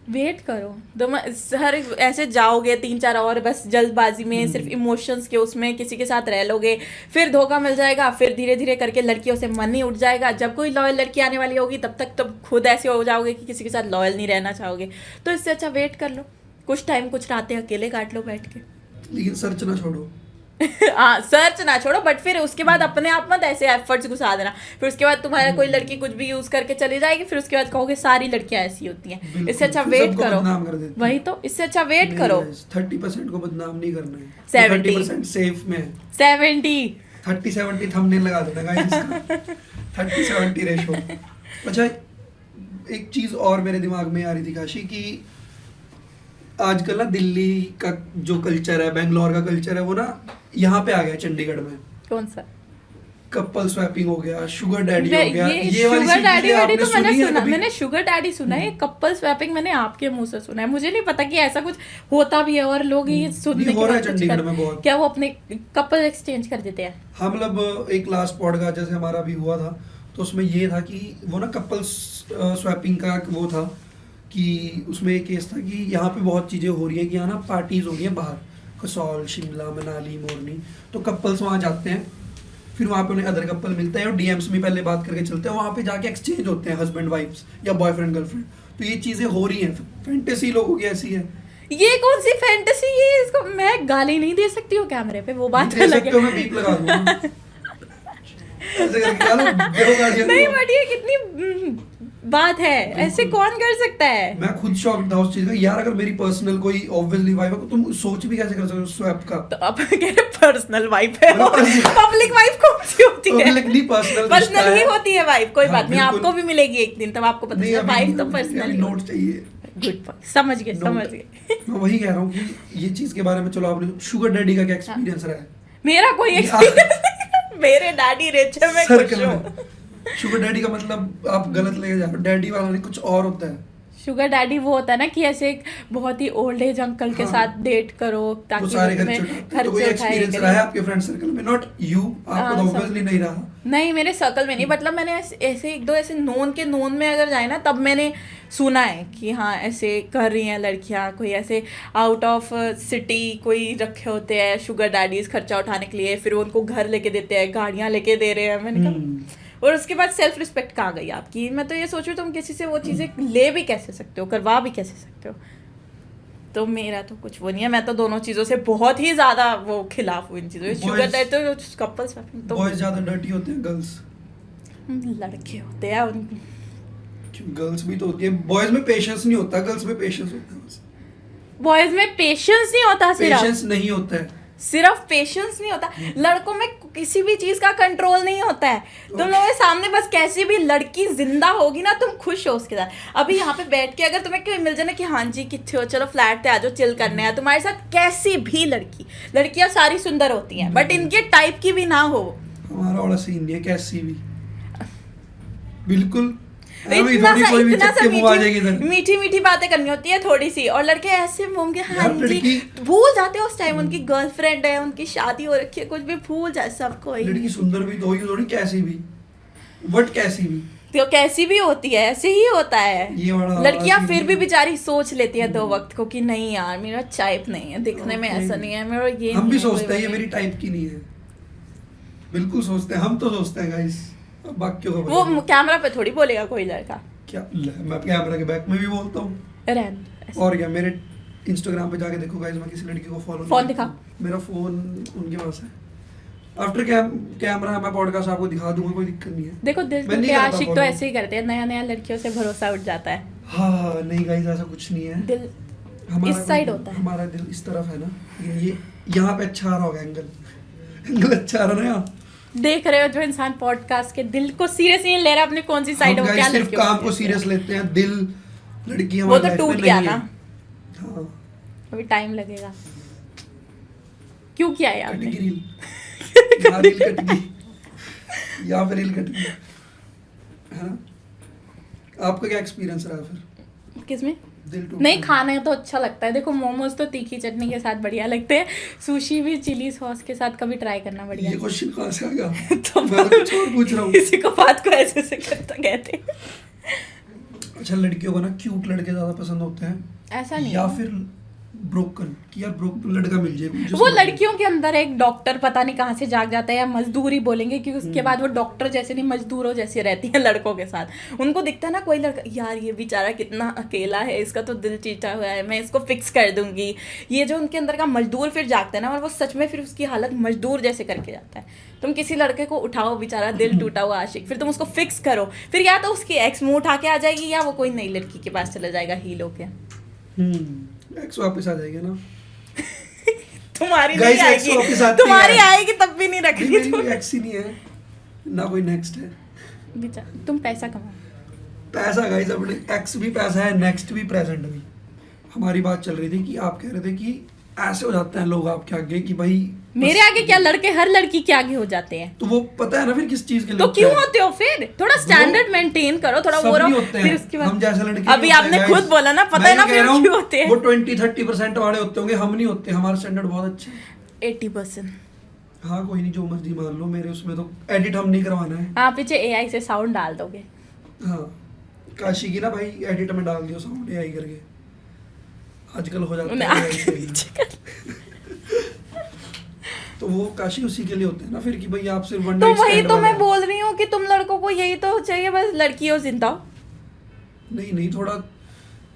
[SPEAKER 1] वेट करो, तुम हर ऐसे जाओगे 3-4 और बस जल्दबाजी में सिर्फ इमोशंस के उसमें किसी के साथ रह लोगे, फिर धोखा मिल जाएगा, फिर धीरे धीरे करके लड़कियों से मन ही उठ जाएगा। जब कोई लॉयल लड़की आने वाली होगी तब तक तुम खुद ऐसे हो जाओगे कि किसी के साथ लॉयल नहीं रहना चाहोगे। तो इससे अच्छा वेट कर लो, कुछ टाइम, कुछ रातें अकेले काट लो बैठ के।
[SPEAKER 3] लेकिन सर्च ना छोड़ो।
[SPEAKER 1] हाँ, सर्च ना छोड़ो, बट फिर उसके बाद अपने आप मत ऐसे एफर्ट्स घुसा देना। फिर उसके बाद तुम्हारा कोई लड़की कुछ भी यूज करके चली जाएगी, फिर उसके बाद कहोगे सारी लड़कियां ऐसी होती हैं।
[SPEAKER 3] बिल्कुल,
[SPEAKER 1] इससे अच्छा
[SPEAKER 3] फिर
[SPEAKER 1] वेट
[SPEAKER 3] सबको
[SPEAKER 1] करो।
[SPEAKER 3] बदनाम कर देती हैं।
[SPEAKER 1] वही तो, इससे अच्छा वेट करो।
[SPEAKER 3] 30% को बदनाम नहीं करना है,
[SPEAKER 1] 70
[SPEAKER 3] 30% सेफ में है।
[SPEAKER 1] 70
[SPEAKER 3] 30-70 थंबनेल लगा देना गाइस 30-70 रेशो। अच्छा, एक चीज और मेरे दिमाग में आ रही थी काशी की आजकल ना दिल्ली का जो कल्चर है, बेंगलोर का कल्चर है, वो ना यहाँ पे आ गया चंडीगढ़ में।
[SPEAKER 1] कौन सा?
[SPEAKER 3] कपल स्वैपिंग हो गया, शुगर डैडी हो गया,
[SPEAKER 1] ये
[SPEAKER 3] वाली
[SPEAKER 1] शुगर डैडी
[SPEAKER 3] चीजें
[SPEAKER 1] वाली
[SPEAKER 3] आपने
[SPEAKER 1] तो मैंने
[SPEAKER 3] सुनी है
[SPEAKER 1] सुना,
[SPEAKER 3] कभी?
[SPEAKER 1] मैंने शुगर डैडी सुना है, कपल स्वैपिंग मैंने आपके मुंह से सुना है। मुझे नहीं पता कि ऐसा कुछ होता भी है और लोग ये सुनने
[SPEAKER 3] नहीं,
[SPEAKER 1] के
[SPEAKER 3] हो रहा है
[SPEAKER 1] बाद कुछ
[SPEAKER 3] चंडीगढ़
[SPEAKER 1] कर-
[SPEAKER 3] में बहुत।
[SPEAKER 1] क्या वो अपने कपल एक्सचेंज कर देते हैं?
[SPEAKER 3] हाँ, मतलब एक लास्ट पॉडकास्ट जैसे हमारा भी हुआ था तो उसमें ये था कि वो ना कपल स्वैपिंग का वो था कि उसमें एक केस था कि यहाँ पे बहुत चीज़ें हो रही हैं कि यहाँ ना पार्टीज हो रही हैं बाहर, कसौल, शिमला, मनाली, मोरनी, तो कपल्स वहाँ जाते हैं, फिर वहाँ पे उन्हें अदर कपल मिलते हैं और डीएम्स में पहले बात करके चलते हैं, वहाँ पे जाके एक्सचेंज होते हैं हस्बैंड वाइफ्स या बॉयफ्रेंड गर्लफ्रेंड। तो ये चीज़ें हो रही हैं, फैंटेसी लोगों की ऐसी है।
[SPEAKER 1] ये कौन सी फैंटेसी है? इसको मैं गाली नहीं दे सकती हूँ कैमरे पे, वो बात
[SPEAKER 3] दे
[SPEAKER 1] अलग
[SPEAKER 3] सकते हो, मैं
[SPEAKER 1] है।
[SPEAKER 3] बीप लगा दूंगा ऐसे करके डालो, देखो गाड़ियाँ
[SPEAKER 1] नहीं,
[SPEAKER 3] को।
[SPEAKER 1] बट ये कितनी बात है, ऐसे कौन कर सकता है?
[SPEAKER 3] मैं खुद शॉक था उस चीज का यार, अगर मेरी पर्सनल कोई ऑब्वियसली वाइफ है तो तुम सोच भी कैसे कर सकते हो स्वैप का?
[SPEAKER 1] तो अब कह रहे पर्सनल वाइफ है,
[SPEAKER 3] मतलब personal-
[SPEAKER 1] पब्लिक वाइफ कौन सी होती है?
[SPEAKER 3] Public नहीं, personal
[SPEAKER 1] पर्सनल
[SPEAKER 3] रिश्ता
[SPEAKER 1] ही
[SPEAKER 3] है।
[SPEAKER 1] होती है वाइफ, कोई
[SPEAKER 3] हाँ,
[SPEAKER 1] बात नहीं,
[SPEAKER 3] बिल्कुल।
[SPEAKER 1] आपको भी मिलेगी एक दिन, तब आपको पता
[SPEAKER 3] नहीं,
[SPEAKER 1] चलेगा
[SPEAKER 3] अभी
[SPEAKER 1] वाइफ तो
[SPEAKER 3] अभी
[SPEAKER 1] पर्सनल
[SPEAKER 3] नोट चाहिए।
[SPEAKER 1] गुड, समझ गए, समझ गए।
[SPEAKER 3] मैं वही कह रहा हूँ कि ये चीज के बारे में, चलो आपने शुगर डैडी का क्या एक्सपीरियंस रहा है
[SPEAKER 1] मेरा कोई एक्सपीरियंस मेरे डैडी रिच है, मैं खुश
[SPEAKER 3] सर्कल
[SPEAKER 1] हूँ।
[SPEAKER 3] में? शुगर डैडी का मतलब आप गलत लेके जा रहे हो, डैडी वाला नहीं, कुछ और होता है।
[SPEAKER 1] शुगर डैडी वो होता है ना कि ऐसे एक बहुत ही ओल्ड एज अंकल के
[SPEAKER 3] हाँ।
[SPEAKER 1] साथ डेट करो
[SPEAKER 3] वो
[SPEAKER 1] ताकि
[SPEAKER 3] सारे
[SPEAKER 1] वो तुम्हें
[SPEAKER 3] खर्चे उठाते हैं। तो कोई
[SPEAKER 1] खर्चे
[SPEAKER 3] एक्सपीरियंस
[SPEAKER 1] उठाए
[SPEAKER 3] रहा है
[SPEAKER 1] करें।
[SPEAKER 3] आपके फ्रेंड सर्कल में? नॉट यू, आपको तो
[SPEAKER 1] हाँ,
[SPEAKER 3] ऑब्वियसली नहीं रहा।
[SPEAKER 1] नहीं, मेरे सर्कल में नहीं, मतलब मैंने ऐसे एक दो ऐसे नोन में अगर जाए ना, तब मैंने सुना है कि हाँ ऐसे कर रही हैं लड़कियां, कोई ऐसे आउट ऑफ सिटी कोई रखे होते हैं शुगर डैडीज खर्चा उठाने के लिए, फिर वो उनको घर लेके देते हैं, गाड़ियां लेके दे रहे हैं। मैंने कहा, और उसके बाद सेल्फ रिस्पेक्ट कहाँ गई आपकी? मैं तो ये सोच रही हूँ तुम किसी से वो चीज़ें ले भी कैसे सकते हो, करवा भी कैसे सकते हो? तो मेरा तो कुछ वो नहीं है, मैं तो दोनों चीज़ों से बहुत ही ज़्यादा वो खिलाफ हूँ इन चीज़ों से। शुगर डैडी तो कपल्स तो
[SPEAKER 3] बॉयज ज्यादा डर्टी होते हैं, गर्ल्स
[SPEAKER 1] लड़के होते हैं उन
[SPEAKER 3] गर्ल्स भी तो होती है। बॉयज में पेशेंस नहीं होता, गर्ल्स में पेशेंस होता है।
[SPEAKER 1] बॉयज में पेशेंस नहीं होता,
[SPEAKER 3] पेशेंस नहीं होता है।
[SPEAKER 1] सिर्फ पेशेंस नहीं होता, लड़कों में किसी भी चीज का कंट्रोल नहीं होता है। तुम लोगों के सामने बस कैसी भी लड़की जिंदा होगी ना, तुम खुश हो उसके साथ। अभी यहाँ पे बैठ के अगर तुम्हें कोई मिल जाए ना कि हाँ जी किथे हो, चलो फ्लैट पे आ जाओ, चिल करने हैं, तुम्हारे साथ कैसी भी लड़कियां सारी सुंदर होती हैं, बट इनके टाइप की भी ना हो।
[SPEAKER 3] हमारा वाला सीन नहीं है, कैसी भी बिल्कुल
[SPEAKER 1] इतना सा
[SPEAKER 3] इधर।
[SPEAKER 1] मीठी मीठी बातें करनी होती है थोड़ी सी, और लड़के ऐसे मुंह के हाँ
[SPEAKER 3] यार,
[SPEAKER 1] जी
[SPEAKER 3] लड़की-
[SPEAKER 1] भूल जाते हैं उस टाइम उनकी गर्लफ्रेंड है, उनकी शादी हो रखी है, कुछ भी भूल जाए सबको।
[SPEAKER 3] लड़की सुंदर भी तो होगी थोड़ी, कैसी भी, बट कैसी भी
[SPEAKER 1] तो कैसी भी होती है, ऐसे ही होता है।
[SPEAKER 3] ये वाला
[SPEAKER 1] लड़कियां
[SPEAKER 3] सीन
[SPEAKER 1] फिर
[SPEAKER 3] है।
[SPEAKER 1] भी बेचारी सोच लेती है दो वक्त को कि नहीं यार मेरा टाइप नहीं है, दिखने में
[SPEAKER 3] Okay.
[SPEAKER 1] ऐसा नहीं है, मेरा ये
[SPEAKER 3] हम
[SPEAKER 1] नहीं
[SPEAKER 3] भी
[SPEAKER 1] है, कोई
[SPEAKER 3] सोचते हैं ये
[SPEAKER 1] बात
[SPEAKER 3] मेरी टाइप की नहीं है, बिल्कुल सोचते हैं, हम तो सोचते हैं गाइस। अब बाकियों का
[SPEAKER 1] नहीं।
[SPEAKER 3] पता
[SPEAKER 1] वो कैमरा पे थोड़ी बोलेगा कोई लड़का,
[SPEAKER 3] क्या, मैं कैमरा के बैक में भी बोलता हूँ।
[SPEAKER 1] रहन ऐसे।
[SPEAKER 3] और क्या, मेरे इंस्टाग्राम पे जाके देखो गाइस, मैं किसी लड़की को फॉलो
[SPEAKER 1] फोन दिखा।
[SPEAKER 3] मेरा फोन उनके पास है, आफ्टर कैमरा मैं पॉडकास्ट आपको दिखा दूंगा, कोई दिक्कत नहीं है।
[SPEAKER 1] देखो दिल
[SPEAKER 3] मैं नहीं
[SPEAKER 1] के
[SPEAKER 3] करता
[SPEAKER 1] आशिक तो
[SPEAKER 3] follow।
[SPEAKER 1] ऐसे ही करते हैं, नया नया लड़कियों से भरोसा उठ जाता है।
[SPEAKER 3] हाँ नहीं गाइस ऐसा कुछ नहीं है।
[SPEAKER 1] दिल
[SPEAKER 3] हमारा
[SPEAKER 1] इस साइड होता है।
[SPEAKER 3] हमारा दिल इस तरफ है ना, ये यहाँ पे अच्छा आ रहा होगा एंगल अच्छा आ रहा ना यहाँ।
[SPEAKER 1] देख रहे हो जो इंसान पॉडकास्ट के दिल को सीरियस नहीं ले रहा, अपने कौन सी साइड
[SPEAKER 3] हम
[SPEAKER 1] हो,
[SPEAKER 3] guys
[SPEAKER 1] क्या
[SPEAKER 3] सिर्फ
[SPEAKER 1] लड़कियों
[SPEAKER 3] काम को सीरियस लेते हैं, दिल लड़की
[SPEAKER 1] वो
[SPEAKER 3] हमारी
[SPEAKER 1] तो
[SPEAKER 3] life में
[SPEAKER 1] टूट गया
[SPEAKER 3] नहीं
[SPEAKER 1] ना,
[SPEAKER 3] है। हाँ
[SPEAKER 1] अभी टाइम लगेगा। क्यों किया है
[SPEAKER 3] कट
[SPEAKER 1] आपने?
[SPEAKER 3] गई रील, यहाँ रील कट गई, यहाँ पे रील कट गई, है ना। आपका क्या एक्सपीरियंस रहा फिर
[SPEAKER 1] किसमें?
[SPEAKER 3] दिल टूट?
[SPEAKER 1] नहीं, खाना तो अच्छा लगता है। देखो मोमोज तो तीखी चटनी के साथ बढ़िया लगते हैं, सुशी भी चिली सॉस के साथ कभी ट्राई करना बढ़िया
[SPEAKER 3] ये क्वेश्चन कहाँ से आ गया?
[SPEAKER 1] तो
[SPEAKER 3] मैं तो कुछ और पूछ रहा हूँ।
[SPEAKER 1] किसी को बात को ऐसे से करता कहते हैं।
[SPEAKER 3] अच्छा लड़कियों को ना क्यूट लड़के ज्यादा पसंद होते हैं
[SPEAKER 1] ऐसा नहीं
[SPEAKER 3] या
[SPEAKER 1] है।
[SPEAKER 3] फिर ब्रोकन कि यार ब्रोकन लड़का मिल जाए जो
[SPEAKER 1] वो
[SPEAKER 3] समझ
[SPEAKER 1] लड़कियों के अंदर एक डॉक्टर पता नहीं कहाँ से जाग जाता है, या मजदूरी बोलेंगे कि उसके बाद वो डॉक्टर जैसे नहीं मजदूरों जैसी रहती है लड़कों के साथ। उनको दिखता है ना कोई लड़का, यार ये बेचारा कितना अकेला है, इसका तो दिल चीटा हुआ है, मैं इसको फिक्स कर दूंगी। ये जो उनके अंदर का मजदूर फिर जागता है ना, और वो सच में फिर उसकी हालत मजदूर जैसे करके जाता है। तुम किसी लड़के को उठाओ, बेचारा दिल टूटा हुआ आशिक, फिर तुम उसको फिक्स करो, फिर या तो उसकी एक्स मुंह उठा के आ जाएगी, या वो कोई नई लड़की के पास चला जाएगा हील होके।
[SPEAKER 3] एक्स वापस आ जाएगा ना।
[SPEAKER 1] तुम्हारी
[SPEAKER 3] Guys,
[SPEAKER 1] नहीं
[SPEAKER 3] ex वापस
[SPEAKER 1] आएगी,
[SPEAKER 3] आती
[SPEAKER 1] तुम्हारी
[SPEAKER 3] है।
[SPEAKER 1] आएगी तब भी नहीं
[SPEAKER 3] नहीं,
[SPEAKER 1] रखेगी
[SPEAKER 3] मेरी
[SPEAKER 1] तुम।
[SPEAKER 3] कोई एक्स ही नहीं है ना, कोई नेक्स्ट है।
[SPEAKER 1] तुम पैसा कमाओ।
[SPEAKER 3] पैसा गाइस, अपने एक्स भी पैसा है, नेक्स्ट भी, प्रेजेंट भी। हमारी बात चल रही थी कि आप कह रहे थे कि ऐसे हो जाते हैं लोग आपके आगे कि भाई
[SPEAKER 1] मेरे आगे क्या, लड़के हर लड़की के आगे हो जाते हैं।
[SPEAKER 3] तो वो पता है ना फिर किस चीज के लिए
[SPEAKER 1] तो
[SPEAKER 3] होता
[SPEAKER 1] क्यों
[SPEAKER 3] है।
[SPEAKER 1] होते हो फिर? थोड़ा स्टैंडर्ड मेंटेन करो, थोड़ा
[SPEAKER 3] सब
[SPEAKER 1] वो
[SPEAKER 3] नहीं
[SPEAKER 1] रहो,
[SPEAKER 3] होते
[SPEAKER 1] फिर
[SPEAKER 3] हैं।
[SPEAKER 1] उसके
[SPEAKER 3] हम
[SPEAKER 1] बाद
[SPEAKER 3] जैसे लड़के
[SPEAKER 1] अभी
[SPEAKER 3] नहीं होते
[SPEAKER 1] आपने
[SPEAKER 3] हैं,
[SPEAKER 1] खुद
[SPEAKER 3] guys।
[SPEAKER 1] बोला ना, पता
[SPEAKER 3] मैं
[SPEAKER 1] है ना
[SPEAKER 3] कह
[SPEAKER 1] फिर
[SPEAKER 3] रहा हूँ,
[SPEAKER 1] क्यों होते हैं।
[SPEAKER 3] वो 20-30% वाले होते होंगे, हम नहीं होते, हमारा स्टैंडर्ड बहुत अच्छा है।
[SPEAKER 1] 80%।
[SPEAKER 3] हाँ कोई नहीं, जो मर्जी मान लो, मेरे उसमें तो एडिट हम नहीं करवाना है।
[SPEAKER 1] आप पीछे AI से साउंड डाल दोगे।
[SPEAKER 3] हाँ काशी की ना भाई, एडिट में डाल दियो साउंड AI करके, आजकल हो जाता
[SPEAKER 1] उन्हें
[SPEAKER 3] है
[SPEAKER 1] आगे
[SPEAKER 3] AI से ही।
[SPEAKER 1] पीछे कर-
[SPEAKER 3] तो वो काशी उसी के लिए होते हैं ना फिर कि भाई आप सिर्फ वन
[SPEAKER 1] तो
[SPEAKER 3] नाइट
[SPEAKER 1] वही
[SPEAKER 3] स्टैंड
[SPEAKER 1] तो
[SPEAKER 3] वाले
[SPEAKER 1] मैं
[SPEAKER 3] हो।
[SPEAKER 1] बोल रही हूँ कि तुम लड़कों को यही तो चाहिए, बस लड़की हो जिंदा हो।
[SPEAKER 3] नहीं नहीं, थोड़ा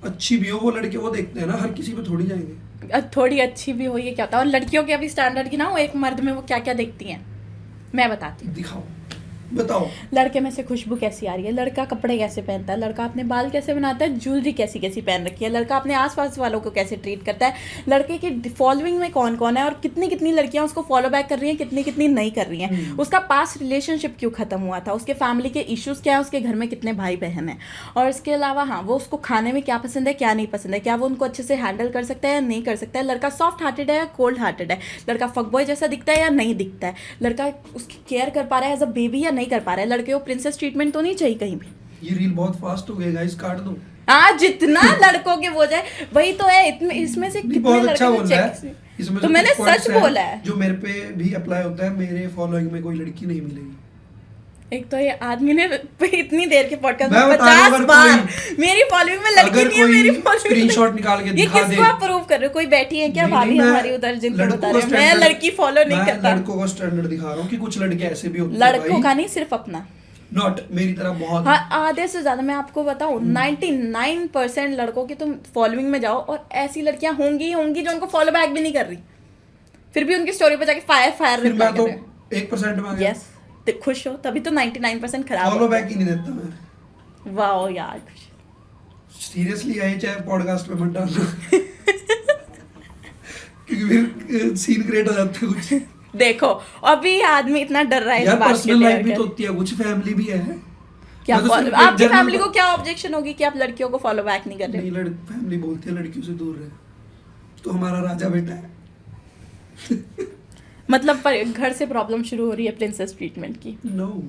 [SPEAKER 3] अच्छी भी हो वो लड़के, वो देखते हैं ना, हर किसी पे थोड़ी जाएंगे।
[SPEAKER 1] थोड़ी अच्छी भी हो, ये क्या होता है? और लड़कियों के अभी स्टैंडर्ड की ना, वो एक मर्द में वो क्या क्या देखती हैं, मैं बताती हूँ।
[SPEAKER 3] दिखाओ, बताओ।
[SPEAKER 1] लड़के में से खुशबू कैसी आ रही है, लड़का कपड़े कैसे पहनता है, लड़का अपने बाल कैसे बनाता है, ज्वेलरी कैसी कैसी पहन रखी है, लड़का अपने आसपास वालों को कैसे ट्रीट करता है, लड़के की फॉलोइंग में कौन कौन है, और कितनी कितनी लड़कियां उसको फॉलो बैक कर रही हैं, कितनी कितनी नहीं कर रही हैं, उसका पास्ट रिलेशनशिप क्यों खत्म हुआ था, उसके फैमिली के इश्यूज क्या है, उसके घर में कितने भाई बहन हैं, और इसके अलावा हाँ वो उसको खाने में क्या पसंद है क्या नहीं पसंद है, क्या वो उनको अच्छे से हैंडल कर सकता है या नहीं कर सकता है, लड़का सॉफ्ट हार्टेड है या कोल्ड हार्टेड है, लड़का फकबॉय जैसा दिखता है या नहीं दिखता है, लड़का उसकी केयर कर पा रहा है एज अ बेबी या नहीं कर पा रहा है, लड़के को प्रिंसेस ट्रीटमेंट तो नहीं चाहिए कहीं भी।
[SPEAKER 3] ये रील बहुत फास्ट हो गई गाइस, काट दो।
[SPEAKER 1] हाँ जितना लड़कों के वो जाए वही तो है, इसमें से
[SPEAKER 3] नहीं,
[SPEAKER 1] कितने
[SPEAKER 3] बहुत अच्छा
[SPEAKER 1] लड़के
[SPEAKER 3] बोल
[SPEAKER 1] जो
[SPEAKER 3] रहा है।
[SPEAKER 1] check-
[SPEAKER 3] इसमें
[SPEAKER 1] तो
[SPEAKER 3] से
[SPEAKER 1] मैंने
[SPEAKER 3] कुछ points
[SPEAKER 1] सच
[SPEAKER 3] हैं
[SPEAKER 1] बोला है।
[SPEAKER 3] जो मेरे पे भी अप्लाई होता है, मेरे फॉलोइंग में कोई लड़की नहीं मिलेगी।
[SPEAKER 1] एक तो ये आदमी ने इतनी देर के पॉडकास्ट
[SPEAKER 3] मैं
[SPEAKER 1] में
[SPEAKER 3] बता रहा हूँ,
[SPEAKER 1] 50
[SPEAKER 3] अगर
[SPEAKER 1] बार
[SPEAKER 3] कोई-
[SPEAKER 1] मेरी फॉलोइंग में लड़की
[SPEAKER 3] अगर
[SPEAKER 1] नहीं है,
[SPEAKER 3] कोई
[SPEAKER 1] मेरी फॉलोइंग
[SPEAKER 3] स्क्रीनशॉट निकाल के
[SPEAKER 1] ये
[SPEAKER 3] दिखा
[SPEAKER 1] किसको
[SPEAKER 3] दे।
[SPEAKER 1] आप प्रूव कर रहे हो? कोई बैठी है क्या
[SPEAKER 3] नहीं,
[SPEAKER 1] भाभी
[SPEAKER 3] नहीं, मैं
[SPEAKER 1] हमारी उधर जिनको
[SPEAKER 3] लड़कों
[SPEAKER 1] बता
[SPEAKER 3] का
[SPEAKER 1] रहे हो? मैं
[SPEAKER 3] standard-
[SPEAKER 1] लड़की फॉलो नहीं
[SPEAKER 3] मैं
[SPEAKER 1] करता,
[SPEAKER 3] लड़कों का स्टैंडर्ड दिखा रहा हूँ कि कुछ लड़के ऐसे भी होते हैं
[SPEAKER 1] लड़कों का नहीं सिर्फ अपना।
[SPEAKER 3] नॉट मेरी तरह बहुत।
[SPEAKER 1] हाँ आधे से ज्यादा मैं आपको बताऊं 99% लड़कों की तुम फॉलोइंग में जाओ और ऐसी लड़कियां होंगी ही होंगी जो उनको फॉलो बैक भी नहीं कर रही, फिर भी उनकी स्टोरी पे जाके फायर फायर
[SPEAKER 3] फिर मैं तो
[SPEAKER 1] रिप्लाई कर
[SPEAKER 3] 1% में आ गया।
[SPEAKER 1] यस तो खुश हो, तभी तो 99% खराब
[SPEAKER 3] फॉलो
[SPEAKER 1] हो
[SPEAKER 3] बैक ही नहीं देता मैं।
[SPEAKER 1] वाओ यार
[SPEAKER 3] सीरियसली आए चाहे पॉडकास्ट पे मत डालना क्योंकि फिर सीन क्रिएट हो जाता है कुछ।
[SPEAKER 1] देखो अभी आदमी इतना डर रहा है इस
[SPEAKER 3] यार
[SPEAKER 1] बात के
[SPEAKER 3] पर्सनल लाइफ भी
[SPEAKER 1] लिए।
[SPEAKER 3] तो होती है, कुछ फैमिली भी है।
[SPEAKER 1] क्या
[SPEAKER 3] मैं तो सिर्फ एक
[SPEAKER 1] आपकी
[SPEAKER 3] general
[SPEAKER 1] फैमिली को क्या ऑब्जेक्शन होगी कि आप लड़कियों को फॉलो बैक नहीं कर रहे?
[SPEAKER 3] नहीं, फैमिली बोलती है लड़कियों से दूर रहे, तो हमारा राजा बेटा है।
[SPEAKER 1] मतलब पर घर से प्रॉब्लम शुरू हो रही है प्रिंसेस ट्रीटमेंट की।
[SPEAKER 3] नो,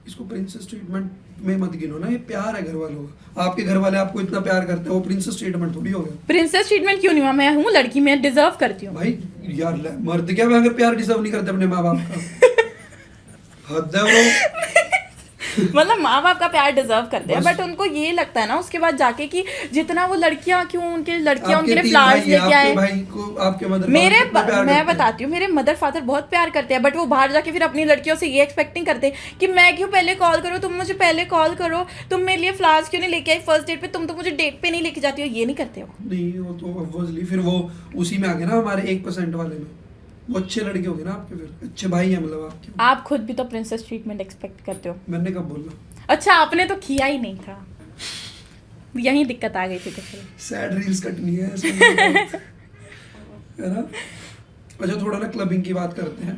[SPEAKER 3] इसको प्रिंसेस ट्रीटमेंट में मत गिनो ना, ये प्यार है घर वालों का। आपके घर वाले आपको इतना प्यार करते हैं, वो प्रिंसेस ट्रीटमेंट थोड़ी हो गया।
[SPEAKER 1] प्रिंसेस ट्रीटमेंट क्यों नहीं हुआ? मैं हूँ लड़की, मैं डिजर्व करती हूँ।
[SPEAKER 3] भाई यार मर्द क्या अगर प्यार डिजर्व नहीं करते अपने माँ बाप का? हद है वो।
[SPEAKER 1] मतलब माँ बाप का प्यार डिजर्व करते हैं,
[SPEAKER 3] बस।
[SPEAKER 1] बट उनको ये लगता है ना उसके बाद जाके कि जितना वो लड़कियां क्यों उनके लड़कियां
[SPEAKER 3] आपके
[SPEAKER 1] उनके लिए
[SPEAKER 3] तीन
[SPEAKER 1] फ्लावर्स
[SPEAKER 3] भाई हैं,
[SPEAKER 1] लेके
[SPEAKER 3] आपके
[SPEAKER 1] आए।
[SPEAKER 3] भाई को आपके मदर
[SPEAKER 1] मेरे
[SPEAKER 3] कितना प्यार
[SPEAKER 1] मैं
[SPEAKER 3] करते हैं।
[SPEAKER 1] बताती हूँ, मेरे मदर फादर बहुत प्यार करते हैं, बट वो बाहर जाके फिर अपनी लड़कियों से ये एक्सपेक्टिंग करते हैं कि मैं क्यों पहले कॉल करूँ, तुम मुझे पहले कॉल करो, तुम मेरे लिए फ्लावर्स क्यों नहीं लेके आई फर्स्ट डेट पे, तुम तो मुझे डेट पे नहीं लेके जाती हो। ये नहीं करते हो।
[SPEAKER 3] नहीं, वो तो ऑब्वियसली फिर वो उसी में आ गया ना, हमारे 1% वाले में। वो अच्छे लड़के होंगे ना आपके, फिर अच्छे भाई हैं मतलब आपके।
[SPEAKER 1] आप खुद भी तो प्रिंसेस ट्रीटमेंट एक्सपेक्ट करते हो।
[SPEAKER 3] मैंने कब बोला?
[SPEAKER 1] अच्छा आपने तो किया ही नहीं था, यही दिक्कत आ गई थी तो फिर।
[SPEAKER 3] सैड रील्स कटनी है ऐसे है ना। अच्छा थोड़ा ना क्लबिंग की बात करते हैं,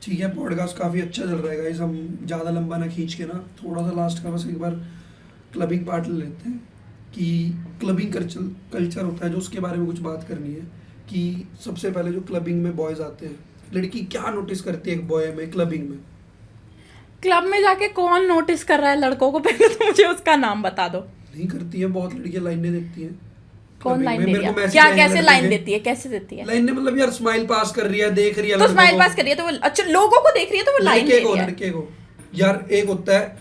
[SPEAKER 3] ठीक है। पॉडकास्ट काफ़ी अच्छा चल रहा है गाइस, हम ज़्यादा लंबा ना खींच के ना थोड़ा सा लास्ट का बस एक बार क्लबिंग पार्ट ले लेते हैं कि क्लबिंग कल्चर होता है जो, उसके बारे में कुछ बात करनी है। कि सबसे पहले जो क्लबिंग में बॉयज़ आते हैं, लड़की क्या नोटिस करती है एक बॉय में क्लबिंग में?
[SPEAKER 1] क्लब में जाके कौन नोटिस कर रहा है लड़कों को, पहले तो मुझे उसका नाम बता दो।
[SPEAKER 3] नहीं करती है, बहुत लड़कियां लाइनें देखती हैं।
[SPEAKER 1] कौन
[SPEAKER 3] clubbing
[SPEAKER 1] लाइन
[SPEAKER 3] में
[SPEAKER 1] दे
[SPEAKER 3] मेरे
[SPEAKER 1] रही
[SPEAKER 3] को
[SPEAKER 1] है?
[SPEAKER 3] message
[SPEAKER 1] क्या
[SPEAKER 3] आए हैं
[SPEAKER 1] कैसे
[SPEAKER 3] लड़के
[SPEAKER 1] लाइन
[SPEAKER 3] के।
[SPEAKER 1] देती है, कैसे देती है?
[SPEAKER 3] लाइन ने मतलब यार स्माइल पास कर रही है, देख रही है
[SPEAKER 1] तो
[SPEAKER 3] लड़कों
[SPEAKER 1] स्माइल
[SPEAKER 3] को।
[SPEAKER 1] पास कर रही है तो वो, अच्छा लोगों को देख रही है तो वो लाइन दे
[SPEAKER 3] लड़के को,
[SPEAKER 1] रही है।
[SPEAKER 3] लड़के को यार एक होता है,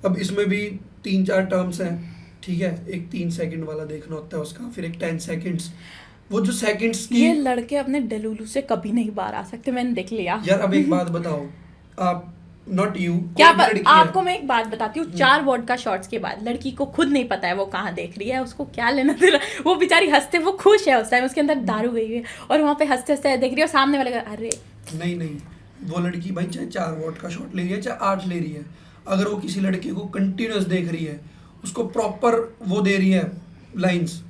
[SPEAKER 3] अब इसमें भी 3-4 टर्म्स हैं, ठीक है। एक 3 सेकंड वाला देखना होता है उसका, फिर एक 10 सेकंड्स। वो जो सेकंड्स की,
[SPEAKER 1] ये लड़के अपने डेलुलू से कभी नहीं बाहर आ सकते, मैंने देख लिया।
[SPEAKER 3] यार अब एक बात बताओ, आप नॉट यू,
[SPEAKER 1] क्या आपको मैं एक बात बताती हूँ, 4 वोडका शॉट्स के बाद लड़की को खुद नहीं पता है वो कहाँ देख रही है, उसको क्या लेना दे रहा। वो बेचारी हंसते, वो खुश है उस टाइम, उसके अंदर दारू गई है और वहाँ पे हंसते हंसते देख रही है और सामने वाले का अरे
[SPEAKER 3] नहीं वो लड़की भाई चाहे 4 वॉट का शॉट ले रही है चाहे 8 ले रही है, अगर वो किसी लड़के को कंटिन्यूअस देख रही है, उसको प्रॉपर वो दे रही है लाइंस,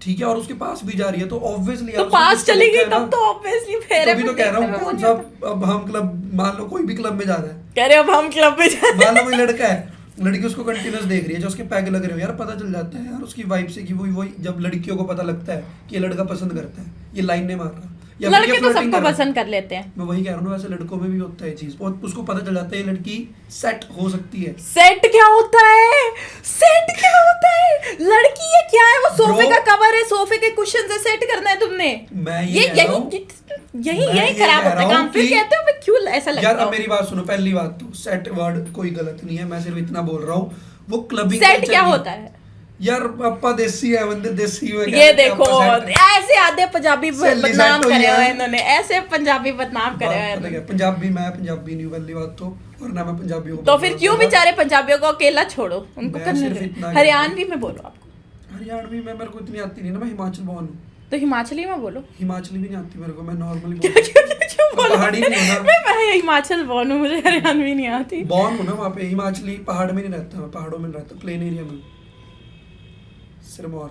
[SPEAKER 3] ठीक है, और उसके पास भी जा रही है, तो ऑब्वियसली
[SPEAKER 1] तो पास चली गई तब तो ऑब्वियसली फेरे
[SPEAKER 3] तभी तो कह रहा हूँ कौन सा, अब हम क्लब, मान लो कोई भी क्लब में जा रहा है,
[SPEAKER 1] कह रहे अब हम क्लब में जा
[SPEAKER 3] मान लो कोई लड़का है, लड़की उसको कंटिन्यूअस देख रही है, जो उसके पैग लग रहे हो, यार पता चल जाता है यार उसकी वाइब से कि वही जब लड़कियों को पता लगता है कि ये लड़का पसंद करता है, ये लाइन नहीं मार रहा, या फिर ये
[SPEAKER 1] लड़के तो
[SPEAKER 3] flirting
[SPEAKER 1] सबको
[SPEAKER 3] कर रहा है।
[SPEAKER 1] पसंद कर लेते हैं।
[SPEAKER 3] मैं वही कह रहा हूँ, वैसे लड़कों में भी होता है ये चीज, और उसको पता चल जाता है ये लड़की सेट हो सकती है।
[SPEAKER 1] सेट क्या होता है? सेट क्या होता है? लड़की है क्या है? वो सोफे
[SPEAKER 3] Bro,
[SPEAKER 1] का कवर है, सोफे के कुशन से सेट करना है तुमने।
[SPEAKER 3] मैं ये कह रहा हूँ,
[SPEAKER 1] यही खराब होता है काम। फिर कहते हो मैं क्यों ऐसा लगता
[SPEAKER 3] यार
[SPEAKER 1] है?
[SPEAKER 3] अब मेरी बात सुनो, पहली बात तो सेट वर्ड कोई गलत नहीं है, मैं सिर्फ इतना बोल रहा हूँ, वो क्लबिंग
[SPEAKER 1] सेट क्या होता है?
[SPEAKER 3] यार पापा देसी है, बंदे देसी में
[SPEAKER 1] ये देखो ऐसे आधे पंजाबी बदनाम करे हुए इन्होंने, ऐसे पंजाबी बदनाम करे हुए हैं।
[SPEAKER 3] पंजाबी, मैं पंजाबी नहीं, पहली बात तो, और ना मैं पंजाबियों को
[SPEAKER 1] तो फिर क्यों बेचारे पंजाबियों को अकेला छोड़ो, उनको
[SPEAKER 3] मैं
[SPEAKER 1] करने
[SPEAKER 3] सिर्फ
[SPEAKER 1] दो।
[SPEAKER 3] इतना
[SPEAKER 1] हरियाणवी में बोलो आपको।
[SPEAKER 3] हरियाणवी में मेरे को इतनी आती नहीं ना, मैं हिमाचल बॉर्न हूँ,
[SPEAKER 1] तो हिमाचली में बोलो।
[SPEAKER 3] हिमाचली भी नहीं आती मेरे को, मैं नॉर्मली
[SPEAKER 1] क्यों बोलो?
[SPEAKER 3] पहाड़ी नहीं हूँ ना,
[SPEAKER 1] मैं हिमाचल बॉर्न हूँ, मुझे हरियाणवी नहीं आती।
[SPEAKER 3] बॉर्न हूँ ना वहाँ पे, हिमाचली पहाड़ में नहीं रहता, मैं पहाड़ों में रहता, प्लेन एरिया में सिरमौर।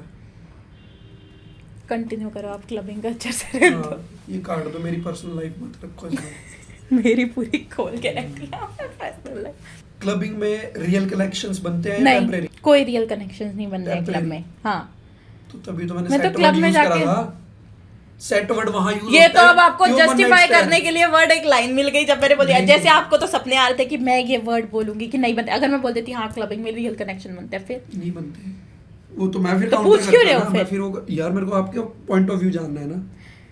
[SPEAKER 1] कंटिन्यू करो आप क्लबिंग का अच्छे से।
[SPEAKER 3] हाँ, ये काट दो, मेरी पर्सनल लाइफ मत रखो इसमें।
[SPEAKER 1] मेरी पूरी खोल के रखी है पर्सनल लाइफ।
[SPEAKER 3] क्लबिंग में रियल कनेक्शंस बनते हैं या
[SPEAKER 1] नहीं,
[SPEAKER 3] टेम्परेरी?
[SPEAKER 1] कोई रियल कनेक्शंस नहीं बन रहे क्लब
[SPEAKER 3] Temporary?
[SPEAKER 1] में। हाँ
[SPEAKER 3] तो तभी तो मैंने
[SPEAKER 1] मैं तो
[SPEAKER 3] सेट
[SPEAKER 1] क्लब
[SPEAKER 3] वर्ड
[SPEAKER 1] में
[SPEAKER 3] यूज करा
[SPEAKER 1] जाके-
[SPEAKER 3] था, सेट वर्ड वहां यूज
[SPEAKER 1] ये तो अब आपको जस्टिफाई करने के लिए वर्ड एक लाइन मिल गई जब मैंने बोल दिया।
[SPEAKER 3] नहीं।
[SPEAKER 1] जैसे आपको तो सपने आ रहे थे कि मैं ये वर्ड बोलूंगी कि नहीं बनते, अगर मैं बोल देती हाँ क्लबिंग में रियल कनेक्शन बनते हैं, फिर
[SPEAKER 3] नहीं बनते, वो तो मैं फिर
[SPEAKER 1] तो
[SPEAKER 3] काउंटर
[SPEAKER 1] पूछ क्यों
[SPEAKER 3] करता
[SPEAKER 1] रहे हो
[SPEAKER 3] ना,
[SPEAKER 1] फिर?
[SPEAKER 3] मैं फिर वो, यार मेरे को आपके पॉइंट ऑफ व्यू जानना है ना।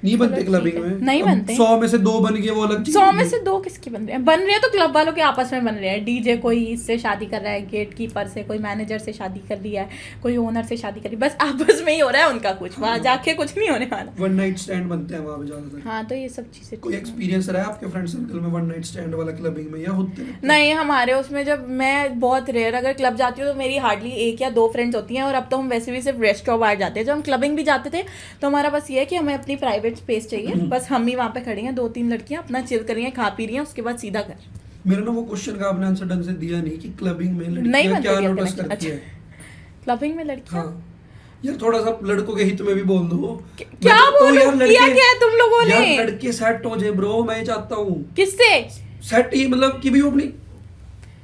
[SPEAKER 3] नहीं बनते
[SPEAKER 1] चलो
[SPEAKER 3] क्लबिंग
[SPEAKER 1] ठीक है।
[SPEAKER 3] में,
[SPEAKER 1] नहीं
[SPEAKER 3] अब
[SPEAKER 1] बनते।
[SPEAKER 3] 100 में से 2 बन गए वो अलग चीज
[SPEAKER 1] 100 में
[SPEAKER 3] होगी।
[SPEAKER 1] से 2 किसकी बन रहे हैं? बन रहे हैं तो क्लब वालों के आपस में बन रहे हैं। डीजे कोई इससे शादी कर रहा है, गेट कीपर से, कोई मैनेजर से शादी कर लिया है, कोई ओनर से शादी कर ली, बस आपस में ही हो रहा है उनका कुछ, वहाँ जाके कुछ नहीं होने वाला।
[SPEAKER 3] वन नाइट स्टैंड बनते हैं वहां पे ज्यादातर।
[SPEAKER 1] हाँ तो ये सब चीजें
[SPEAKER 3] कोई एक्सपीरियंस रहा है आपके फ्रेंड सर्कल में वन नाइट स्टैंड वाला क्लबिंग में, या होते हैं?
[SPEAKER 1] नहीं, हमारे उसमें जब मैं बहुत रेयर अगर क्लब जाती हूँ तो मेरी हार्डली 1 या 2 फ्रेंड्स होती हैं, और अब तो हम वैसे भी सिर्फ रेस्टोरेंट बाहर जाते हैं। जब हम क्लबिंग भी जाते थे तो हमारा बस ये है कि हमें अपनी प्राइवेट स्पेस चाहिए, बस हम ही वहाँ पे खड़ी हैं, 2-3 लड़कियाँ अपना चिल कर रही हैं, खा पी रही हैं, उसके बाद सीधा घर।
[SPEAKER 3] मेरा ना वो क्वेश्चन का आपने आंसर ढंग से दिया नहीं कि क्लबिंग में
[SPEAKER 1] नहीं
[SPEAKER 3] लड़कियां
[SPEAKER 1] बनते
[SPEAKER 3] क्या
[SPEAKER 1] real
[SPEAKER 3] नोटिस
[SPEAKER 1] connection।
[SPEAKER 3] करती है।
[SPEAKER 1] क्लबिंग में लड़कियाँ
[SPEAKER 3] हाँ यार, थोड़ा सा लड़कों के हित में भी बोल दो।
[SPEAKER 1] क्या बोलूं? किया क्या है तुम लोगों ने?
[SPEAKER 3] यार लड़के सेट हो जाए ब्रो, मैं चाहता हूँ
[SPEAKER 1] किससे
[SPEAKER 3] सेट, ये मतलब कि भी वो अपनी,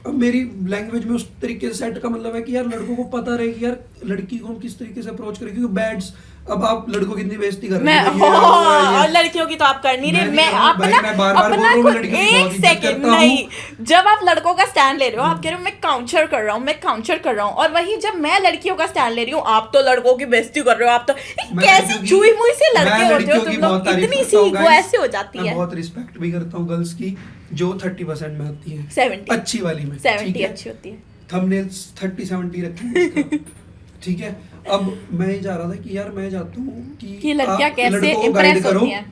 [SPEAKER 3] अब मेरी लैंग्वेज में उस तरीके से सेट का मतलब है कि यार लड़कों को पता रहे कि यार लड़की को हम किस तरीके से अप्रोच करें, क्योंकि बैड्स, अब आप लड़कों की इतनी बेइज्जती कर रहे
[SPEAKER 1] मैं
[SPEAKER 3] हैं,
[SPEAKER 1] और लड़कियों की तो आप कर नहीं रहे। मैं अपना
[SPEAKER 3] मैं बार-बार बोल रहा हूँ, मैं लड़कियों की
[SPEAKER 1] एक
[SPEAKER 3] बहुत इज्जत
[SPEAKER 1] सेकंड
[SPEAKER 3] करता हूँ।
[SPEAKER 1] नहीं, जब आप लड़कों का स्टैंड ले रहे हो आप कह रहे हो मैं काउंटर कर रहा हूँ, मैं काउंटर कर रहा हूँ, और वही जब मैं लड़कियों का स्टैंड ले रही हूँ आप तो लड़कों की बेइज्जती कर रहे हो। आप तो कैसे चुई मुई से लड़के होते हो तुम लोग, इतनी सी वो ऐसे हो जाती है।
[SPEAKER 3] मैं बहुत रिस्पेक्ट भी करता हूँ गर्ल्स की जो 30% में आती है,
[SPEAKER 1] 70
[SPEAKER 3] अच्छी वाली में,
[SPEAKER 1] 70 अच्छी होती है।
[SPEAKER 3] थंबनेल्स 30-70 रखेंगे इसका। ठीक है, अब मैं ये जा रहा था कि यार मैं चाहता हूँ
[SPEAKER 1] कि लड़कियां
[SPEAKER 3] आप
[SPEAKER 1] कैसे
[SPEAKER 3] लड़कों को
[SPEAKER 1] इम्प्रेस
[SPEAKER 3] guide करो,
[SPEAKER 1] होती हैं।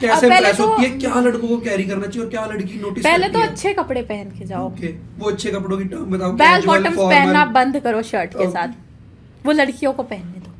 [SPEAKER 3] कैसे
[SPEAKER 1] अब पहले
[SPEAKER 3] इम्प्रेस
[SPEAKER 1] तो-
[SPEAKER 3] होती है, क्या लड़कों को कैरी करना चाहिए और क्या लड़की नोटिस
[SPEAKER 1] पहले तो
[SPEAKER 3] करती है।
[SPEAKER 1] अच्छे कपड़े पहन के जाओ,
[SPEAKER 3] ओके, वो अच्छे कपड़ों की टर्म बताओ।
[SPEAKER 1] बैल
[SPEAKER 3] casual,
[SPEAKER 1] बॉटम्स
[SPEAKER 3] formal।
[SPEAKER 1] पहनना बंद करो शर्ट के
[SPEAKER 3] Okay.
[SPEAKER 1] साथ, वो लड़कियों को पहनने दो।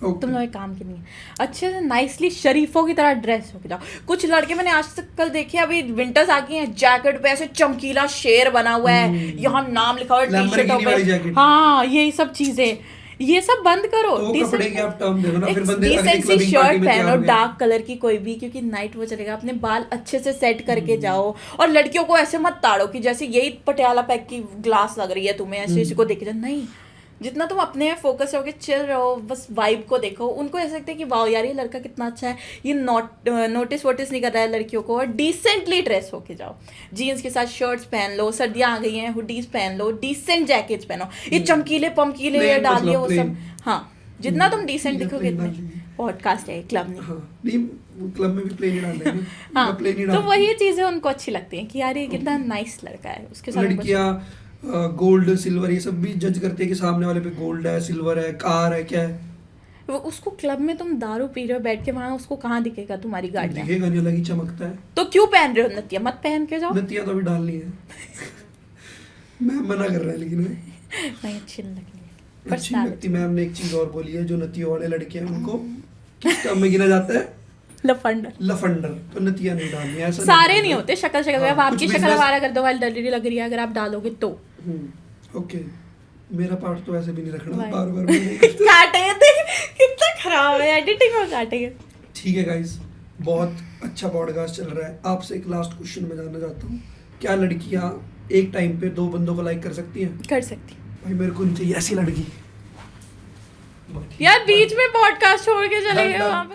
[SPEAKER 3] Okay.
[SPEAKER 1] तुम लोग एक काम की नहीं है, अच्छे से नाइसली शरीफों की तरह ड्रेस होके जाओ। कुछ लड़के मैंने आज तक कल देखे, अभी विंटर्स आ गई हैं, जैकेट पे ऐसे चमकीला शेर बना हुआ है, यहाँ नाम लिखा हुआ है टी-शर्टों
[SPEAKER 3] Lamborghini वाली
[SPEAKER 1] पे,
[SPEAKER 3] jacket।
[SPEAKER 1] हाँ यही सब चीजें, ये सब बंद करो।
[SPEAKER 3] तो वो कपड़े के आप टर्म देखो ना, फिर बंदे अगली
[SPEAKER 1] डिसेंट सी
[SPEAKER 3] क्लबिंग पार्टी
[SPEAKER 1] शर्ट
[SPEAKER 3] में
[SPEAKER 1] पहनो,
[SPEAKER 3] तैयार हो गए।
[SPEAKER 1] डार्क कलर की कोई भी, क्योंकि नाइट वो चलेगा। अपने बाल अच्छे से सेट करके जाओ, और लड़कियों को ऐसे मत ताड़ो कि जैसे यही पटियाला पैक की ग्लास लग रही है तुम्हें, ऐसे इसी को देखे जाओ। नहीं, जितना तुम अपने में फोकस रहोगे, चिल रहो, बस वाइब को देखो। उनको ऐसा लगता है कि वाह यार ये लड़का कितना अच्छा है, ये नोटिस वोटिस नहीं कर रहा है लड़कियों को। और डिसेंटली ड्रेस होके जाओ, जीन्स के साथ शर्ट्स पहन लो, सर्दियाँ आ गई हैं हुडीज पहन लो, डिसेंट जैकेट्स पहनो, ये चमकीले पमकीले
[SPEAKER 3] Plain
[SPEAKER 1] डालिए वो
[SPEAKER 3] मतलब
[SPEAKER 1] सब।
[SPEAKER 3] plain।
[SPEAKER 1] हाँ, जितना तुम डिसेंट
[SPEAKER 3] plain
[SPEAKER 1] दिखोगे
[SPEAKER 3] डाल
[SPEAKER 1] इतने
[SPEAKER 3] लीजिए।
[SPEAKER 1] पॉडकास्ट है, क्लब नहीं।
[SPEAKER 3] हाँ, नहीं क्लब में भी प्लेन ही डाल देंगे।
[SPEAKER 1] हाँ,
[SPEAKER 3] प्लेन ही
[SPEAKER 1] तो
[SPEAKER 3] डाल
[SPEAKER 1] वही चीजें उनको अच्छी लगती हैं कि यार ये कितना नाइस लड़का है, उसके साथ हमको-
[SPEAKER 3] लड़कियां गोल्ड सिल्वर ये सब भी जज करते हैं कि सामने वाले पे गोल्ड है, सिल्वर है, कार है, क्या है।
[SPEAKER 1] वो उसको क्लब में तुम दारू पी रहे हो बैठ के, वहां उसको कहाँ दिखेगा तुम्हारी गाड़ियाँ?
[SPEAKER 3] दिखेगा नहीं, अलग ही चमकता है।
[SPEAKER 1] तो क्यों पहन रहे हो नतिया? मत पहन के जाओ।
[SPEAKER 3] नतियां तो अभी डालनी है। मैं मना कर रहा है, लेकिन
[SPEAKER 1] नहीं, अच्छी नहीं लगेगी।
[SPEAKER 3] अच्छी लगती। मैम ने एक चीज और बोली है, जो नतियों वाले लड़के हैं उनको किस टर्म में गिना जाता है?
[SPEAKER 1] लफंडर।
[SPEAKER 3] लफंडर। तो नतियां नहीं डालनी, ऐसा
[SPEAKER 1] सारे नहीं होते, शक्ल शक्ल
[SPEAKER 3] हाँ,
[SPEAKER 1] अब आपकी
[SPEAKER 3] कुछ
[SPEAKER 1] शक्ल
[SPEAKER 3] business-
[SPEAKER 1] हमारा कर दो वाली डली लग रही है, अगर आप डालोगे तो
[SPEAKER 3] ओके, मेरा पार्ट तो ऐसे भी नहीं रखना
[SPEAKER 1] Why?
[SPEAKER 3] बार बार।
[SPEAKER 1] काटेंगे तो कितना खराब है, एडिटिंग में काटेंगे।
[SPEAKER 3] ठीक है गाइस, बहुत अच्छा पॉडकास्ट चल रहा है। आपसे एक लास्ट क्वेश्चन मैं जानना चाहता हूँ, क्या लड़कियाँ एक टाइम पे 2 बंदों को लाइक कर सकती हैं?
[SPEAKER 1] कर सकती
[SPEAKER 3] भाई मेरे को नहीं चाहिए ऐसी लड़की।
[SPEAKER 1] यार, बीच में पॉडकास्ट छोड़ के चले
[SPEAKER 3] Done,
[SPEAKER 1] गए
[SPEAKER 3] done।
[SPEAKER 1] वहां पे।